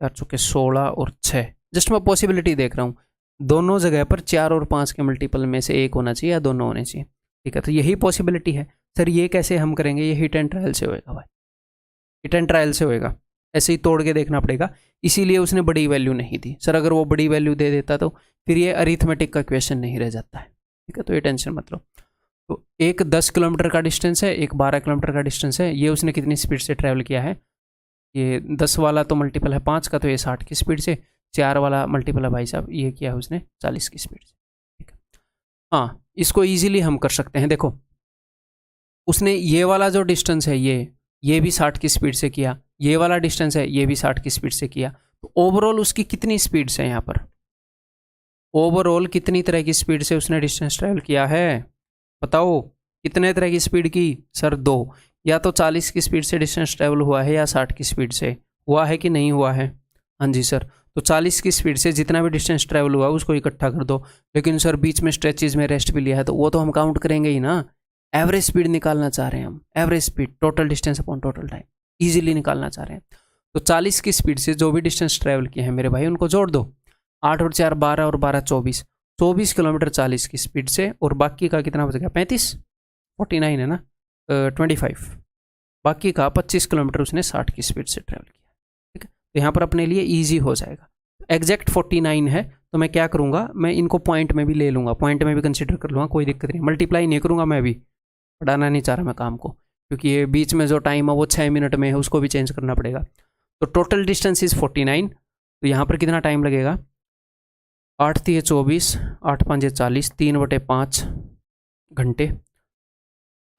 4 चुके 16 और 6। जस्ट मैं पॉसिबिलिटी देख रहा हूँ, दोनों जगह पर 4 और 5 के मल्टीपल में से एक होना चाहिए या दोनों होने चाहिए। ठीक है, तो यही पॉसिबिलिटी है। सर ये कैसे हम करेंगे? ये हिट एंड ट्रायल से होएगा भाई, हिट एंड ट्रायल से होएगा, ऐसे ही तोड़ के देखना पड़ेगा। इसीलिए उसने बड़ी वैल्यू नहीं दी। सर अगर वो बड़ी वैल्यू दे देता तो फिर ये अरिथमेटिक का क्वेश्चन नहीं रह जाता है। ठीक है, तो ये टेंशन मत लो। तो एक 10 किलोमीटर का डिस्टेंस है, एक 12 किलोमीटर का डिस्टेंस है। ये उसने कितनी स्पीड से ट्रैवल किया है? ये 10 वाला तो मल्टीपल है 5 का, तो ये 60 की स्पीड से। 4 वाला मल्टीपल है भाई साहब, ये किया है उसने 40 की स्पीड से। ठीक है, हाँ इसको ईजिली हम कर सकते हैं। देखो उसने ये वाला जो डिस्टेंस है ये भी 60 की स्पीड से किया, ये वाला डिस्टेंस है ये भी 60 की स्पीड से किया। तो ओवरऑल उसकी कितनी स्पीड्स है यहाँ पर? ओवरऑल कितनी तरह की स्पीड से उसने डिस्टेंस ट्रैवल किया है? बताओ कितने तरह की स्पीड की? सर 2। या तो 40 की स्पीड से डिस्टेंस ट्रैवल हुआ है या 60 की स्पीड से हुआ है कि नहीं हुआ है? हाँ जी सर। तो 40 की स्पीड से जितना भी डिस्टेंस ट्रैवल हुआ उसको इकट्ठा कर दो। लेकिन सर बीच में स्ट्रेचेज में रेस्ट भी लिया है, तो वो तो हम काउंट करेंगे ही ना। एवरेज स्पीड निकालना चाह रहे हैं हम, average speed total distance upon total time easily निकालना चाह रहे हैं। तो 40 की स्पीड से जो भी डिस्टेंस ट्रैवल किए हैं मेरे भाई उनको जोड़ दो। 8 और 4 12 और 12 24, 24 किलोमीटर 40 की स्पीड से, और बाकी का कितना बच गया? 35, 49 है ना, 25। बाकी का 25 किलोमीटर उसने 60 की स्पीड से ट्रैवल किया। ठीक है, तो यहाँ पर अपने लिए ईजी हो जाएगा। एग्जैक्ट 49 है, तो मैं क्या करूँगा, मैं इनको पॉइंट में भी ले लूँगा, पॉइंट में भी कंसिडर कर लूँगा, कोई दिक्कत नहीं। मल्टीप्लाई नहीं करूँगा मैं, भी बढ़ाना नहीं चाह रहा मैं काम को, क्योंकि ये बीच में जो टाइम है वो 6 मिनट में है, उसको भी चेंज करना पड़ेगा। तो टोटल डिस्टेंस इज़ 49। तो यहाँ पर कितना टाइम लगेगा? 8 3 24, 8 5 40, 3/5 घंटे,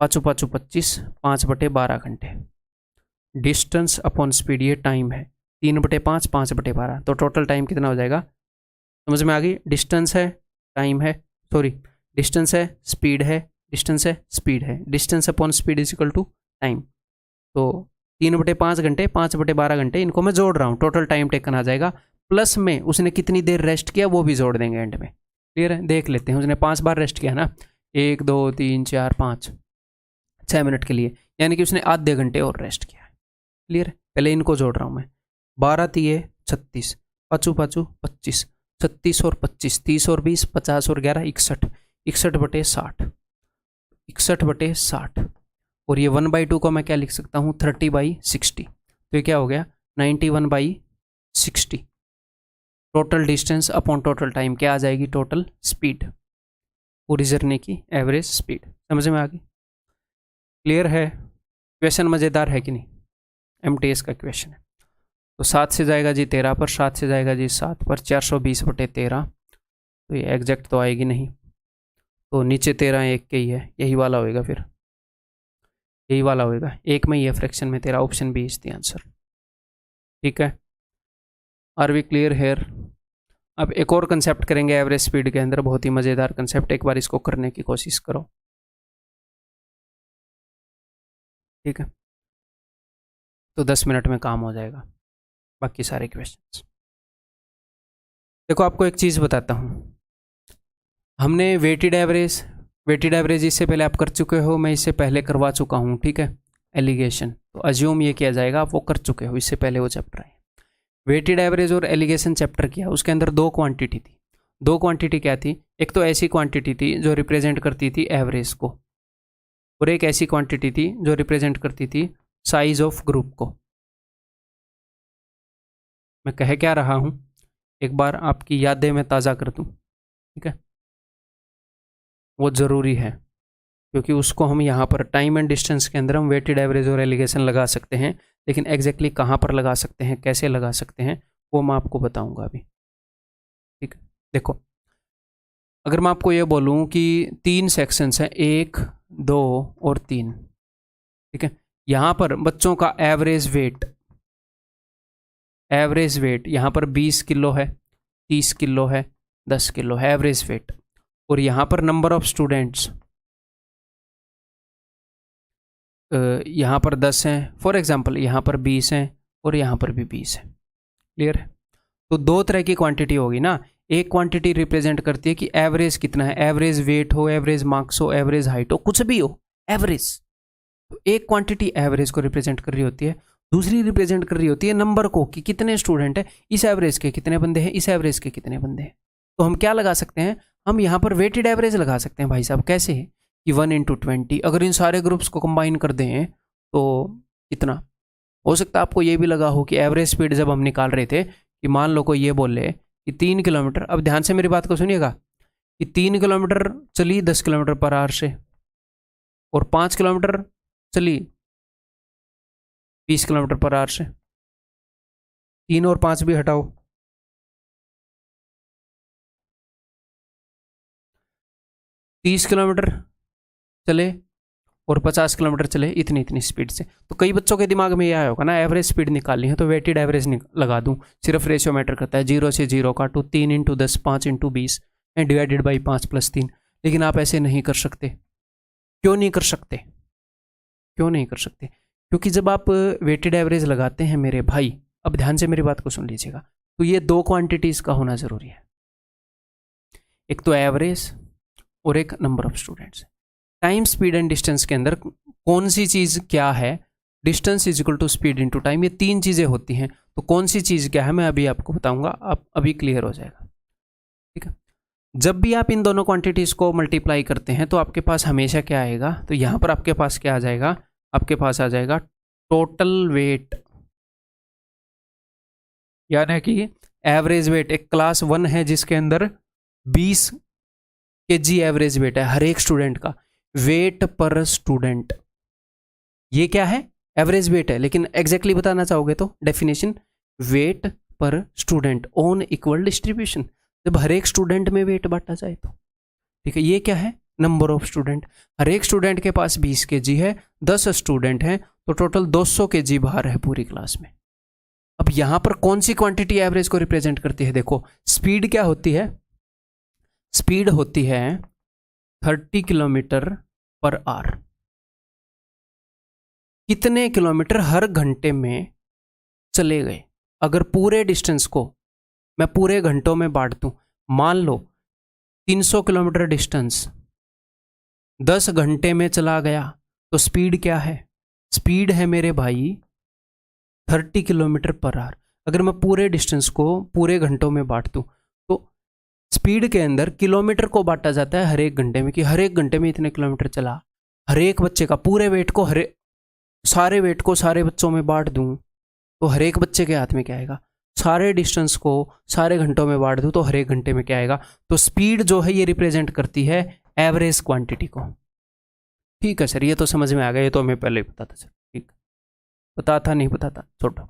5 5 25, 5/12 घंटे। डिस्टेंस अपॉन स्पीड ये टाइम है, 3/5 5/12। तो टोटल टाइम कितना हो जाएगा? समझ में आ गई? डिस्टेंस है, टाइम है, सॉरी डिस्टेंस है, स्पीड है, डिस्टेंस है, स्पीड है, distance upon speed is equal to time. तो 3/5 घंटे, 5/12 घंटे, इनको मैं जोड़ रहा हूँ, टोटल टाइम टेकन आ जाएगा। प्लस में उसने कितनी देर रेस्ट किया वो भी जोड़ देंगे एंड में। क्लियर है? देख लेते हैं, उसने 5 बार रेस्ट किया ना, 1 2 3 4 5 6 मिनट के लिए, यानी कि उसने आधे घंटे और रेस्ट किया है। क्लियर है? पहले इनको जोड़ रहा हूँ मैं, 12 तिये 36, पाँचू पाँचू 25, 36 और 25, 30 और 20, 50 और 11 61, 61/60, 61/60। और ये 1/2 को मैं क्या लिख सकता हूँ, 30/60। तो ये क्या हो गया, 91/60। Total distance upon total time क्या आ जाएगी, टोटल स्पीड, पूरी जर्नी की एवरेज स्पीड। समझ में आ गई? क्लियर है? क्वेश्चन मज़ेदार है कि नहीं? एमटीएस का क्वेश्चन है। तो 7 से जाएगा जी 13 पर, 7 से जाएगा जी 7 पर, 420/13। तो ये एग्जैक्ट तो आएगी नहीं, तो नीचे 13 एक के ही है, यही वाला होएगा, फिर यही वाला होएगा, एक में ही है फ्रैक्शन में तेरा। Option B is the answer. ठीक है, आर वी क्लियर हेयर? अब एक और कंसेप्ट करेंगे एवरेज स्पीड के अंदर, बहुत ही मज़ेदार कंसेप्ट, एक बार इसको करने की कोशिश करो। ठीक है, तो 10 मिनट में काम हो जाएगा बाकी सारे क्वेश्चंस। देखो आपको एक चीज़ बताता हूँ, हमने वेटेड एवरेज इससे पहले आप कर चुके हो, मैं इससे पहले करवा चुका हूँ। ठीक है, एलिगेशन, तो अज्यूम ये किया जाएगा आप वो कर चुके हो, इससे पहले वो चैप्टर है। वेटेड एवरेज और एलिगेशन चैप्टर किया, उसके अंदर दो क्वांटिटी थी। दो क्वांटिटी क्या थी, एक तो ऐसी क्वांटिटी थी जो रिप्रेजेंट करती थी एवरेज को, और एक ऐसी क्वांटिटी थी जो रिप्रेजेंट करती थी साइज ऑफ ग्रुप को। मैं कह क्या रहा हूँ, एक बार आपकी यादें मैं ताज़ा कर दूँ। ठीक है, वो ज़रूरी है, क्योंकि उसको हम यहाँ पर टाइम एंड डिस्टेंस के अंदर हम वेटेड एवरेज और एलिगेशन लगा सकते हैं, लेकिन एग्जैक्टली कहाँ पर लगा सकते हैं, कैसे लगा सकते हैं, वो मैं आपको बताऊंगा अभी। ठीक है, देखो अगर मैं आपको ये बोलूँ कि 3 सेक्शंस हैं, 1 2 और 3। ठीक है, यहाँ पर बच्चों का एवरेज वेट यहाँ पर 20 किलो है, 30 किलो है, 10 किलो है एवरेज वेट। और यहाँ पर नंबर ऑफ स्टूडेंट्स यहाँ पर 10 हैं फॉर एग्जांपल, यहाँ पर 20 हैं और यहाँ पर भी 20 है। क्लियर है? तो दो तरह की क्वांटिटी होगी ना, एक क्वांटिटी रिप्रेजेंट करती है कि एवरेज कितना है, एवरेज वेट हो, एवरेज मार्क्स हो, एवरेज हाइट हो, कुछ भी हो, एवरेज। तो एक क्वांटिटी एवरेज को रिप्रेजेंट कर रही होती है, दूसरी रिप्रेजेंट कर रही होती है नंबर को, कि कितने स्टूडेंट है, इस एवरेज के कितने बंदे हैं, इस एवरेज के कितने बंदे हैं। तो हम क्या लगा सकते हैं, हम यहाँ पर वेटेड एवरेज लगा सकते हैं भाई साहब। कैसे? कि 1/20, अगर इन सारे ग्रुप्स को कंबाइन कर दें तो कितना हो सकता है। आपको ये भी लगा हो कि एवरेज स्पीड जब हम निकाल रहे थे, कि मान लो कोई ये बोले कि 3 किलोमीटर, अब ध्यान से मेरी बात को सुनिएगा, कि 3 किलोमीटर चली 10 किलोमीटर पर आवर से, और 5 किलोमीटर चली 20 किलोमीटर पर आवर से। 3 और 5 भी हटाओ, 30 किलोमीटर चले और 50 किलोमीटर चले, इतनी इतनी स्पीड से। तो कई बच्चों के दिमाग में ये आया होगा ना, एवरेज स्पीड निकालनी है तो वेटेड एवरेज लगा दूं, सिर्फ रेशियो मैटर करता है, 0 से 0 काटो, 3 × 10, 5 × 20 एंड डिवाइडेड बाई 5 + 3। लेकिन आप ऐसे नहीं कर सकते। क्यों नहीं कर सकते? क्यों नहीं कर सकते? क्योंकि जब आप वेटेड एवरेज लगाते हैं मेरे भाई, अब ध्यान से मेरी बात को सुन लीजिएगा, तो ये दो क्वांटिटीज़ का होना ज़रूरी है, एक तो एवरेज और एक number of students. Time, speed and distance के अंदर कौन सी चीज़ क्या है, distance is equal to speed into time, ये 3 चीज़ें होती हैं। तो कौन सी चीज़ क्या है मैं अभी आपको बताऊंगा, आप अभी क्लियर हो जाएगा। ठीक है, जब भी आप इन दोनों क्वांटिटीज़ को मल्टीप्लाई करते हैं तो आपके पास हमेशा क्या आएगा, तो यहाँ पर आपके पास क्या आ जाएगा, आपके पास आ जाएगा टोटल वेट, यानी कि एवरेज वेट। एक क्लास 1 है जिसके अंदर 20 kg एवरेज वेट है हर एक स्टूडेंट का, वेट पर स्टूडेंट, ये क्या है, एवरेज वेट है। लेकिन एग्जैक्टली बताना चाहोगे तो डेफिनेशन, वेट पर स्टूडेंट ऑन इक्वल डिस्ट्रीब्यूशन, जब हर एक स्टूडेंट में वेट बांटा जाए तो। ठीक है, ये क्या है, नंबर ऑफ स्टूडेंट। हर एक स्टूडेंट के पास 20 kg है, 10 स्टूडेंट हैं तो टोटल 200 kg बाहर है पूरी क्लास में। अब यहां पर कौन सी क्वांटिटी एवरेज को रिप्रेजेंट करती है, देखो स्पीड क्या होती है, स्पीड होती है 30 किलोमीटर पर आवर। कितने किलोमीटर हर घंटे में चले गए। अगर पूरे डिस्टेंस को मैं पूरे घंटों में बांट दूं, मान लो 300 किलोमीटर डिस्टेंस 10 घंटे में चला गया, तो स्पीड क्या है? स्पीड है मेरे भाई 30 किलोमीटर पर आवर। अगर मैं पूरे डिस्टेंस को पूरे घंटों में बांट दूं, तो स्पीड के अंदर किलोमीटर को बांटा जाता है हर एक घंटे में, कि हर एक घंटे में इतने किलोमीटर चला। हर एक बच्चे का पूरे वेट को सारे वेट को सारे बच्चों में बांट दूं, तो हर एक बच्चे के हाथ में क्या आएगा? सारे डिस्टेंस को सारे घंटों में बांट दूं तो हर एक घंटे में क्या आएगा? तो स्पीड जो है ये रिप्रेजेंट करती है एवरेज क्वांटिटी को। ठीक है सर, ये तो समझ में आ गया, ये तो हमें पहले ही पता था सर। ठीक, पता था नहीं पता था, छोड़ो।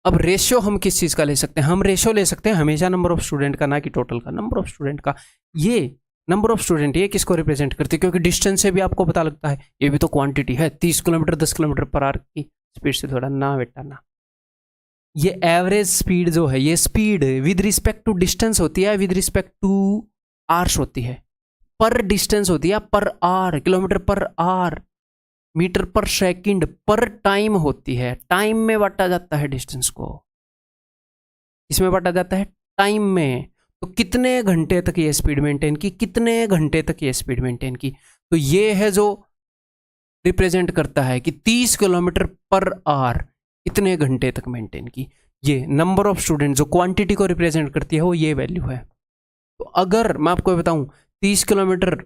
अब रेशियो हम किस चीज़ का ले सकते हैं? हम रेशियो ले सकते हैं हमेशा नंबर ऑफ स्टूडेंट का, ना कि टोटल का। नंबर ऑफ स्टूडेंट का, ये नंबर ऑफ स्टूडेंट ये किसको रिप्रेजेंट करती है? क्योंकि डिस्टेंस से भी आपको पता लगता है, ये भी तो क्वांटिटी है। 30 किलोमीटर 10 किलोमीटर पर आवर की स्पीड से थोड़ा ना बेटा ना। ये एवरेज स्पीड जो है, ये speed with respect to distance होती है, विद रिस्पेक्ट टू आवर्स होती है। पर डिस्टेंस होती है per hour, kilometre per hour, metre per second, per time होती है। टाइम में बांटा जाता है डिस्टेंस को। इसमें बांटा जाता है टाइम में। तो कितने घंटे तक ये स्पीड मेंटेन की, कितने घंटे तक ये स्पीड मेंटेन की, तो ये है जो रिप्रेजेंट करता है कि 30 किलोमीटर पर आवर इतने घंटे तक मेंटेन की। ये नंबर ऑफ स्टूडेंट जो क्वांटिटी को रिप्रेजेंट करती है, वो ये वैल्यू है। तो अगर मैं आपको बताऊं 30 किलोमीटर,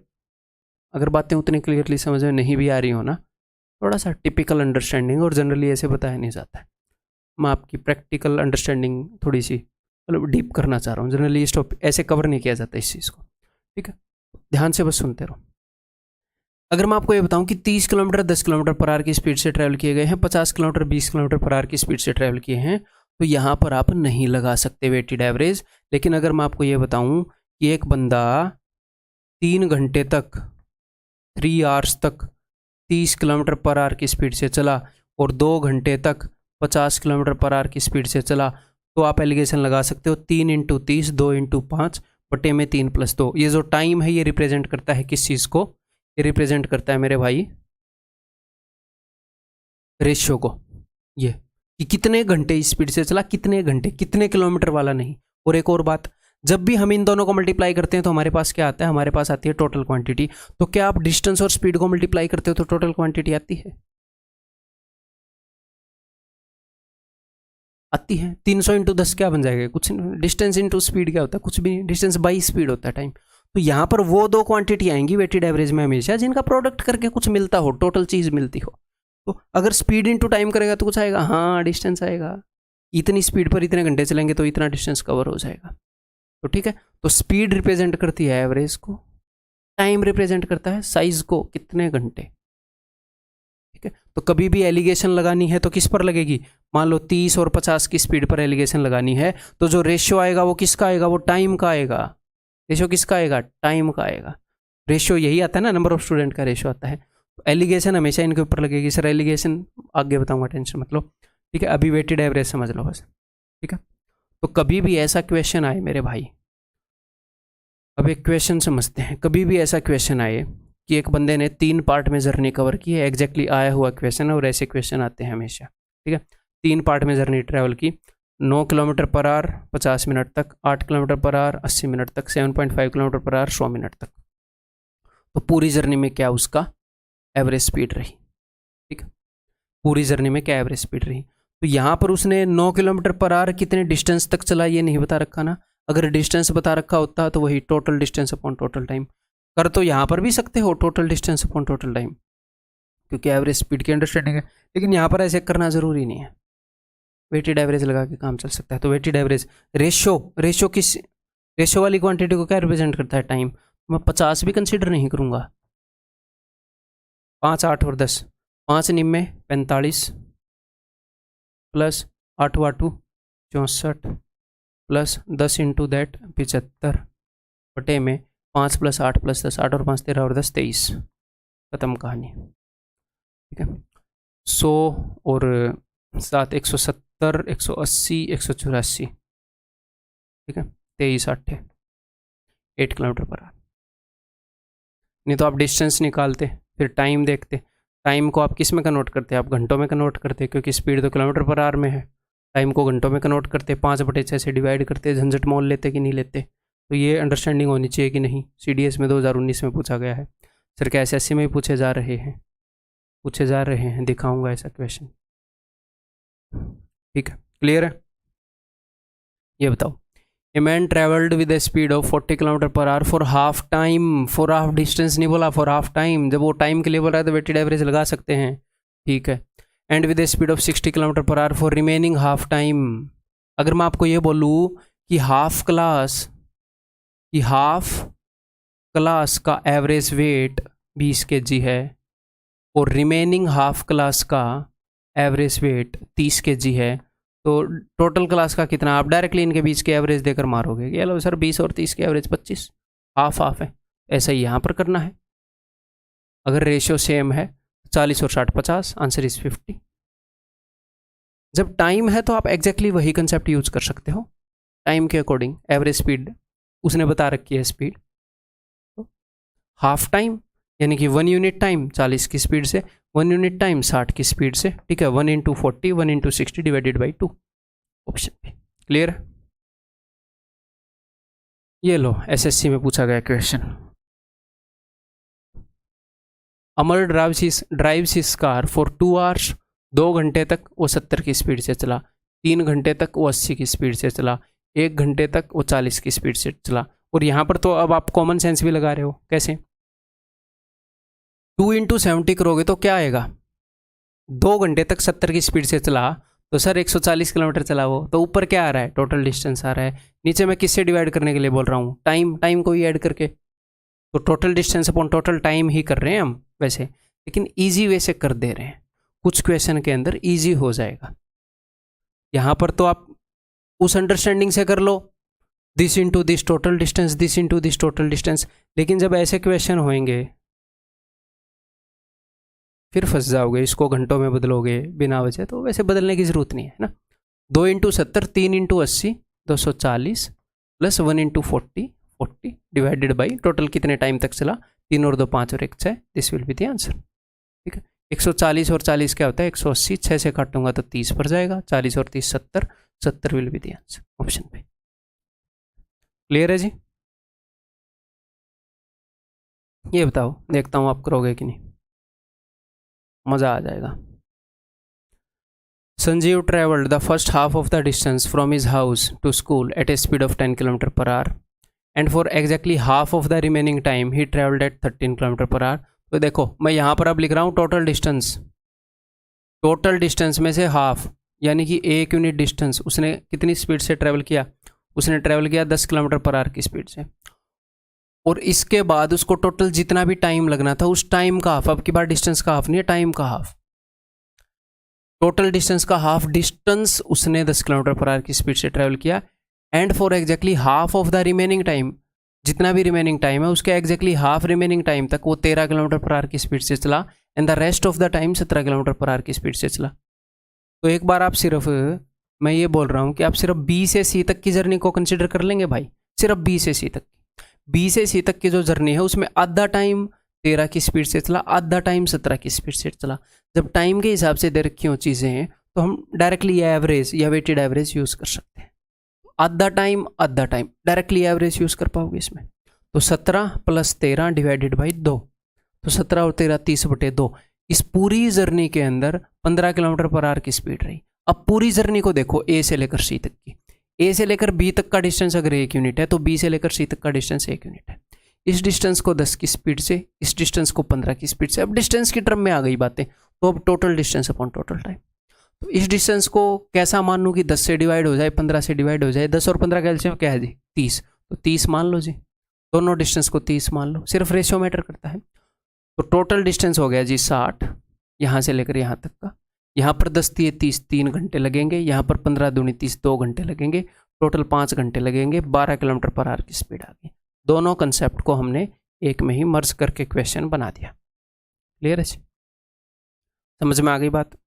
अगर बातें उतनी क्लियरली समझ में नहीं भी आ रही हो ना, थोड़ा सा टिपिकल अंडरस्टैंडिंग, और जनरली ऐसे बताया नहीं जाता है। मैं आपकी प्रैक्टिकल अंडरस्टैंडिंग थोड़ी सी मतलब डीप करना चाह रहा हूँ। जनरली इस टॉपिक ऐसे कवर नहीं किया जाता इस चीज़ को। ठीक है, ध्यान से बस सुनते रहो। अगर मैं आपको ये बताऊं कि 30 किलोमीटर 10 किलोमीटर पर आवर की स्पीड से ट्रैवल किए गए हैं, 50 किलोमीटर 20 किलोमीटर पर आवर की स्पीड से ट्रैवल किए हैं, तो यहाँ पर आप नहीं लगा सकते वेटेड एवरेज। लेकिन अगर मैं आपको ये बताऊं कि एक बंदा 3 घंटे तक 3 आवर्स तक 30 किलोमीटर पर आवर की स्पीड से चला और 2 घंटे तक 50 किलोमीटर पर आवर की स्पीड से चला, तो आप एलिगेशन लगा सकते हो 3 इंटू 30 2 इंटू 5 बटे में 3+2। ये जो टाइम है ये रिप्रेजेंट करता है किस चीज़ को? ये रिप्रेजेंट करता है मेरे भाई रेशियो को। ये कि कितने घंटे स्पीड से चला, कितने घंटे, कितने किलोमीटर वाला नहीं। और एक और बात, जब भी हम इन दोनों को मल्टीप्लाई करते हैं तो हमारे पास क्या आता है? हमारे पास आती है टोटल क्वांटिटी। तो क्या आप डिस्टेंस और स्पीड को मल्टीप्लाई करते हो तो टोटल क्वांटिटी आती है? आती है। 300 इंटू 10 क्या बन जाएगा? कुछ नहीं। डिस्टेंस इंटू स्पीड क्या होता है? कुछ भी नहीं। डिस्टेंस बाई स्पीड होता है टाइम। तो यहाँ पर वो दो क्वांटिटी आएंगी वेटेड एवरेज में हमेशा जिनका प्रोडक्ट करके कुछ मिलता हो, टोटल चीज़ मिलती हो। तो अगर स्पीड इंटू टाइम करेगा तो कुछ आएगा, हाँ डिस्टेंस आएगा। इतनी स्पीड पर इतने घंटे चलेंगे तो इतना डिस्टेंस कवर हो जाएगा। तो ठीक है, तो स्पीड रिप्रेजेंट करती है एवरेज को, टाइम रिप्रेजेंट करता है साइज को, कितने घंटे। ठीक है, तो कभी भी एलिगेशन लगानी है तो किस पर लगेगी? मान लो 30 और 50 की स्पीड पर एलिगेशन लगानी है, तो जो रेशियो आएगा वो किसका आएगा? वो टाइम का आएगा। रेशियो किसका आएगा? टाइम का आएगा। रेशियो यही आता है ना, नंबर ऑफ स्टूडेंट का रेशियो आता है। तो एलिगेशन हमेशा इनके ऊपर लगेगी। सर एलिगेशन आगे बताऊंगा, टेंशन मत लो। ठीक है, अभी वेटेड एवरेज समझ लो बस। ठीक है, तो कभी भी ऐसा क्वेश्चन आए मेरे भाई, अब एक क्वेश्चन समझते हैं। कभी भी ऐसा क्वेश्चन आए कि एक बंदे ने 3 पार्ट में जर्नी कवर की है, एग्जैक्टली आया हुआ क्वेश्चन है, और ऐसे क्वेश्चन आते हैं हमेशा। ठीक है, 3 पार्ट में जर्नी ट्रैवल की, 9 किलोमीटर पर आवर 50 मिनट तक, 8 किलोमीटर पर आवर 80 मिनट तक, 7.5 किलोमीटर पर आवर 100 मिनट तक। तो पूरी जर्नी में क्या उसका एवरेज स्पीड रही? ठीक है, पूरी जर्नी में क्या एवरेज स्पीड रही? तो यहाँ पर उसने 9 किलोमीटर पर आवर कितने डिस्टेंस तक चला ये नहीं बता रखा ना। अगर डिस्टेंस बता रखा होता तो वही total distance upon total time. कर तो यहाँ पर भी सकते हो total distance upon total time, क्योंकि एवरेज स्पीड की अंडरस्टैंडिंग है। लेकिन यहाँ पर ऐसे करना ज़रूरी नहीं है, वेटेड एवरेज लगा के काम चल सकता है। तो वेटेड एवरेज रेशियो किस, रेशियो वाली क्वांटिटी को क्या रिप्रेजेंट करता है? टाइम। मैं 50 भी कंसिडर नहीं करूँगा। 5 8 और 10, 5 निम्मे 45 प्लस 8 वाटू 64 प्लस 10 इंटू दैट 75 बटे में 5 + 8 + 10, 8 और 5 13 और 10 23। खत्म कहानी। ठीक है, 100 और 7 170 180 184। ठीक है, 23 8 8 किलोमीटर पर आवर। नहीं तो आप डिस्टेंस निकालते फिर टाइम देखते टाइम को आप किस में कन्वर्ट करते हैं? आप घंटों में कन्वर्ट करते हैं, क्योंकि स्पीड तो किलोमीटर पर आवर में है। टाइम को घंटों में कन्वर्ट करते, 5/6 से डिवाइड करते, झंझट मोल लेते कि नहीं लेते। तो ये अंडरस्टैंडिंग होनी चाहिए कि नहीं। CDS में 2019 में पूछा गया है। सर क्या SSC में भी पूछे जा रहे हैं? दिखाऊंगा ऐसा क्वेश्चन। ठीक है, क्लियर है? ये बताओ, a man travelled with a speed of 40 kilometre per hour for half time. For half distance नहीं बोला, फॉर हाफ टाइम। जब वो टाइम के लिए बोल रहा है तो वेटेड एवरेज लगा सकते हैं। ठीक है, and with a speed of 60 kilometre per hour for remaining half time. अगर मैं आपको ये बोलूँ कि हाफ क्लास का एवरेज वेट 20 kg है और रिमेनिंग हाफ क्लास का एवरेज वेट 30 kg है, तो टोटल क्लास का कितना? आप डायरेक्टली इनके बीच के एवरेज देकर मारोगे कि हेलो सर 20 और 30 के एवरेज 25, हाफ है। ऐसा ही यहाँ पर करना है। अगर रेशियो सेम है 40 और 60 50, आंसर इज 50। जब टाइम है तो आप एग्जैक्टली वही कंसेप्ट यूज कर सकते हो। टाइम के अकॉर्डिंग एवरेज स्पीड उसने बता रखी है स्पीड। तो हाफ टाइम यानी कि 1 यूनिट टाइम 40 की स्पीड से, 1 यूनिट टाइम 60 की स्पीड से। ठीक है, 1 × 40 1 × 60 डिवाइडेड बाई 2, ऑप्शन पे। क्लियर है? ये लो, SSC में पूछा गया question. Amar drives his car for 2 hours. 2 घंटे तक वो 70 की स्पीड से चला, 3 घंटे तक वो 80 की स्पीड से चला, 1 घंटे तक वो 40 की स्पीड से चला। और यहाँ पर तो अब आप कॉमन सेंस भी लगा रहे हो। कैसे? 2 × 70 करोगे तो क्या आएगा? 2 घंटे तक 70 की स्पीड से चला तो सर 140 किलोमीटर चला वो, तो ऊपर क्या आ रहा है? टोटल डिस्टेंस आ रहा है। नीचे मैं किससे डिवाइड करने के लिए बोल रहा हूँ? टाइम को ही ऐड करके। तो total distance upon total time ही कर रहे हैं हम वैसे, लेकिन ईजी वे से कर दे रहे हैं। कुछ क्वेश्चन के अंदर ईजी हो जाएगा। यहाँ पर तो आप उस अंडरस्टैंडिंग से कर लो, this into this total distance, this into this total distance. लेकिन जब ऐसे क्वेश्चन होंगे फिर फंस जाओगे, इसको घंटों में बदलोगे बिना वजह, तो वैसे बदलने की ज़रूरत नहीं है ना। 2 × 70, 3 × 80 240 प्लस 1 × 40 डिवाइडेड बाई टोटल कितने टाइम तक चला? 3 और 2 5 और 1 6। This will be the answer. ठीक है, 140 और 40 क्या होता है? 180। 6 से काटूंगा तो 30 पर जाएगा। 40 और 30 70, 70 will be the answer, option पे। क्लियर है जी? ये बताओ, देखता हूँ आप करोगे कि नहीं, मज़ा आ जाएगा। Sanjeev travelled the first half of the distance from his house to school at a speed of 10 km per hour, and for exactly half of the remaining time he travelled at 13 km per hour. तो देखो मैं यहाँ पर अब लिख रहा हूँ total distance में से हाफ, यानी कि 1 यूनिट डिस्टेंस उसने कितनी स्पीड से ट्रैवल किया? उसने ट्रैवल किया 10 किलोमीटर पर आवर की स्पीड से, और इसके बाद उसको टोटल जितना भी टाइम लगना था उस टाइम का हाफ। अब की बार डिस्टेंस का हाफ नहीं है, टाइम का हाफ। टोटल डिस्टेंस का हाफ डिस्टेंस उसने 10 किलोमीटर पर आवर की स्पीड से ट्रैवल किया, and for exactly half of the remaining time, जितना भी रिमेनिंग टाइम है उसके एग्जैक्टली हाफ रिमेनिंग टाइम तक वो 13 किलोमीटर पर आवर की स्पीड से चला, and the rest of the time 17 kilometre per our की स्पीड से चला। तो एक बार आप सिर्फ, मैं ये बोल रहा हूँ कि आप सिर्फ B से C तक की जर्नी को कंसिडर कर लेंगे भाई, सिर्फ B से C तक। B से C तक की जो जर्नी है उसमें आधा टाइम 13 की स्पीड से चला, आधा टाइम 17 की स्पीड से चला। जब टाइम के हिसाब से दे रखी हो चीज़ें तो हम डायरेक्टली एवरेज या वेटेड एवरेज यूज़ कर सकते हैं। आधा टाइम डायरेक्टली एवरेज यूज़ कर पाओगे इसमें। तो 17 + 13 डिवाइडेड बाई 2, तो 17 और 13 30/2। इस पूरी जर्नी के अंदर 15 किलोमीटर पर आवर की स्पीड रही। अब पूरी जर्नी को देखो, A से लेकर C तक की। A से लेकर B तक का डिस्टेंस अगर 1 यूनिट है तो B से लेकर C तक का डिस्टेंस 1 यूनिट है। इस डिस्टेंस को 10 की स्पीड से, इस डिस्टेंस को 15 की स्पीड से। अब डिस्टेंस की टर्म में आ गई बातें, तो अब total distance upon total time. तो इस डिस्टेंस को कैसा मान लूँ कि 10 से डिवाइड हो जाए, 15 से डिवाइड हो जाए। 10 और 15 का एलसीएम क्या है जी? 30। तो 30 मान लो जी, दोनों डिस्टेंस को 30 मान लो, सिर्फ रेशियो मैटर करता है। तो टोटल डिस्टेंस हो गया जी 60, यहाँ से लेकर यहाँ तक का। यहाँ पर 10 × 30 3 घंटे लगेंगे, यहाँ पर 15 × 2 = 30 2 घंटे लगेंगे, टोटल 5 घंटे लगेंगे। 12 किलोमीटर पर आवर की स्पीड आ गई। दोनों कंसेप्ट को हमने एक में ही मर्ज करके क्वेश्चन बना दिया। क्लियर है? समझ में आ गई बात?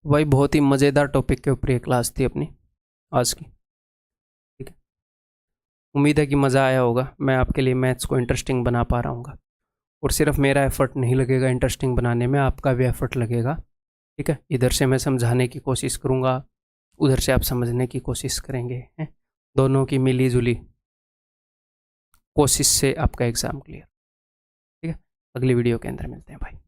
भाई बहुत ही मज़ेदार टॉपिक के ऊपर ये क्लास थी अपनी आज की। ठीक है, उम्मीद है कि मज़ा आया होगा। मैं आपके लिए मैथ्स को इंटरेस्टिंग बना पा रहा हूँ। और सिर्फ मेरा एफर्ट नहीं लगेगा इंटरेस्टिंग बनाने में, आपका भी एफर्ट लगेगा। ठीक है, इधर से मैं समझाने की कोशिश करूँगा, उधर से आप समझने की कोशिश करेंगे, हैं? दोनों की मिली जुली कोशिश से आपका एग्ज़ाम क्लियर। ठीक है, अगली वीडियो के अंदर मिलते हैं भाई।